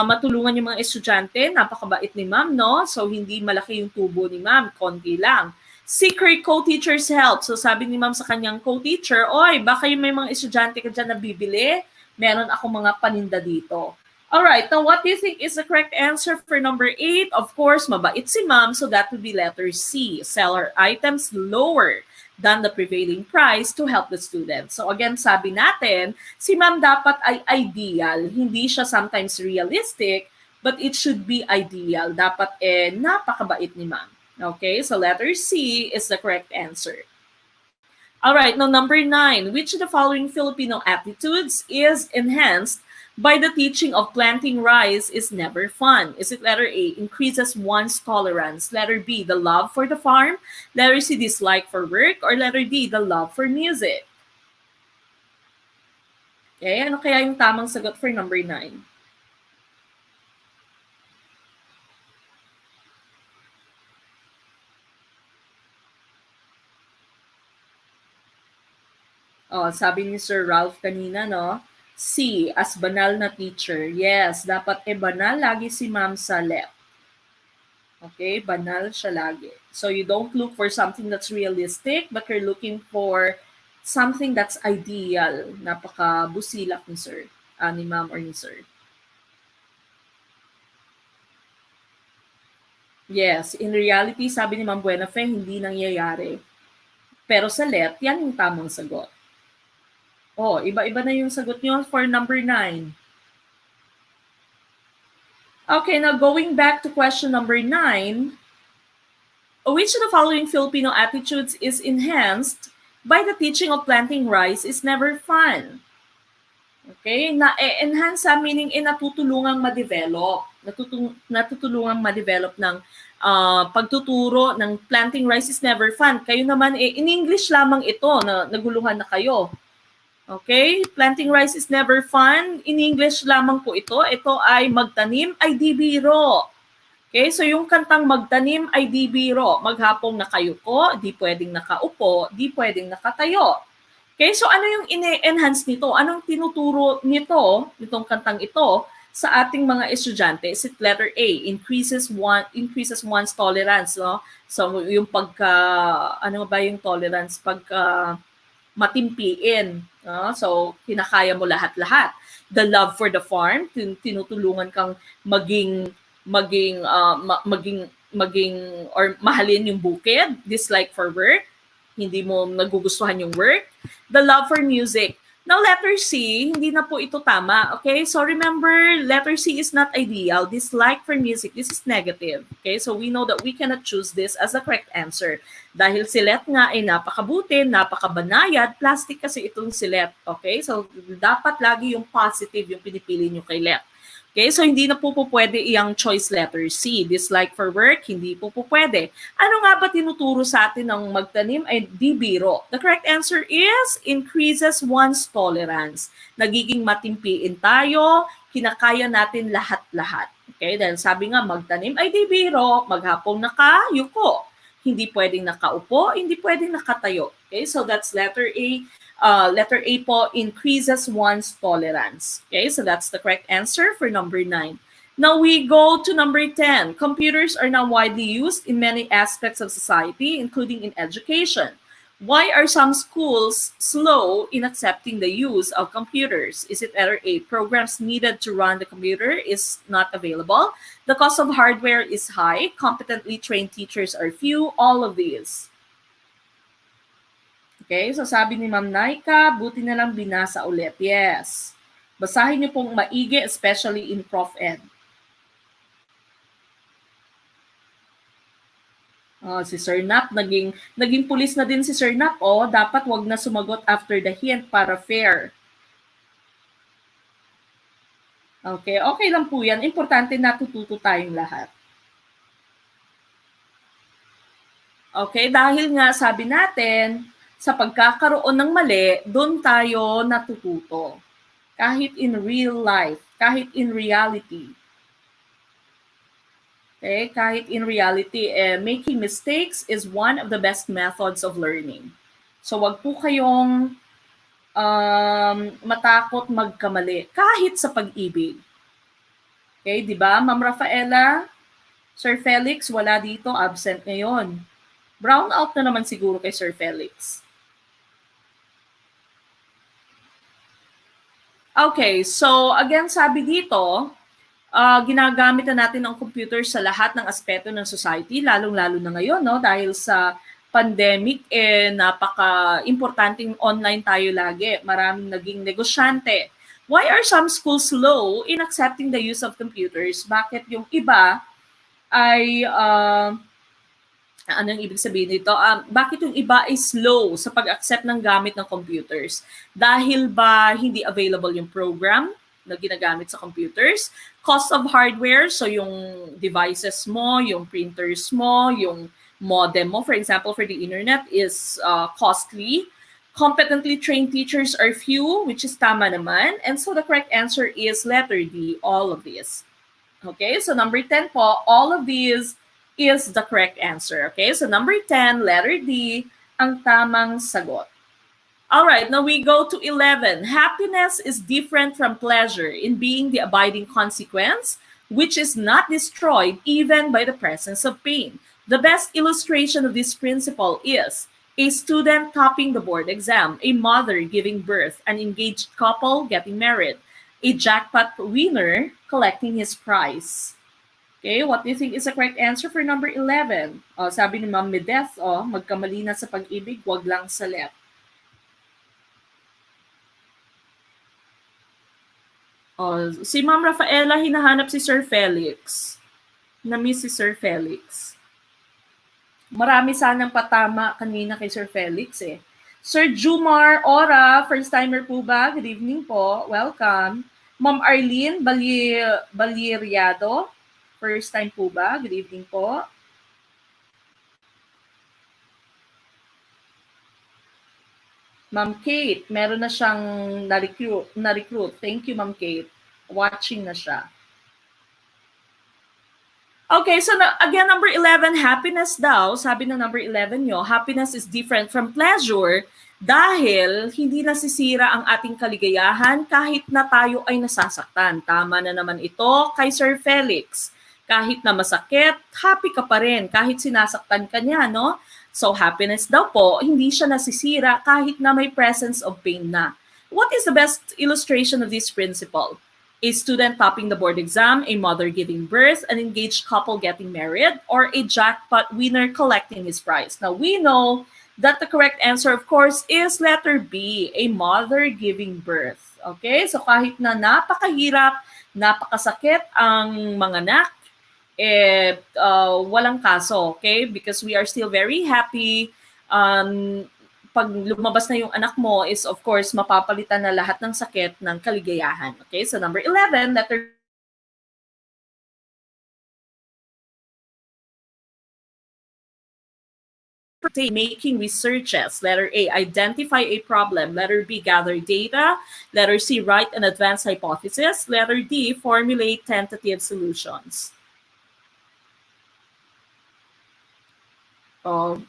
matulungan yung mga estudyante. Napakabait ni ma'am, no? So, hindi malaki yung tubo ni ma'am. Konti lang. Seek her co-teacher's help. So, sabi ni ma'am sa kanyang co-teacher, oy, baka yung may mga estudyante ka dyan na bibili. Meron ako mga paninda dito. Alright, now what do you think is the correct answer for number 8? Of course, mabait si ma'am, so that would be letter C. Sell her items lower than the prevailing price to help the students. So again, sabi natin, si ma'am dapat ay ideal. Hindi siya sometimes realistic, but it should be ideal. Dapat napakabait ni ma'am. Okay, so letter C is the correct answer. Alright, now number 9. Which of the following Filipino attitudes is enhanced by the teaching of planting rice is never fun? Is it letter A, increases one's tolerance? Letter B, the love for the farm? Letter C, dislike for work? Or letter D, the love for music? Okay, ano kaya yung tamang sagot for number 9? Sabi ni Sir Ralph kanina, no? C, as banal na teacher. Yes, dapat banal lagi si ma'am sa LET. Okay, banal siya lagi. So you don't look for something that's realistic, but you're looking for something that's ideal. Napaka-busilak ni sir, ni ma'am or ni sir. Yes, in reality, sabi ni Ma'am Buenafe, hindi nangyayari. Pero sa let, yan yung tamang sagot. Oh, iba-iba na yung sagot nyo for number 9. Okay, now going back to question number 9, which of the following Filipino attitudes is enhanced by the teaching of planting rice is never fun? Okay, na-enhance meaning natutulungang ma-develop. Natutulungang ma-develop ng pagtuturo ng planting rice is never fun. Kayo naman, in English lamang ito, na naguluhan na kayo. Okay? Planting rice is never fun. In English lamang po ito. Ito ay magtanim ay di biro. Okay? So yung kantang magtanim ay di biro. Maghapong nakayuko, di pwedeng nakaupo, di pwedeng nakatayo. Okay? So ano yung ine-enhance nito? Anong tinuturo nito, nitong kantang ito, sa ating mga estudyante? Is it letter A, increases one's tolerance, no? So yung ano ba yung tolerance? Matimpiin. So, kinakaya mo lahat-lahat. The love for the farm, tinutulungan kang maging or mahalin yung bukid. Dislike for work, hindi mo nagugustuhan yung work. The love for music. Now, letter C, hindi na po ito tama. Okay? So, remember, letter C is not ideal. Dislike for music, this is negative. Okay? So, we know that we cannot choose this as the correct answer. Dahil si let nga ay napakabuti, napakabanayad, plastic kasi itong si let. Okay? So, dapat lagi yung positive yung pinipili nyo kay let. Okay, so hindi na po pwede iyang choice letter C. Dislike for work, hindi po pwede. Ano nga ba tinuturo sa atin ng magtanim ay di biro? The correct answer is increases one's tolerance. Nagiging matimpiin tayo, kinakaya natin lahat-lahat. Okay, dahil sabi nga magtanim ay di biro, maghapong nakayuko. Hindi pwedeng nakaupo, hindi pwedeng nakatayo. Okay, so that's letter A. Letter A po, increases one's tolerance. Okay, so that's the correct answer for number 9. Now we go to number 10. Computers are now widely used in many aspects of society, including in education. Why are some schools slow in accepting the use of computers? Is it letter A, programs needed to run the computer is not available? The cost of hardware is high. Competently trained teachers are few. All of these. Okay, so sabi ni Ma'am Naika, buti na lang binasa ulit. Yes. Basahin niyo pong maigi, especially in ProfEd. Si Sir Nap, naging pulis na din si Sir Nap. Dapat wag na sumagot after the hint para fair. Okay, okay lang po yan. Importante natututo tayong lahat. Okay, dahil nga sabi natin, sa pagkakaroon ng mali, doon tayo natututo. Kahit in real life, kahit in reality. Okay, kahit in reality, making mistakes is one of the best methods of learning. So wag po kayong matakot magkamali, kahit sa pag-ibig. Okay, di ba, Ma'am Rafaela? Sir Felix, wala dito, absent ngayon. Brown out na naman siguro kay Sir Felix. Okay, so again, sabi dito, ginagamit na natin ang computer sa lahat ng aspeto ng society, lalong-lalo na ngayon, no? Dahil sa pandemic, napaka-importanting online tayo lagi. Maraming naging negosyante. Why are some schools slow in accepting the use of computers? Bakit yung iba ay... anong ibig sabihin nito? Bakit yung iba is slow sa pag-accept ng gamit ng computers? Dahil ba hindi available yung program na ginagamit sa computers? Cost of hardware, so yung devices mo, yung printers mo, yung modem mo, for example, for the internet is costly. Competently trained teachers are few, which is tama naman. And so the correct answer is letter D, all of these. Okay, so number 10 po, all of these is the correct answer. Okay, so number 10, letter D, ang tamang sagot. All right, now we go to 11. Happiness is different from pleasure in being the abiding consequence. which is not destroyed even by the presence of pain. The best illustration of this principle is a student topping the board exam, a mother giving birth, an engaged couple getting married, a jackpot winner collecting his prize. Okay, what do you think is the correct answer for number 11? Sabi ni Ma'am Medeth, magkamali na sa pag-ibig, wag lang sa let. Si Ma'am Rafaela, hinahanap si Sir Felix. Na-miss si Sir Felix. Marami sanang patama kanina kay Sir Felix eh. Sir Jumar Ora, first timer po ba? Good evening po. Welcome. Ma'am Arlene Baliriado, first time po ba? Good evening po. Ma'am Kate, meron na siyang na-recruit. Thank you, Ma'am Kate. Watching na siya. Okay, so again, number 11, happiness daw. Sabi ng number 11 nyo, happiness is different from pleasure dahil hindi nasisira ang ating kaligayahan kahit na tayo ay nasasaktan. Tama na naman ito kay Sir Felix. Kahit na masakit, happy ka pa rin kahit sinasaktan ka niya, no? So happiness daw po, hindi siya nasisira kahit na may presence of pain na. What is the best illustration of this principle? A student topping the board exam, a mother giving birth, an engaged couple getting married, or a jackpot winner collecting his prize. Now we know that the correct answer, of course, is letter B, a mother giving birth. Okay, so kahit na napakahirap, napakasakit ang mga anak, walang kaso, okay? Because we are still very happy. Pag lumabas na yung anak mo is, of course, mapapalitan na lahat ng sakit ng kaligayahan. Okay, so number 11, letter making researches. Letter A, identify a problem. Letter B, gather data. Letter C, write an advanced hypothesis. Letter D, formulate tentative solutions.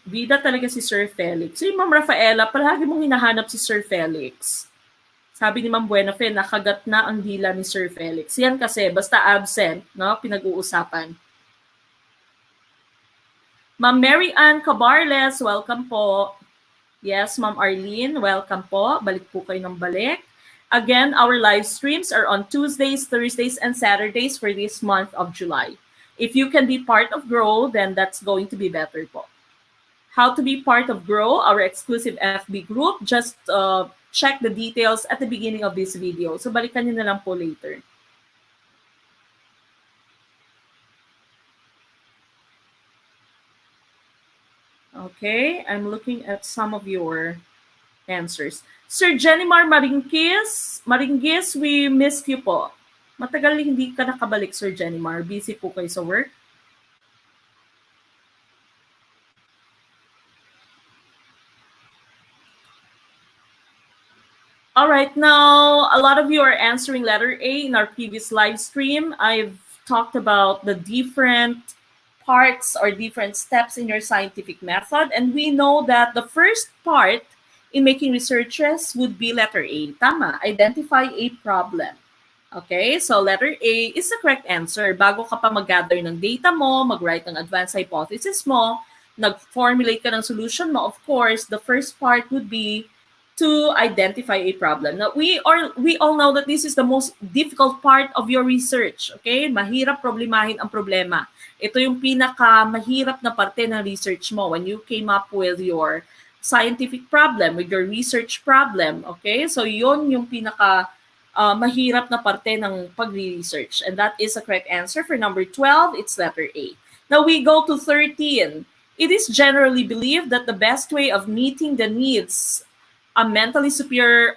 Bida talaga si Sir Felix. So, Ma'am Rafaela, palagi mong hinahanap si Sir Felix. Sabi ni Ma'am Buenafe, nakagat na ang dila ni Sir Felix. Yan kasi, basta absent, no? Pinag-uusapan. Ma'am Mary Ann Cabarles, welcome po. Yes, Ma'am Arlene, welcome po. Balik po kayo ng balik. Again, our live streams are on Tuesdays, Thursdays, and Saturdays for this month of July. If you can be part of GROW, then that's going to be better po. How to be part of GROW, our exclusive FB group. Just check the details at the beginning of this video. So balikan nyo na lang po later. Okay, I'm looking at some of your answers. Sir Jenimar Maringis, we missed you po. Matagal hindi ka nakabalik, Sir Jenimar. Busy po kayo sa work. All right, now a lot of you are answering letter A. In our previous live stream, I've talked about the different parts or different steps in your scientific method. And we know that the first part in making researches would be letter A. Tama, identify a problem. Okay, so letter A is the correct answer. Bago ka pa mag-gather ng data mo, mag-write ng advanced hypothesis mo, nag-formulate ka ng solution mo, of course, the first part would be to identify a problem. Now, we all know that this is the most difficult part of your research. Okay? Mahirap problemahin ang problema. Ito yung pinaka-mahirap na parte ng research mo when you came up with your scientific problem, with your research problem. Okay? So, yun yung mahirap na parte ng pag-research. And that is the correct answer for number 12. It's letter A. Now, we go to 13. It is generally believed that the best way of meeting the needs mentally superior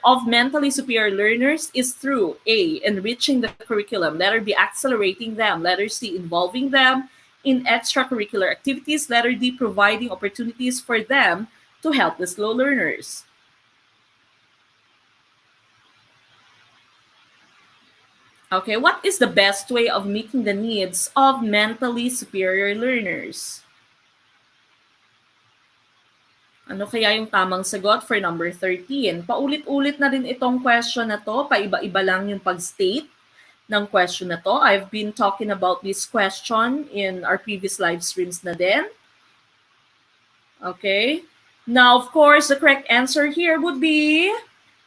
learners is through A, enriching the curriculum, letter B, accelerating them, letter C, involving them in extracurricular activities, letter D, providing opportunities for them to help the slow learners. Okay, what is the best way of meeting the needs of mentally superior learners? Ano kaya yung tamang sagot for number 13? Paulit-ulit na rin itong question na to, paiba-iba lang yung pag-state. ng question na to. I've been talking about this question in our previous live streams na din. Okay. Now, of course, the correct answer here would be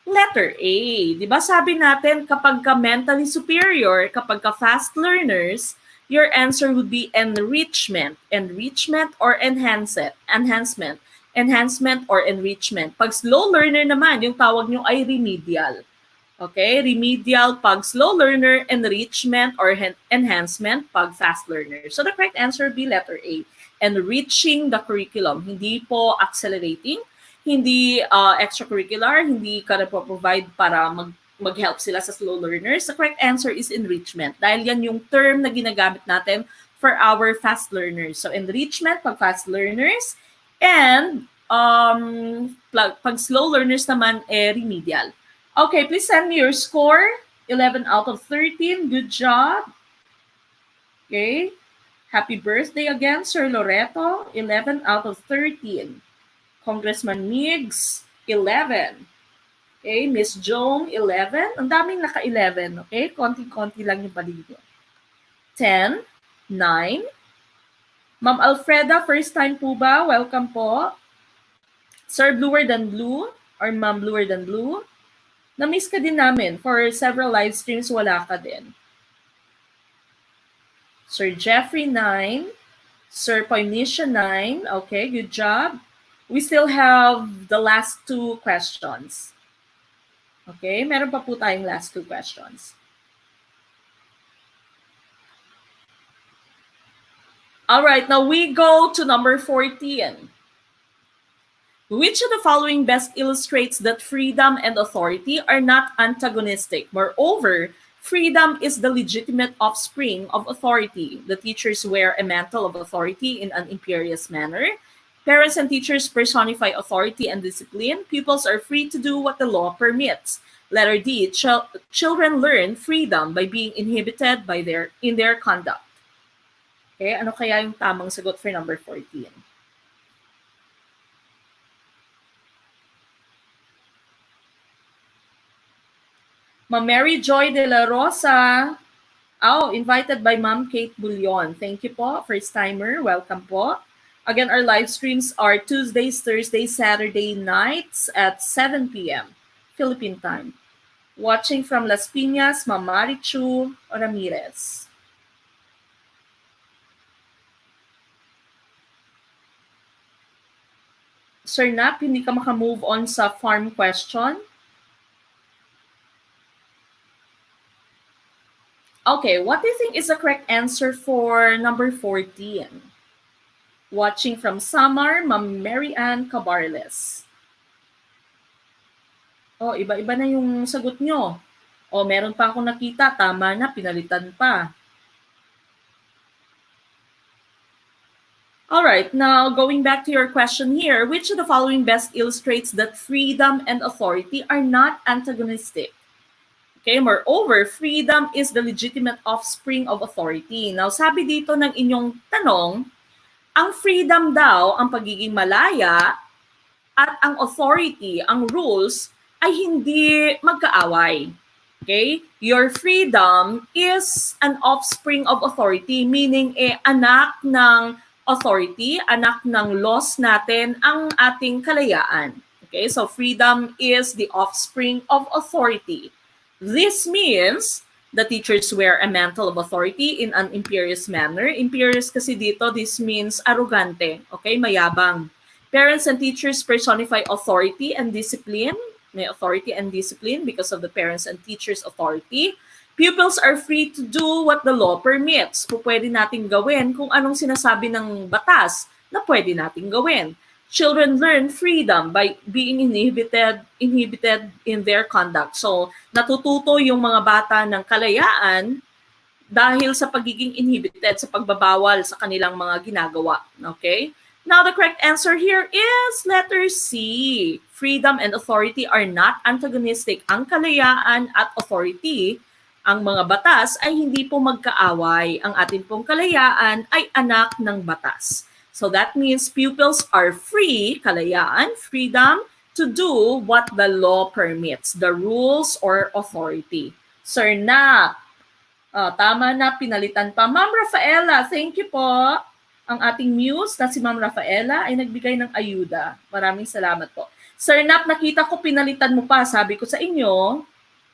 letter A. Di ba sabi natin kapag ka mentally superior, kapag ka fast learners, your answer would be enrichment. Enrichment or enhancement. Enhancement or enrichment. Pag slow learner naman, yung tawag nyo ay remedial. Okay, remedial pag slow learner, enrichment or enhancement pag fast learner. So the correct answer would be letter A, enriching the curriculum. Hindi po accelerating, hindi extracurricular, hindi ka na provide para mag-help sila sa slow learners. The correct answer is enrichment dahil yan yung term na ginagamit natin for our fast learners. So enrichment pag fast learners and pag slow learners naman remedial. Okay, please send me your score. 11 out of 13. Good job. Okay. Happy birthday again, Sir Loreto. 11 out of 13. Congressman Migs, 11. Okay, Miss Joan, 11. Ang daming naka-11, okay? Konti-konti lang yung paligid. 10, 9. Ma'am Alfreda, first time po ba? Welcome po. Sir Bluer Than Blue or Ma'am Bluer Than Blue. Na-miss ka din namin. For several live streams, wala ka din. Sir Jeffrey, 9. Sir Poinisha, 9. Okay, good job. We still have the last 2 questions. Okay, meron pa po tayong last 2 questions. All right, now we go to number 14. Which of the following best illustrates that freedom and authority are not antagonistic? Moreover, freedom is the legitimate offspring of authority. The teachers wear a mantle of authority in an imperious manner. Parents and teachers personify authority and discipline. Pupils are free to do what the law permits. Letter D, children learn freedom by being inhibited in their conduct. Okay, ano kaya yung tamang sagot for number 14? Ma'am Mary Joy de la Rosa. Oh, invited by Ma'am Kate Bullion. Thank you po. First timer. Welcome po. Again, our live streams are Tuesdays, Thursdays, Saturday nights at 7 p.m. Philippine time. Watching from Las Piñas, Ma'am Marichu Ramirez. Sir Nap, hindi ka makamove on sa farm question. Okay, what do you think is the correct answer for number 14? Watching from Samar, Ma'am Mary Ann Cabarles. Oh, iba-iba na yung sagot nyo. Oh, meron pa akong nakita, tama na, pinalitan pa. All right, now going back to your question here, which of the following best illustrates that freedom and authority are not antagonistic? Okay, moreover, freedom is the legitimate offspring of authority. Now, sabi dito ng inyong tanong, ang freedom daw, ang pagiging malaya, at ang authority, ang rules, ay hindi magkaaway. Okay? Your freedom is an offspring of authority, meaning anak ng authority, anak ng laws natin, ang ating kalayaan. Okay? So, freedom is the offspring of authority. This means the teachers wear a mantle of authority in an imperious manner. Imperious kasi dito, this means arrogante, okay, mayabang. Parents and teachers personify authority and discipline. May authority and discipline because of the parents and teachers' authority. Pupils are free to do what the law permits. Pwede nating gawin kung anong sinasabi ng batas na pwede nating gawin. Children learn freedom by being inhibited in their conduct. So, natututo yung mga bata ng kalayaan dahil sa pagiging inhibited, sa pagbabawal sa kanilang mga ginagawa. Okay? Now, the correct answer here is letter C. Freedom and authority are not antagonistic. Ang kalayaan at authority, ang mga batas, ay hindi po magkaaway. Ang ating pong kalayaan ay anak ng batas. So that means pupils are free, kalayaan, freedom, to do what the law permits, the rules or authority. Sir Nap, Tama na, pinalitan pa. Ma'am Rafaela, thank you po. Ang ating muse na si Ma'am Rafaela ay nagbigay ng ayuda. Maraming salamat po. Sir Nap, nakita ko pinalitan mo pa. Sabi ko sa inyo,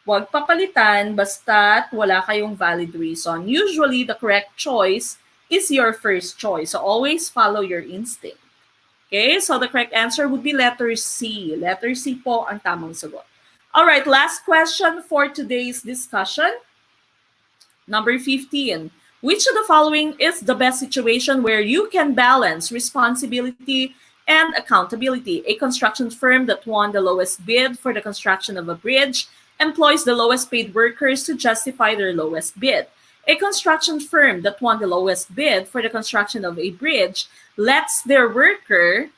huwag papalitan basta't wala kayong valid reason. Usually, the correct choice is your first choice. So always follow your instinct. Okay, so the correct answer would be letter C. Letter C po ang tamang sagot. All right, last question for today's discussion. Number 15. Which of the following is the best situation where you can balance responsibility and accountability? A construction firm that won the lowest bid for the construction of a bridge employs the lowest paid workers to justify their lowest bid. A construction firm that won the lowest bid for the construction of a bridge lets their worker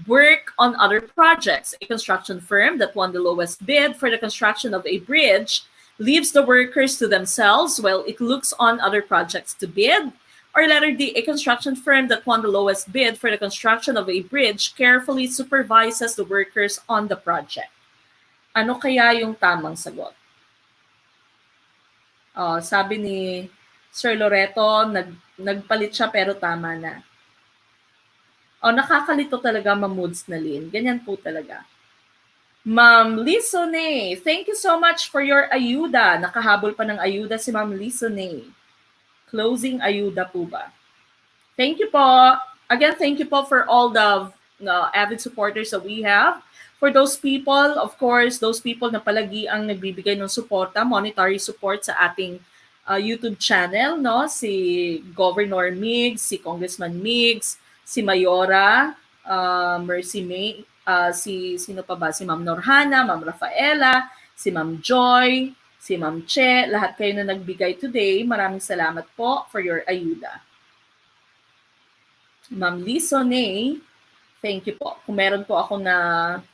work on other projects. A construction firm that won the lowest bid for the construction of a bridge leaves the workers to themselves while it looks on other projects to bid. Or letter D, a construction firm that won the lowest bid for the construction of a bridge carefully supervises the workers on the project. Ano kaya yung tamang sagot? Sabi ni Sir Loreto, nagpalit siya pero tama na. Nakakalito talaga ma-moods na Lynn. Ganyan po talaga. Ma'am Lisone, thank you so much for your ayuda. Nakahabol pa ng ayuda si Ma'am Lisone. Closing ayuda po ba? Thank you po. Again, thank you po for all the avid supporters that we have. For those people, of course, those people na palagi ang nagbibigay ng suporta, monetary support sa ating YouTube channel, no? Si Governor Migs, si Congressman Migs, si Mayora, Mercy May, sino pa ba? Si Ma'am Norhana, Ma'am Rafaela, si Ma'am Joy, si Ma'am Che, lahat kayo na nagbigay today. Maraming salamat po for your ayuda. Ma'am Lisone, thank you po. Kung meron po ako na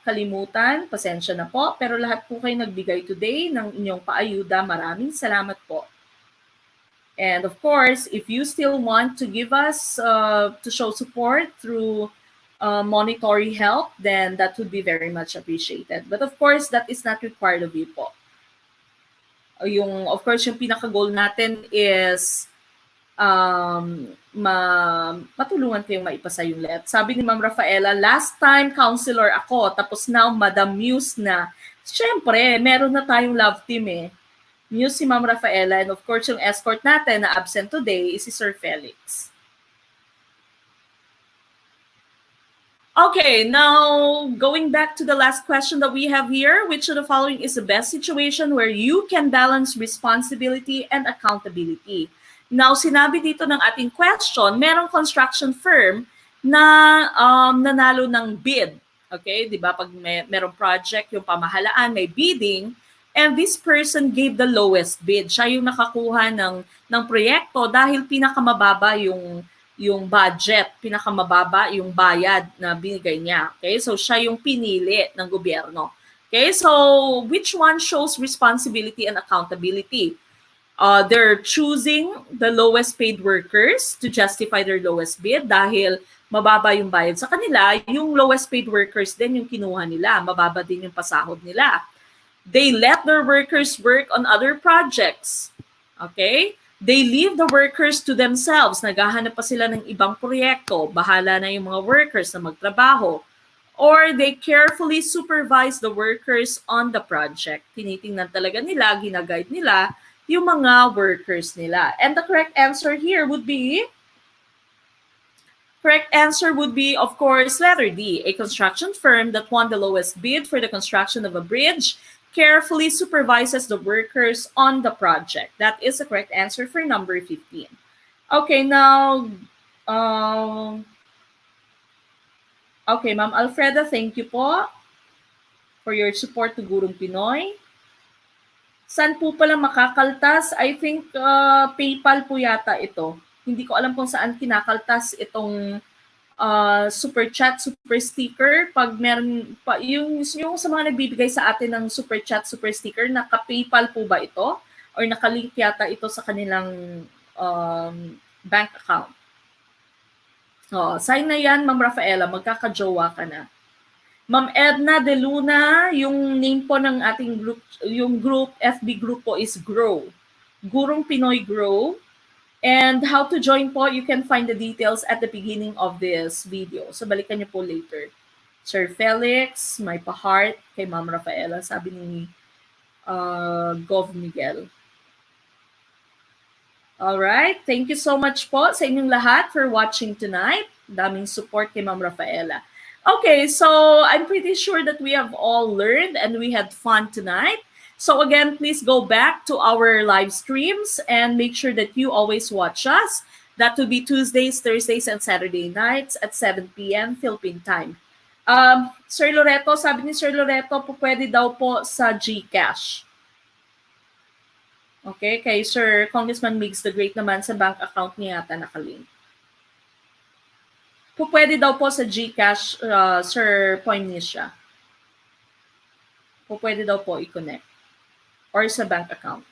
kalimutan, pasensya na po. Pero lahat po kayo nagbigay today ng inyong paayuda. Maraming salamat po. And of course, if you still want to give us, to show support through monetary help, then that would be very much appreciated. But of course, that is not required of you po. Of course, yung pinaka-goal natin is matulungan kayong maipasa yung LET. Sabi ni Ma'am Rafaela, last time counselor ako, tapos now Madam Muse na. Siyempre, meron na tayong love team eh. Muse si Ma'am Rafaela, and of course, yung escort natin na absent today is si Sir Felix. Okay, now going back to the last question that we have here, which of the following is the best situation where you can balance responsibility and accountability? Now, sinabi dito ng ating question, merong construction firm na nanalo ng bid. Okay, di ba? Pag merong project, yung pamahalaan, may bidding, and this person gave the lowest bid. Siya yung nakakuha ng proyekto dahil pinakamababa yung budget, pinakamababa yung bayad na binigay niya. Okay? So, siya yung pinili ng gobyerno. Okay? So, which one shows responsibility and accountability? They're choosing the lowest paid workers to justify their lowest bid dahil mababa yung bayad sa kanila. Yung lowest paid workers din yung kinuha nila. Mababa din yung pasahod nila. They let their workers work on other projects. Okay? They leave the workers to themselves. Naghahanap pa sila ng ibang proyekto. Bahala na yung mga workers na magtrabaho. Or they carefully supervise the workers on the project. Tinitingnan talaga nila, ginaguide nila yung mga workers nila. And the correct answer here would be, of course, letter D. A construction firm that won the lowest bid for the construction of a bridge carefully supervises the workers on the project. That is the correct answer for number 15. Okay, now, okay, Ma'am Alfreda, thank you po for your support to Gurong Pinoy. Saan po pala makakaltas? I think PayPal po yata ito. Hindi ko alam kung saan kinakaltas itong super chat, super sticker. Pag meron pa, yung sa mga nagbibigay sa atin ng super chat, super sticker, naka-PayPal po ba ito? Or nakalink yata ito sa kanilang bank account? Sign na yan, Ma'am Rafaela, magkakajowa ka na. Ma'am Edna De Luna, yung name po ng ating group, yung FB group po is Grow. Gurong Pinoy Grow. And how to join po, you can find the details at the beginning of this video. So balikan niyo po later. Sir Felix, may pa-heart kay Ma'am Rafaela, sabi ni Gov Miguel. Alright, thank you so much po sa inyong lahat for watching tonight. Daming support kay Ma'am Rafaela. Okay, so I'm pretty sure that we have all learned and we had fun tonight. So again, please go back to our live streams and make sure that you always watch us. That will be Tuesdays, Thursdays, and Saturday nights at 7 p.m. Philippine time. Sir Loreto, sabi ni Sir Loreto, pwede daw po sa GCash. Okay, kay Sir Congressman Migs the Great naman sa bank account niya yata nakalink. Pwede daw po sa GCash, Sir Poinisha. Pwede daw po i-connect. Or sa bank account.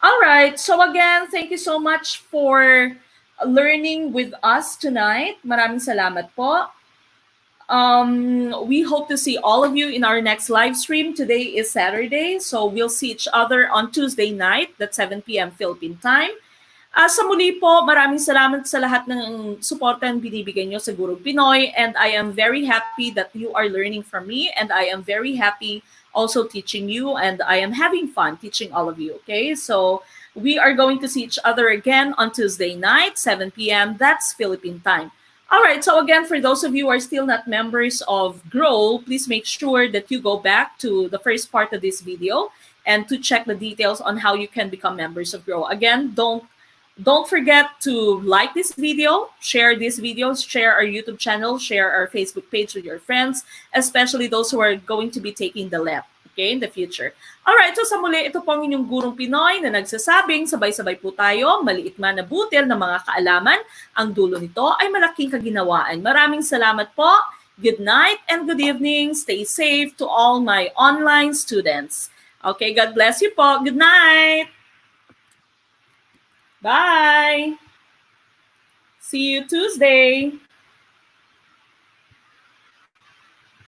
All right. So again, thank you so much for learning with us tonight. Maraming salamat po. We hope to see all of you in our next live stream. Today is Saturday, so we'll see each other on Tuesday night, that's 7 p.m. Philippine time. Sa muli po, maraming salamat sa lahat ng suporta na binibigay nyo sa Gurong Pinoy, and I am very happy that you are learning from me, and I am very happy also teaching you, and I am having fun teaching all of you, okay? So we are going to see each other again on Tuesday night, 7 p.m. That's Philippine time. All right, so again, for those of you who are still not members of Grow, please make sure that you go back to the first part of this video and to check the details on how you can become members of Grow. Again, don't forget to like this video, share these videos, share our YouTube channel, share our Facebook page with your friends, especially those who are going to be taking the LEP, okay, in the future. Alright, so sa muli, ito po ang inyong Gurong Pinoy na nagsasabing sabay-sabay po tayo, maliit man na butil ng mga kaalaman, ang dulo nito ay malaking kaginawaan. Maraming salamat po, good night and good evening, stay safe to all my online students. Okay, God bless you po, good night! Bye. See you Tuesday.